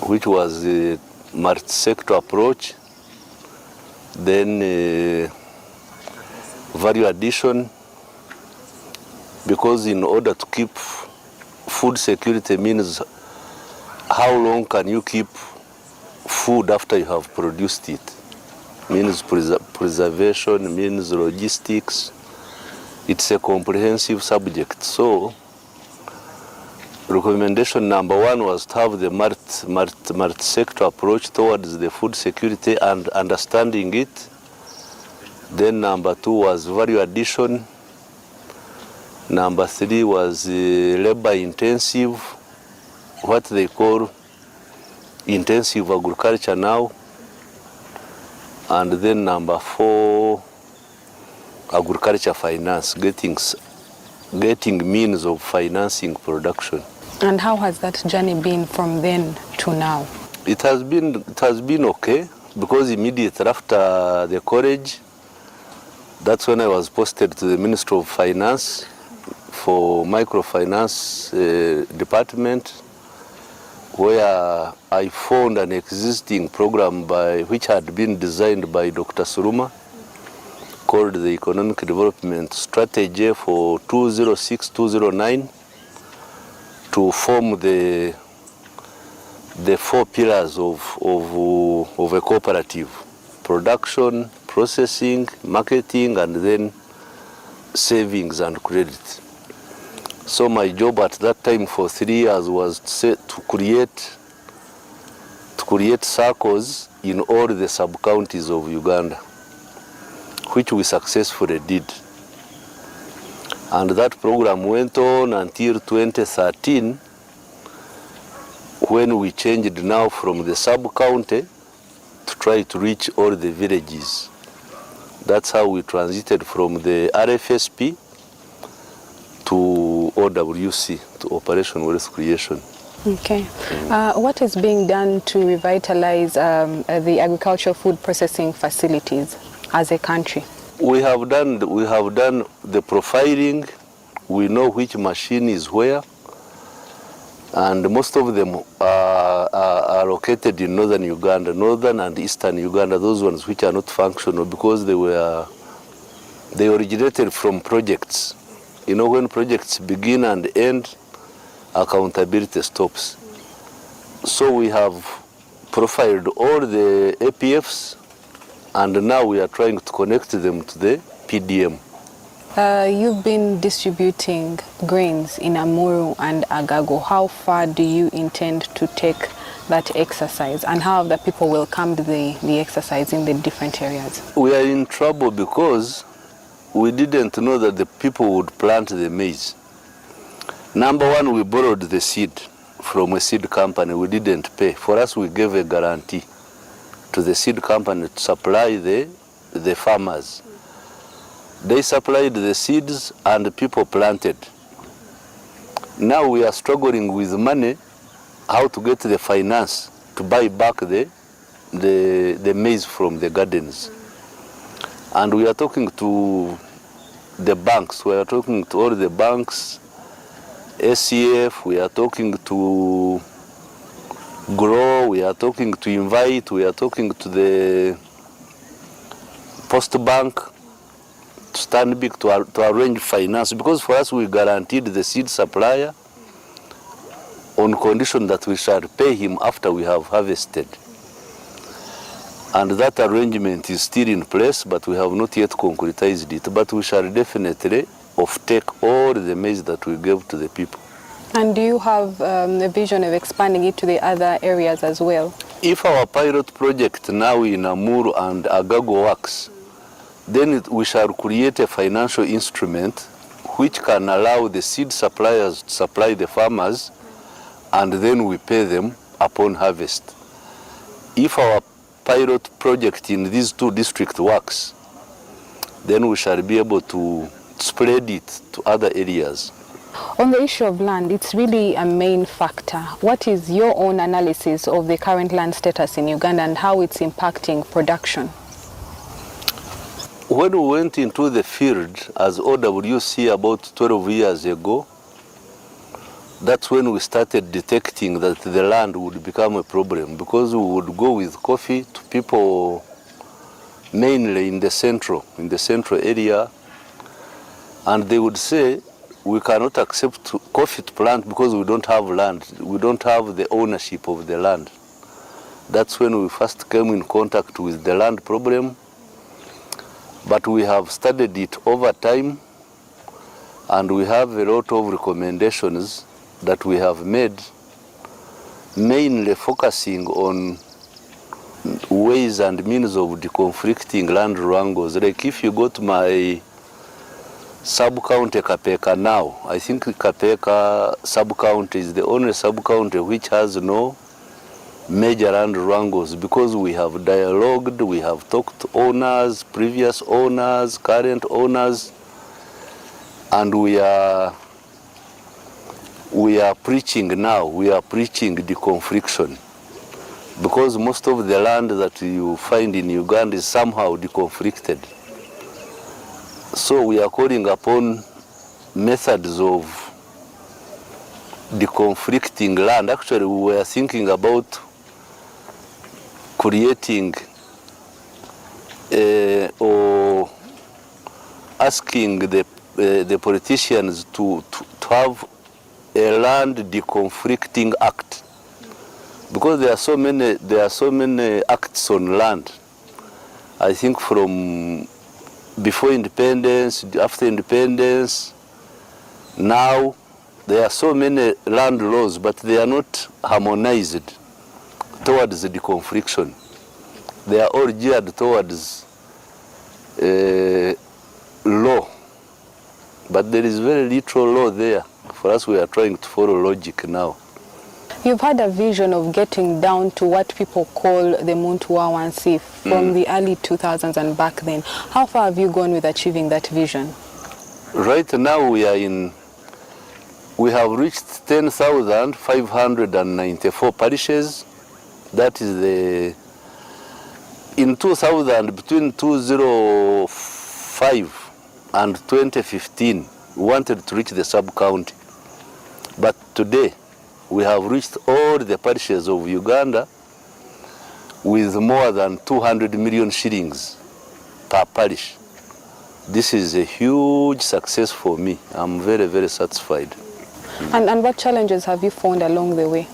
which was a multi-sector approach, then value addition, because in order to keep food security means how long can you keep food after you have produced it. Means preservation, means logistics. It's a comprehensive subject. So recommendation number one was to have the multi-sector approach towards the food security and understanding it. Then number two was value addition. Number three was labor intensive, what they call intensive agriculture now. And then number four, agriculture finance, getting means of financing production. And how has that journey been from then to now? It has been okay, because immediately after the college, that's when I was posted to the Ministry of Finance for microfinance department. where I found an existing program which had been designed by Dr. Suruma, called the Economic Development Strategy for 2006-2009, to form the 4 pillars of a cooperative: production, processing, marketing, and then savings and credit. So my job at that time for 3 years was to create circles in all the sub-counties of Uganda, which we successfully did. And that program went on until 2013, when we changed now from the sub-county to try to reach all the villages. That's how we transited from the RFSP to OWC, to Operation Wealth Creation. Okay. What is being done to revitalize the agricultural food processing facilities as a country? We have done the profiling. We know which machine is where, and most of them are located in northern Uganda, northern and eastern Uganda, those ones which are not functional because they originated from projects. You know, when projects begin and end, accountability stops. So we have profiled all the APFs, and now we are trying to connect them to the PDM. You've been distributing grains in Amuru and Agago. How far do you intend to take that exercise, and how have the people welcomed the exercise in the different areas? We are in trouble because we didn't know that the people would plant the maize. Number one, we borrowed the seed from a seed company. We didn't pay. For us, we gave a guarantee to the seed company to supply the farmers. They supplied the seeds and people planted. Now we are struggling with money, how to get the finance to buy back the maize from the gardens. And we are talking to the banks. We are talking to all the banks, SCF, we are talking to Grow, we are talking to Invite, we are talking to the Post Bank, to Stanbic, to arrange finance. Because for us, we guaranteed the seed supplier on condition that we shall pay him after we have harvested. And that arrangement is still in place, but we have not yet concretized it. But we shall definitely offtake all the maize that we gave to the people. And do you have a vision of expanding it to the other areas as well? If our pilot project now in Amuru and Agago works, then we shall create a financial instrument which can allow the seed suppliers to supply the farmers, and then we pay them upon harvest. If our pilot project in these 2 districts works, then we shall be able to spread it to other areas. On the issue of land, it's really a main factor. What is your own analysis of the current land status in Uganda and how it's impacting production? When we went into the field as OWC about 12 years ago, that's when we started detecting that the land would become a problem, because we would go with coffee to people mainly in the central area, and they would say, we cannot accept coffee to plant because we don't have land. We don't have the ownership of the land. That's when we first came in contact with the land problem. But we have studied it over time, and we have a lot of recommendations that we have made, mainly focusing on ways and means of deconflicting land wrangles. Like if you go to my sub-county Kapeka now, I think Kapeka sub-county is the only sub-county which has no major land wrangles, because we have dialogued, we have talked to owners, previous owners, current owners, and we are preaching now, deconfliction, because most of the land that you find in Uganda is somehow deconflicted. So we are calling upon methods of the conflicting land. Actually, we were thinking about creating or asking the politicians to have a land deconflicting act, because there are so many acts on land. I think from before independence, after independence, now there are so many land laws, but they are not harmonized towards the deconfliction. They are all geared towards law, but there is very little law there. For us, we are trying to follow logic now. You've had a vision of getting down to what people call the Muntu from the early 2000s and back then. How far have you gone with achieving that vision? Right now we have reached 10,594 parishes. That is in 2000, between 2005 and 2015, we wanted to reach the sub-county. But today, we have reached all the parishes of Uganda with more than 200 million shillings per parish. This is a huge success for me. I'm very, very satisfied. And what challenges have you found along the way?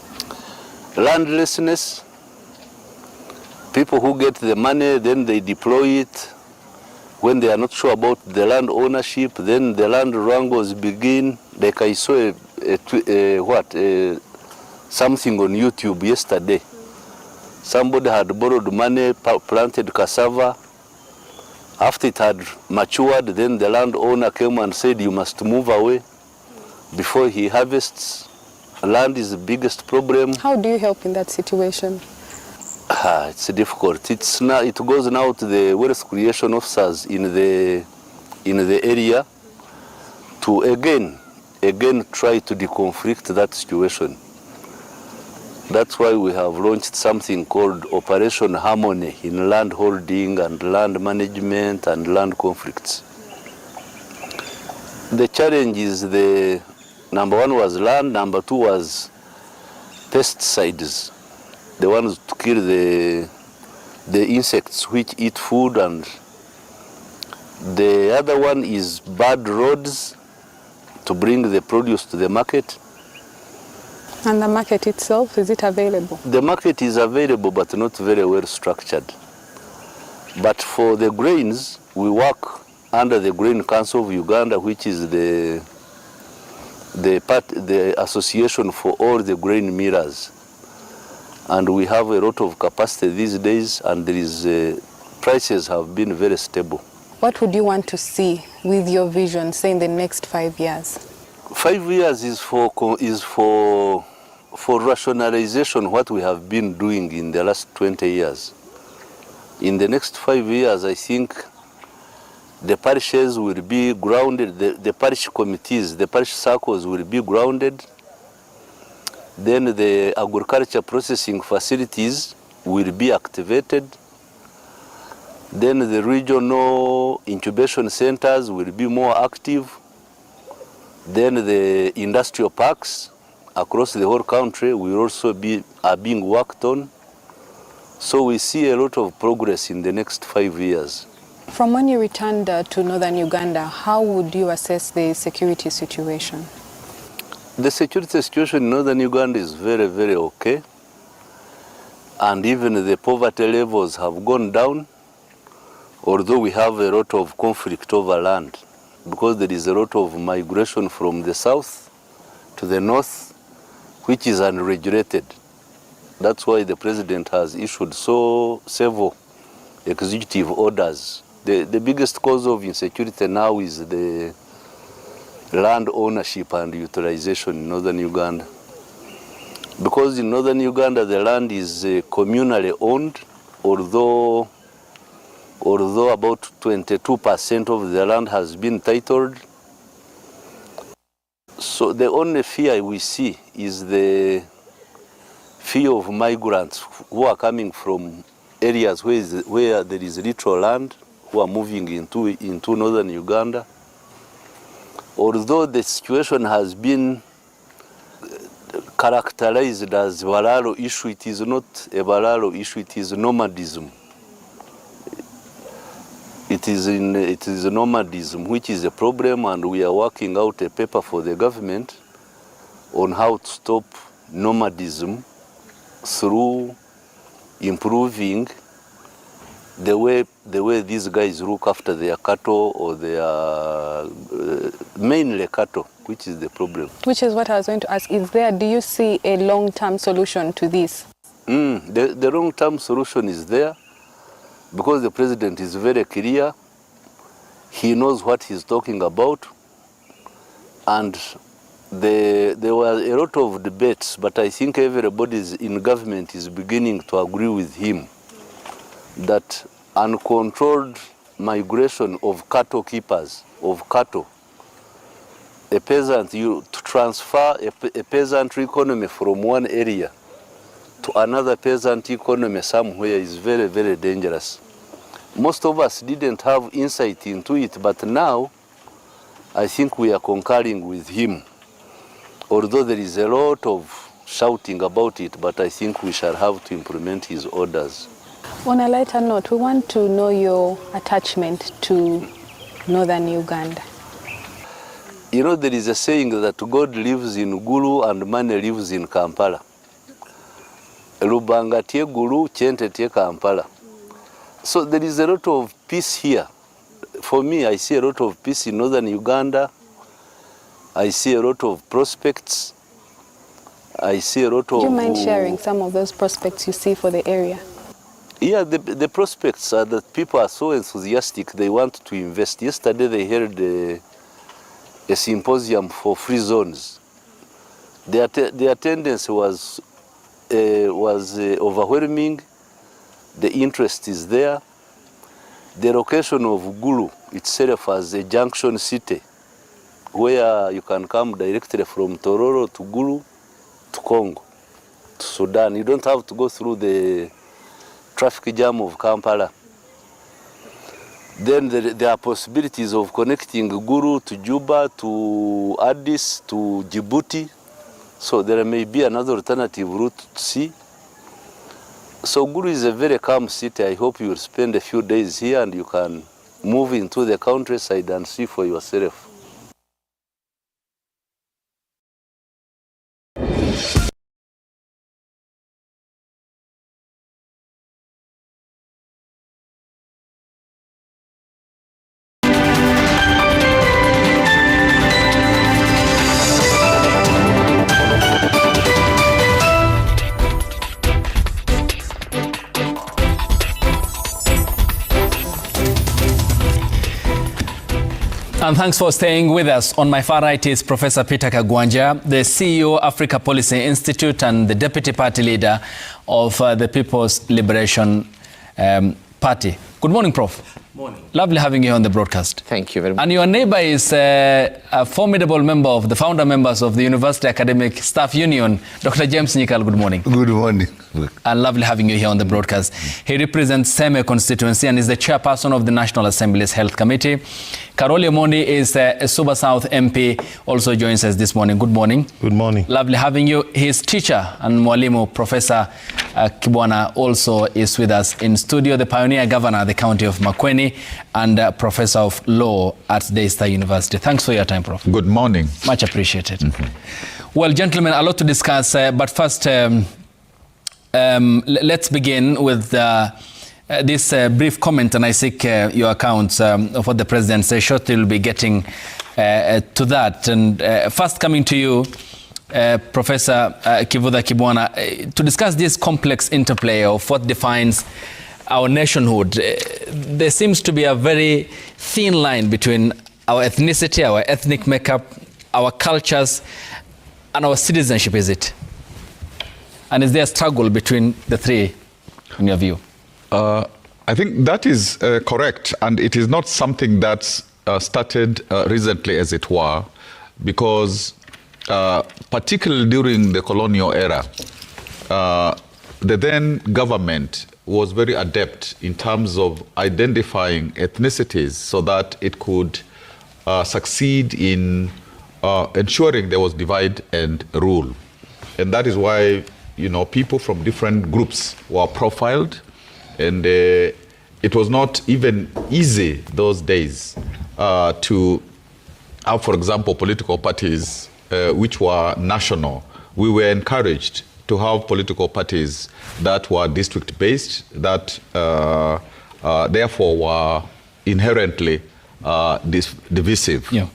Landlessness. People who get the money, then they deploy it. When they are not sure about the land ownership, then the land wrangles begin. Like I saw something on YouTube yesterday. Somebody had borrowed money, planted cassava. After it had matured, then the landowner came and said, you must move away before he harvests. Land is the biggest problem. How do you help in that situation? It's difficult. It goes now to the wealth creation officers in the area to again try to deconflict that situation. That's why we have launched something called Operation Harmony in land holding and land management and land conflicts. The challenge is number one was land, number two was pesticides, the ones to kill the insects which eat food, and the other one is bad roads to bring the produce to the market. And the market itself, is it available? The market is available, but not very well structured. But for the grains, we work under the Grain Council of Uganda, which is the association for all the grain millers. And we have a lot of capacity these days, and prices have been very stable. What would you want to see with your vision, say in the next 5 years? 5 years is for rationalization, what we have been doing in the last 20 years. In the next 5 years, I think the parishes will be grounded, the parish committees, the parish circles will be grounded. Then the agriculture processing facilities will be activated. Then the regional incubation centers will be more active. Then the industrial parks across the whole country will also are being worked on. So we see a lot of progress in the next 5 years. From when you returned to northern Uganda, how would you assess the security situation? The security situation in northern Uganda is very, very okay. And even the poverty levels have gone down, although we have a lot of conflict over land, because there is a lot of migration from the south to the north, which is unregulated. That's why the president has issued several executive orders. The biggest cause of insecurity now is the land ownership and utilization in northern Uganda. Because in northern Uganda the land is communally owned, although about 22% of the land has been titled. So the only fear we see is the fear of migrants who are coming from areas where there is little land, who are moving into northern Uganda. Although the situation has been characterized as Balalo issue. It is not a Balalo issue, it is nomadism. It is nomadism, which is a problem, and we are working out a paper for the government on how to stop nomadism through improving the way these guys look after their cattle, or their mainly cattle, which is the problem. Which is what I was going to ask. Do you see a long-term solution to this? The long-term solution is there, because the president is very clear. He knows what he's talking about, and there were a lot of debates, but I think everybody in government is beginning to agree with him that uncontrolled migration of cattle keepers, of cattle, a peasant, to transfer a peasant economy from one area to another peasant economy somewhere is very, very dangerous. Most of us didn't have insight into it, but now I think we are concurring with him. Although there is a lot of shouting about it, but I think we shall have to implement his orders. On a lighter note, we want to know your attachment to northern Uganda. You know, there is a saying that God lives in Gulu and money lives in Kampala. Lubanga tie Gulu, chente tie Kampala. So there is a lot of peace here. For me, I see a lot of peace in northern Uganda. I see a lot of prospects. I see a lot of... Do you mind sharing some of those prospects you see for the area? Yeah, the prospects are that people are so enthusiastic, they want to invest. Yesterday they held a symposium for free zones. The attendance was overwhelming. The interest is there. The location of Gulu itself as a junction city, where you can come directly from Tororo to Gulu to Congo, to Sudan. You don't have to go through the traffic jam of Kampala. Then there are possibilities of connecting Gulu to Juba, to Addis, to Djibouti. So there may be another alternative route to see. So Gulu is a very calm city. I hope you will spend a few days here and you can move into the countryside and see for yourself. And thanks for staying with us. On my far right is Professor Peter Kagwanja, the CEO, Africa Policy Institute, and the Deputy Party Leader of the People's Liberation Party. Good morning, Prof. Morning. Lovely having you on the broadcast. Thank you very much. And your neighbor is a formidable member of the founder members of the University Academic Staff Union, Dr. James Nyikal. Good morning. Good morning. And lovely having you here on the broadcast. He represents Seme constituency and is the chairperson of the National Assembly's Health Committee. Karoli Omondi is a Suba South MP, also joins us this morning. Good morning. Good morning. Lovely having you. His teacher and Mwalimu, Professor Kibwana, also is with us in studio, the pioneer governor of the county of Makueni and Professor of Law at Daystar University. Thanks for your time, Prof. Good morning. Much appreciated. Well, gentlemen, a lot to discuss, but first, let's begin with this brief comment, and I seek your accounts of what the President said. Shortly we'll be getting to that. And first coming to you, Professor Kivutha Kibwana, to discuss this complex interplay of what defines our nationhood. There seems to be a very thin line between our ethnicity, our ethnic makeup, our cultures, and our citizenship, is it? And is there a struggle between the three, in your view? I think that is correct, and it is not something that's started recently, as it were, because particularly during the colonial era, the then government was very adept in terms of identifying ethnicities so that it could succeed in ensuring there was divide and rule. And that is why, people from different groups were profiled. And it was not even easy those days to have, for example, political parties which were national. We were encouraged to have political parties that were district-based, that therefore were inherently divisive. Yeah.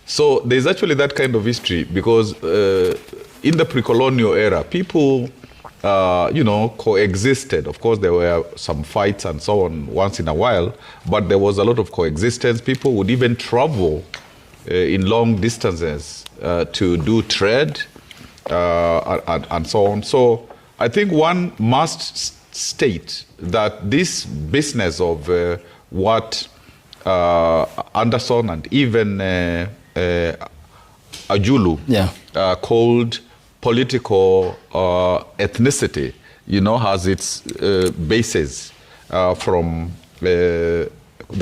So there's actually that kind of history because in the pre-colonial era, people, coexisted. Of course, there were some fights and so on once in a while, but there was a lot of coexistence. People would even travel in long distances to do trade and so on. So I think one must state that this business of what Anderson and even Ajulu called political ethnicity, has its basis from the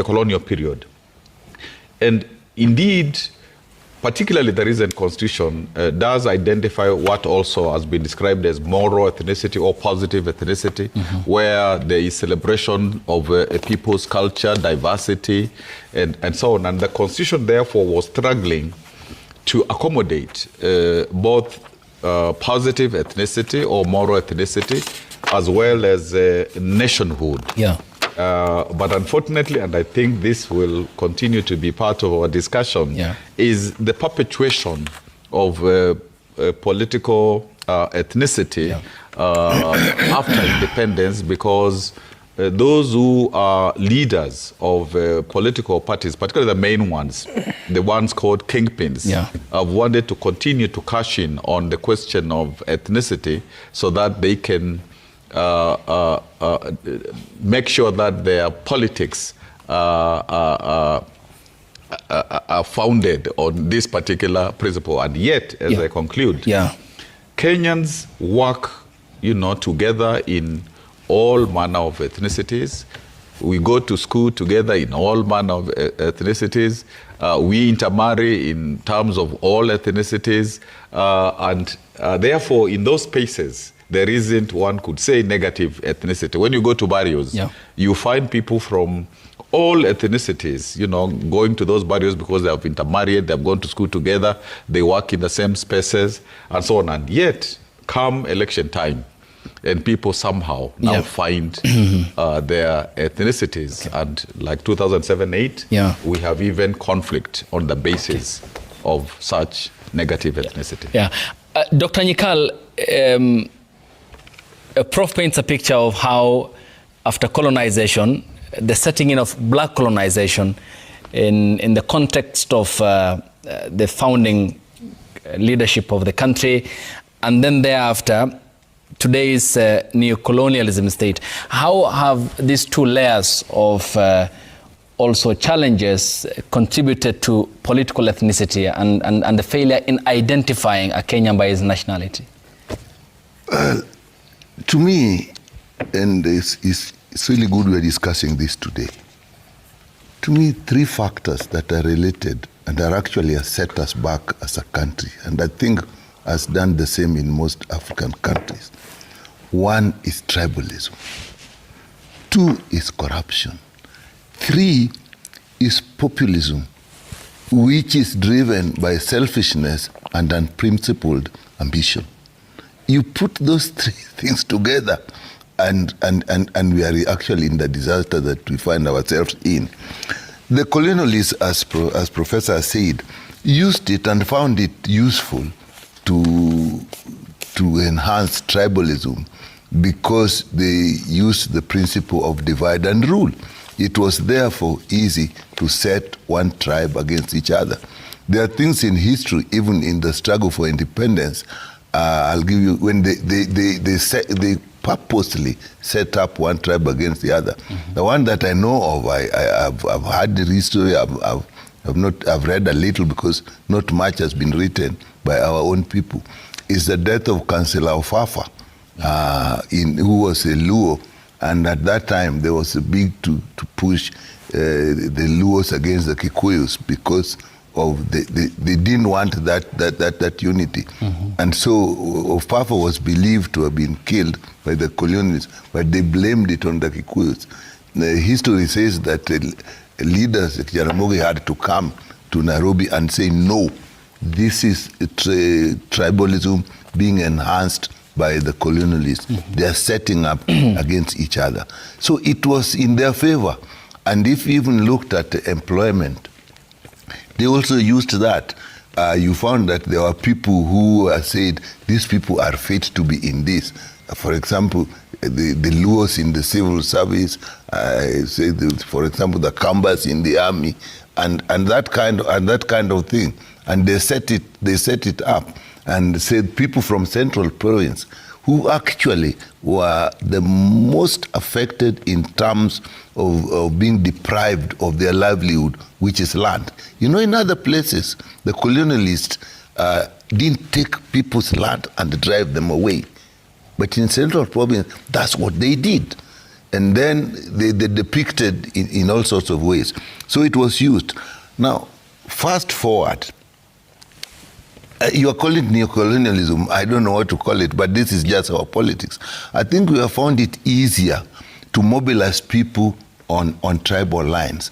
colonial period. And indeed, particularly the recent constitution does identify what also has been described as moral ethnicity or positive ethnicity, where there is celebration of a people's culture, diversity, and so on. And the constitution, therefore, was struggling to accommodate both positive ethnicity or moral ethnicity, as well as nationhood. Yeah. But unfortunately, and I think this will continue to be part of our discussion, is the perpetuation of political ethnicity after independence, because those who are leaders of political parties, particularly the main ones, the ones called kingpins, have wanted to continue to cash in on the question of ethnicity so that they can make sure that their politics are founded on this particular principle. And yet, as I conclude, Kenyans work, together in all manner of ethnicities. We go to school together in all manner of ethnicities. We intermarry in terms of all ethnicities. And therefore, in those spaces, there isn't, one could say, negative ethnicity. When you go to barrios, you find people from all ethnicities, going to those barrios because they have intermarried, they have gone to school together, they work in the same spaces, and so on. And yet, come election time, and people somehow now find their ethnicities. And like 2007-8, we have even conflict on the basis of such negative ethnicity. Dr. Nyikal, Prof paints a picture of how, after colonization, the setting in of black colonization in the context of the founding leadership of the country, and then thereafter, today's neo-colonialism state. How have these two layers of also challenges contributed to political ethnicity and the failure in identifying a Kenyan by his nationality? To me, and it's really good we're discussing this today. To me, three factors that are related and are actually set us back as a country, and I think has done the same in most African countries. One is tribalism. Two is corruption. Three is populism, which is driven by selfishness and unprincipled ambition. You put those three things together, and we are actually in the disaster that we find ourselves in. The colonialists, as Professor said, used it and found it useful to enhance tribalism because they used the principle of divide and rule. It was therefore easy to set one tribe against each other. There are things in history, even in the struggle for independence, I'll give you, when they purposely set up one tribe against the other. The one that I know of, I've had the history, I've read a little because not much has been written by our own people, is the death of Councillor Ofafa, who was a Luo, and at that time there was a big to push the Luos against the Kikuyus because they didn't want that unity. And so Ofafa was believed to have been killed by the colonialists, but they blamed it on the Kikuyus. The history says that leaders like Jaramogi had to come to Nairobi and say, no, this is tribalism being enhanced by the colonialists. They are setting up against each other. So it was in their favor. And if you even looked at employment, they also used that. You found that there were people who said, these people are fit to be in this. For example, the Luos in the civil service, for example, the Kambas in the army, and that kind of thing. And they set it up and said people from Central Province who actually were the most affected in terms of being deprived of their livelihood, which is land. You know, in other places, the colonialists didn't take people's land and drive them away. But in Central Province, that's what they did. And then they depicted in all sorts of ways. So it was used. Now, fast forward. You are calling it neocolonialism. I don't know what to call it, but this is just our politics. I think we have found it easier to mobilize people on tribal lines.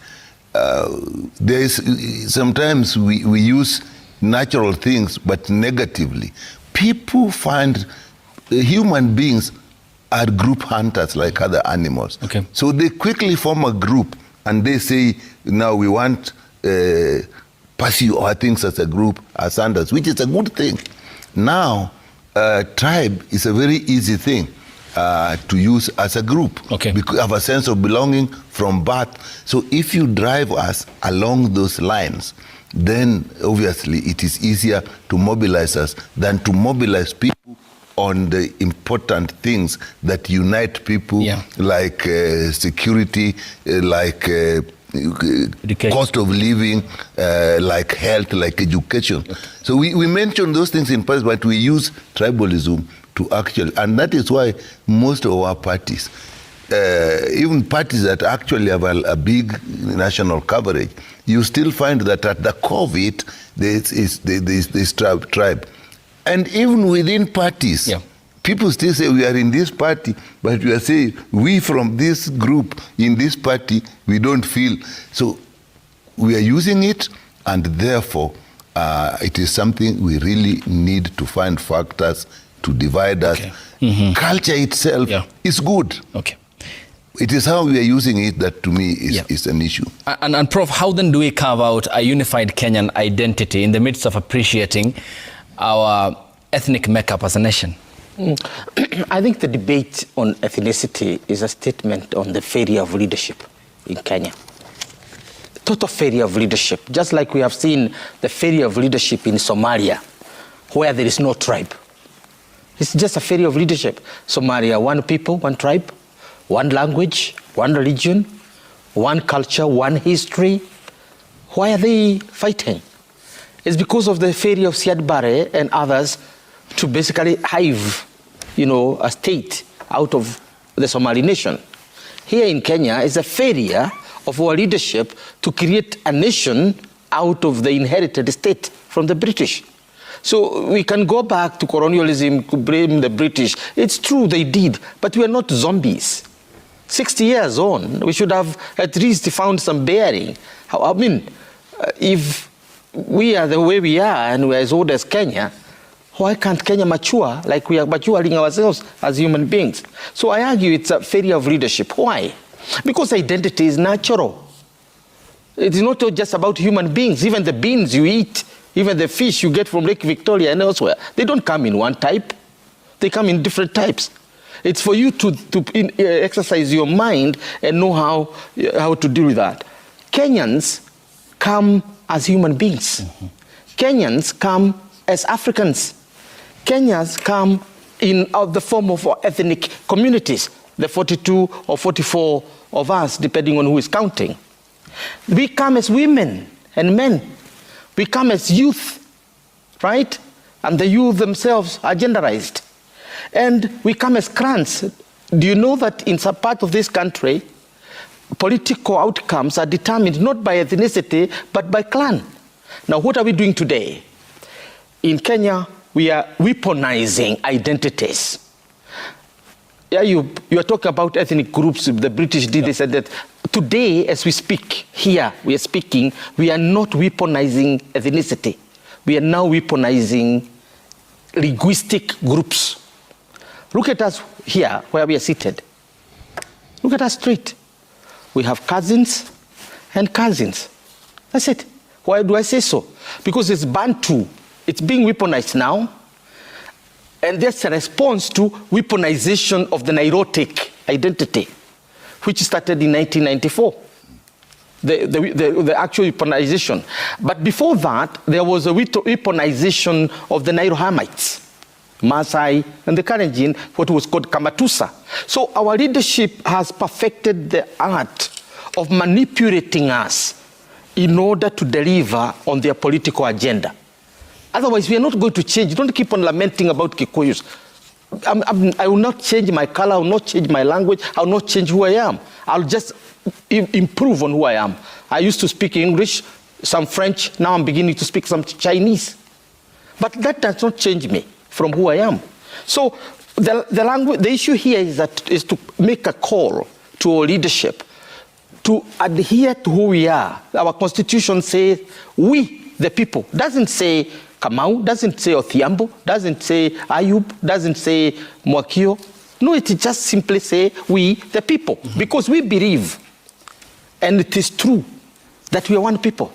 Sometimes we use natural things, but negatively. People find human beings are group hunters like other animals. Okay. So they quickly form a group and they say, now we want pursue our things as a group, as others, which is a good thing. Now, tribe is a very easy thing to use as a group. Okay. Because you have a sense of belonging from birth. So if you drive us along those lines, then obviously it is easier to mobilize us than to mobilize people on the important things that unite people, like security, like cost of living, like health, like education. Okay. So we mention those things in past, but we use tribalism to actually, and that is why most of our parties, even parties that actually have a big national coverage, you still find that at the core of it, there's tribe. And even within parties, people still say we are in this party, but we are saying we from this group in this party, we don't feel. So we are using it, and therefore it is something we really need to find factors to divide us. Culture itself is good. Okay. It is how we are using it that to me is an issue. And Prof, how then do we carve out a unified Kenyan identity in the midst of appreciating our ethnic makeup as a nation? I think the debate on ethnicity is a statement on the failure of leadership in Kenya. Total failure of leadership, just like we have seen the failure of leadership in Somalia, where there is no tribe. It's just a failure of leadership. Somalia, one people, one tribe, one language, one religion, one culture, one history. Why are they fighting? It's because of the failure of Siad Barre and others to basically hive, a state out of the Somali nation. Here in Kenya is a failure of our leadership to create a nation out of the inherited state from the British. So we can go back to colonialism to blame the British. It's true they did, but we are not zombies. 60 years on, we should have at least found some bearing. I mean, if we are the way we are and we are as old as Kenya, why can't Kenya mature like we are maturing ourselves as human beings? So I argue it's a failure of leadership. Why? Because identity is natural. It is not just about human beings. Even the beans you eat, even the fish you get from Lake Victoria and elsewhere, they don't come in one type. They come in different types. It's for you to exercise your mind and know how to deal with that. Kenyans come as human beings. Kenyans come as Africans. Kenyans come in the form of ethnic communities, the 42 or 44 of us, depending on who is counting. We come as women and men. We come as youth, right? And the youth themselves are genderized. And we come as clans. Do you know that in some part of this country, political outcomes are determined not by ethnicity, but by clan? Now, what are we doing today? In Kenya, we are weaponizing identities. Yeah, you are talking about ethnic groups. The British did this and that. Today, as we speak here, we are not weaponizing ethnicity. We are now weaponizing linguistic groups. Look at us here, where we are seated. Look at us straight. We have cousins and cousins. That's it. Why do I say so? Because it's Bantu. It's being weaponized now. And that's a response to weaponization of the Nilotic identity, which started in 1994, the actual weaponization. But before that, there was a weaponization of the Nile Hamites, Maasai, and the Kalenjin, what was called Kamatusa. So our leadership has perfected the art of manipulating us in order to deliver on their political agenda. Otherwise, we are not going to change. Don't keep on lamenting about Kikuyus. I will not change my color, I will not change my language, I will not change who I am. I'll just improve on who I am. I used to speak English, some French, now I'm beginning to speak some Chinese. But that does not change me from who I am. So the issue here is to make a call to our leadership to adhere to who we are. Our constitution says we, the people. Doesn't say Kamau, doesn't say Othiambo, doesn't say Ayub, doesn't say Mwakio. No, it just simply say we, the people. Because we believe, and it is true, that we are one people.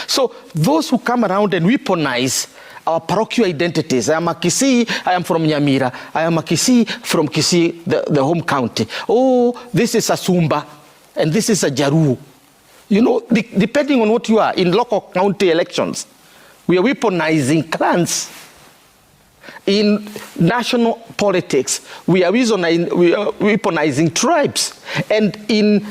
So those who come around and weaponize our parochial identities, I am a Kisii, I am from Nyamira, I am a Kisii from Kisii, the home county. Oh, this is a Sumba, and this is a Jaru. You know, depending on what you are, in local county elections, we are weaponizing clans. In national politics, we are weaponizing tribes. And in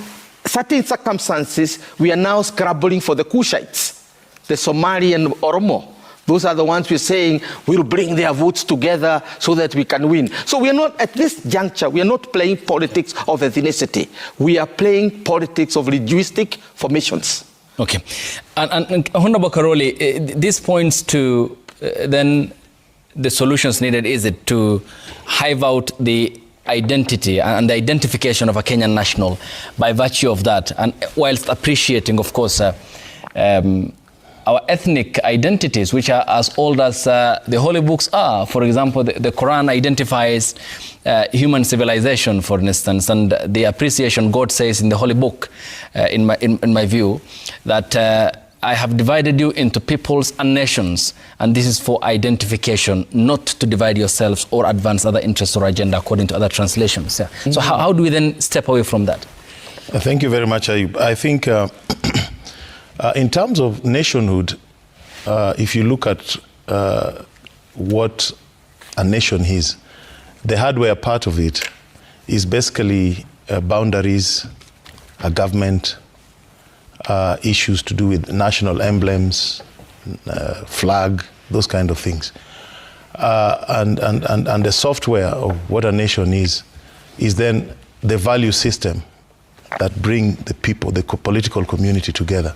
certain circumstances, we are now scrabbling for the Kushites, the Somali and Oromo. Those are the ones we're saying we'll bring their votes together so that we can win. So we are not, at this juncture, we are not playing politics of ethnicity. We are playing politics of linguistic formations. Okay. And Honorable Karoli, this points to then the solutions needed, is it to hive out the identity and the identification of a Kenyan national by virtue of that, and whilst appreciating, of course, our ethnic identities, which are as old as the holy books are. For example, the Quran identifies human civilization, for instance, and the appreciation God says in the holy book, in my view, that I have divided you into peoples and nations, and this is for identification, not to divide yourselves or advance other interests or agenda, according to other translations. Yeah. So how do we then step away from that? Thank you very much, Ayub. I think in terms of nationhood, if you look at what a nation is, the hardware part of it is basically boundaries, a government, issues to do with national emblems, flag, those kind of things. And the software of what a nation is then the value system that bring the people, the political community together.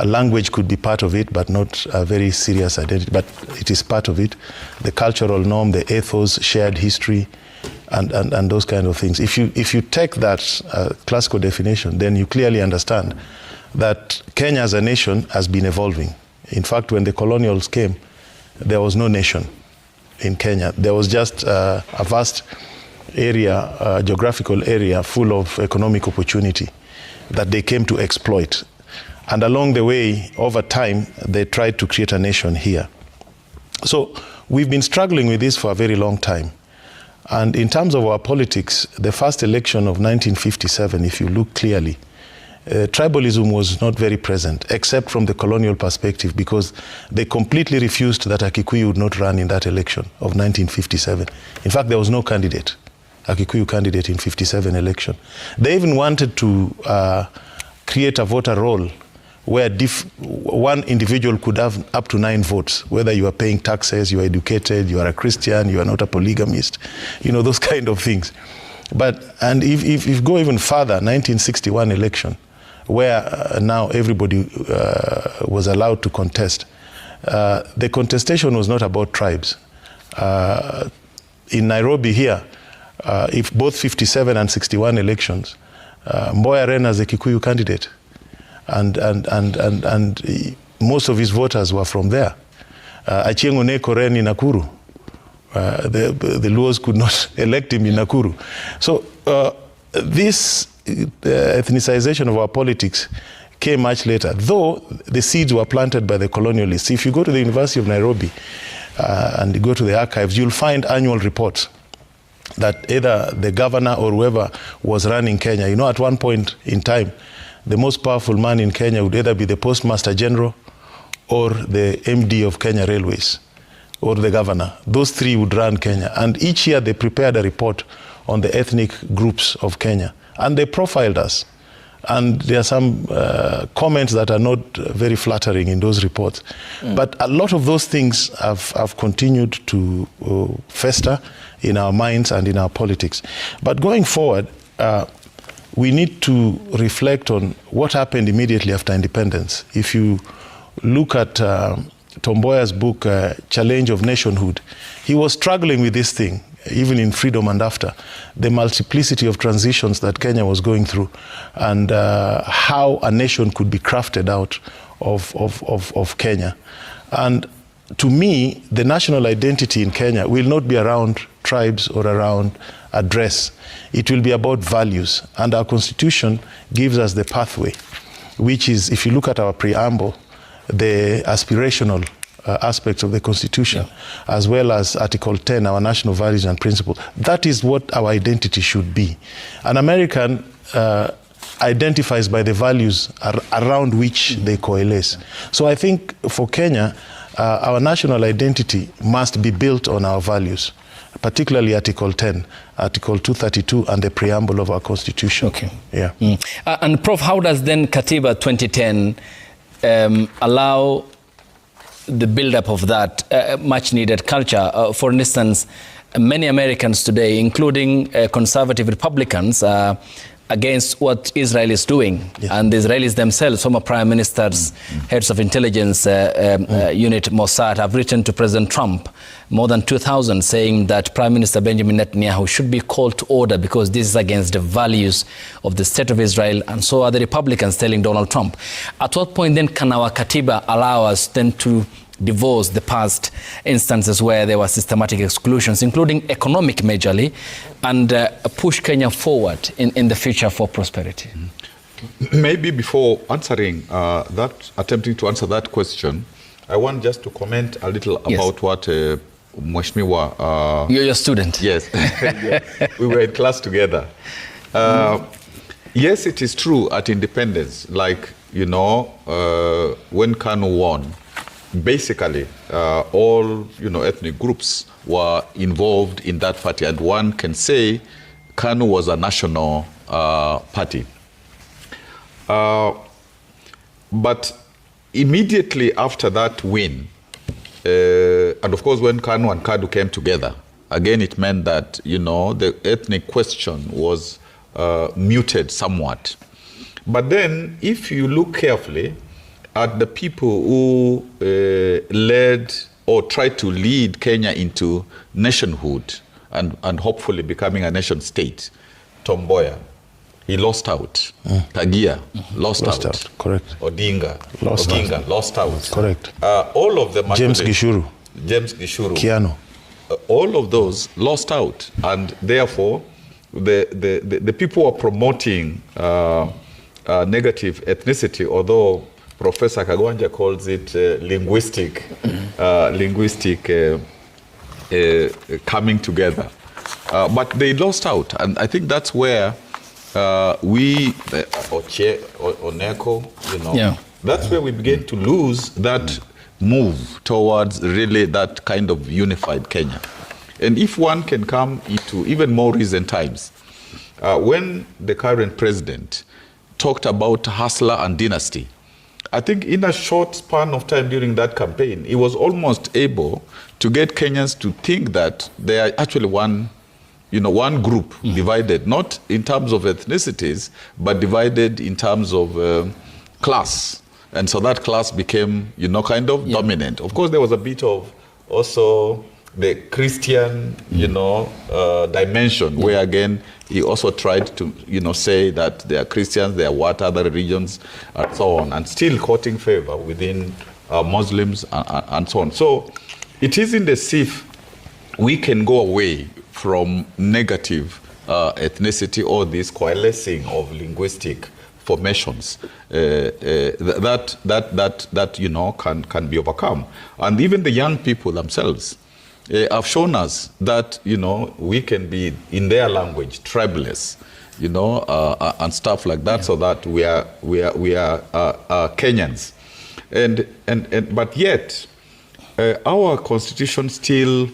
Language could be part of it, but not a very serious identity, but it is part of it. The cultural norm, the ethos, shared history, and those kind of things. If you take that classical definition, then you clearly understand that Kenya as a nation has been evolving. In fact, when the colonials came, there was no nation in Kenya. There was just a vast area, geographical area full of economic opportunity that they came to exploit. And along the way, over time, they tried to create a nation here. So we've been struggling with this for a very long time. And in terms of our politics, the first election of 1957, if you look clearly, tribalism was not very present, except from the colonial perspective, because they completely refused that a Kikuyu would not run in that election of 1957. In fact, there was no candidate, a Kikuyu candidate in 57 election. They even wanted to create a voter roll where one individual could have up to 9 votes, whether you are paying taxes, you are educated, you are a Christian, you are not a polygamist, you know, those kind of things. And if you go even further, 1961 election, where now everybody was allowed to contest. The contestation was not about tribes. In Nairobi here, if both 57 and 61 elections, Mboya ran as a Kikuyu candidate, and most of his voters were from there. Achieng' Oneko ran in Nakuru. The Luos could not elect him in Nakuru. So this ethnicization of our politics came much later, though the seeds were planted by the colonialists. If you go to the University of Nairobi and you go to the archives, you'll find annual reports that either the governor or whoever was running Kenya, you know, at one point in time, the most powerful man in Kenya would either be the Postmaster General or the MD of Kenya Railways or the governor. Those three would run Kenya. And each year they prepared a report on the ethnic groups of Kenya. And they profiled us. And there are some comments that are not very flattering in those reports. But a lot of those things have continued to fester in our minds and in our politics. But going forward, we need to reflect on what happened immediately after independence. If you look at Tom Mboya's book, Challenge of Nationhood, he was struggling with this thing, even in freedom and after, the multiplicity of transitions that Kenya was going through, and how a nation could be crafted out of Kenya. And to me, the national identity in Kenya will not be around tribes or around address. It will be about values. And our constitution gives us the pathway, which is, if you look at our preamble, the aspirational aspects of the Constitution, as well as Article 10, our national values and principles. That is what our identity should be. An American identifies by the values around which they coalesce. So I think for Kenya, our national identity must be built on our values, particularly Article 10, Article 232, and the preamble of our Constitution. Okay. Yeah. And Prof, how does then Katiba 2010 allow the build-up of that much-needed culture? For instance, many Americans today, including conservative Republicans, against what Israel is doing. Yes. And the Israelis themselves, former prime ministers, heads of intelligence unit, Mossad, have written to President Trump, more than 2,000, saying that Prime Minister Benjamin Netanyahu should be called to order because this is against the values of the state of Israel, and so are the Republicans telling Donald Trump. At what point then can our Katiba allow us then to divorce the past instances where there were systematic exclusions, including economic majorly, and push Kenya forward in the future for prosperity? Maybe before answering attempting to answer that question, I want just to comment a little about what Mheshimiwa... You're your student. Yes. Yes. We were in class together. Yes, it is true at independence, like, you know, when KANU won, basically all, you know, ethnic groups were involved in that party, and one can say KANU was a national party. But immediately after that win, and of course when KANU and KADU came together, again it meant that, you know, the ethnic question was muted somewhat. But then if you look carefully at the people who led or tried to lead Kenya into nationhood and hopefully becoming a nation state, Tom Mboya, he lost out. Tagia lost out. Correct. Odinga Lost out. Correct. All of them. James Gishuru. Kiano. All of those lost out, and therefore the people are promoting negative ethnicity, although Professor Kagwanja calls it linguistic coming together. But they lost out, and I think that's where we, Oneko, you know, that's where we begin to lose that move towards really that kind of unified Kenya. And if one can come into even more recent times, when the current president talked about hustler and dynasty, I think in a short span of time during that campaign, he was almost able to get Kenyans to think that they are actually one one group divided, not in terms of ethnicities, but divided in terms of class. And so that class became, kind of dominant. Of course, there was a bit of also the Christian, dimension, where again, he also tried to, say that they are Christians, they are what other religions, and so on, and still courting favor within Muslims and so on. So it isn't as if we can go away from negative ethnicity or this coalescing of linguistic formations that can be overcome. And even the young people themselves have shown us that we can be in their language tribeless, and stuff like that, so that we are Kenyans, but yet our constitution still.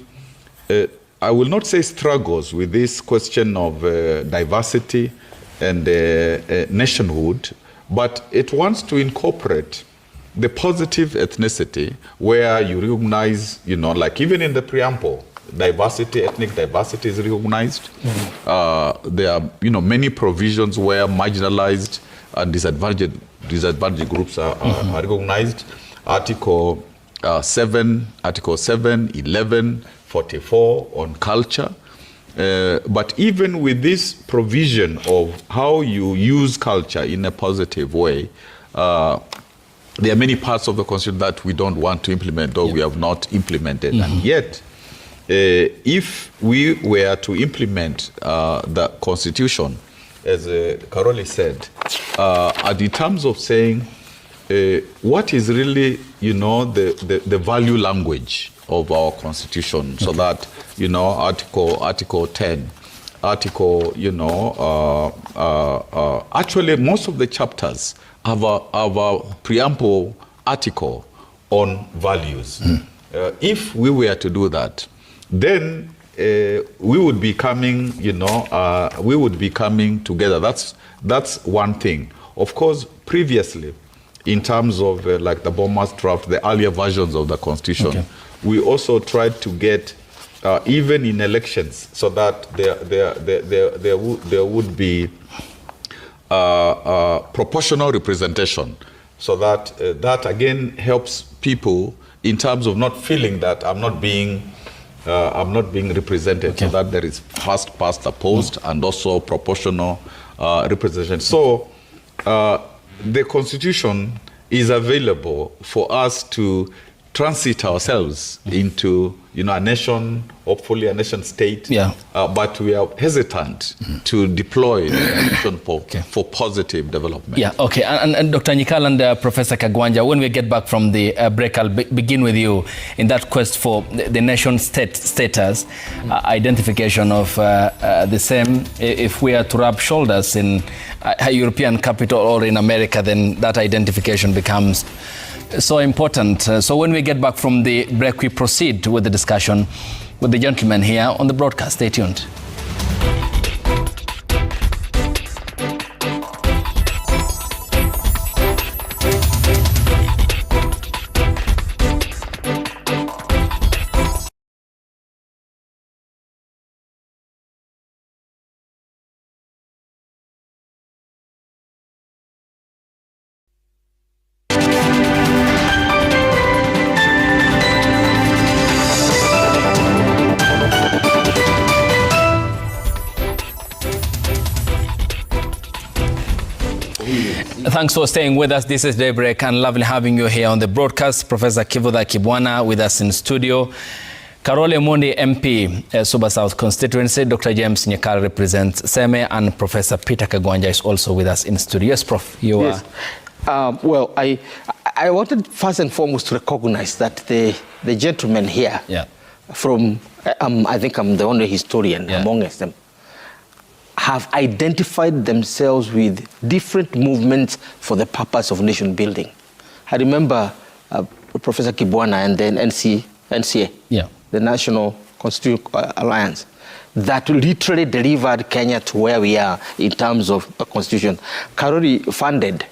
I will not say struggles with this question of diversity and nationhood, but it wants to incorporate the positive ethnicity where you recognize, like even in the preamble, diversity, ethnic diversity is recognized. There are, many provisions where marginalized and disadvantaged groups are recognized. Article 7, 11, 44 on culture. But even with this provision of how you use culture in a positive way, there are many parts of the Constitution that we don't want to implement or we have not implemented. And yet, if we were to implement the Constitution, as Karoli said, and in terms of saying what is really, the value language of our Constitution, so that, Article 10, actually most of the chapters have a preamble article on values. If we were to do that, then we would be coming, together. That's one thing. Of course, previously, in terms of like the Bomas draft, the earlier versions of the Constitution, we also tried to get even in elections, so that there would be proportional representation, so that that again helps people in terms of not feeling that I'm not being represented, so that there is first past the post and also proportional representation. So the Constitution is available for us to transit ourselves into, a nation, hopefully a nation state, but we are hesitant to deploy the nation for positive development. And Dr. Nyikal and Professor Kagwanja, when we get back from the break, I'll begin with you in that quest for the nation state status, identification of the same. If we are to rub shoulders in a European capital or in America, then that identification becomes so important. So when we get back from the break, we proceed with the discussion with the gentleman here on the broadcast. Stay tuned. Thanks for staying with us. This is Daybreak, and lovely having you here on the broadcast. Professor Kivutha Kibwana with us in studio. Karoli Omondi, MP, Suba South constituency. Dr. James Nyikal represents Seme, and Professor Peter Kagwanja is also with us in studio. Yes, Prof. Yes. Well, I wanted first and foremost to recognize that the gentlemen here, from I think I'm the only historian amongst them, have identified themselves with different movements for the purpose of nation building. I remember Professor Kibwana and then NCA, the National Constitutional Alliance, that literally delivered Kenya to where we are in terms of a constitution. Karoli funded,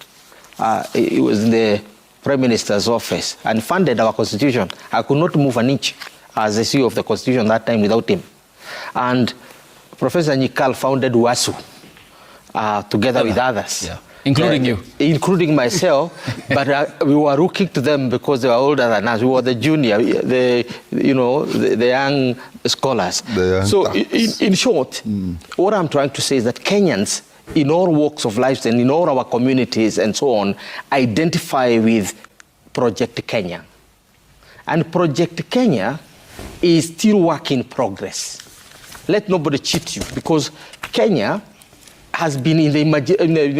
it was in the Prime Minister's office, and funded our constitution. I could not move an inch as the CEO of the constitution that time without him. And Professor Nyikal founded WASU together with others. Yeah. Including you. Including myself, but we were looking to them because they were older than us. We were the junior, the young scholars. So in short, what I'm trying to say is that Kenyans in all walks of life and in all our communities and so on identify with Project Kenya. And Project Kenya is still work in progress. Let nobody cheat you, because Kenya has been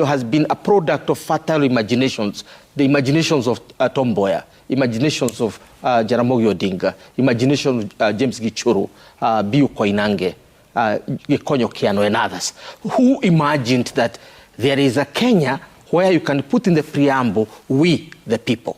has been a product of fertile imaginations, the imaginations of Tom Mboya, imaginations of Jaramogi Odinga, imaginations of James Gichuru, Biu Koinange, Gikonyo Kiano and others, who imagined that there is a Kenya where you can put in the preamble, we the people.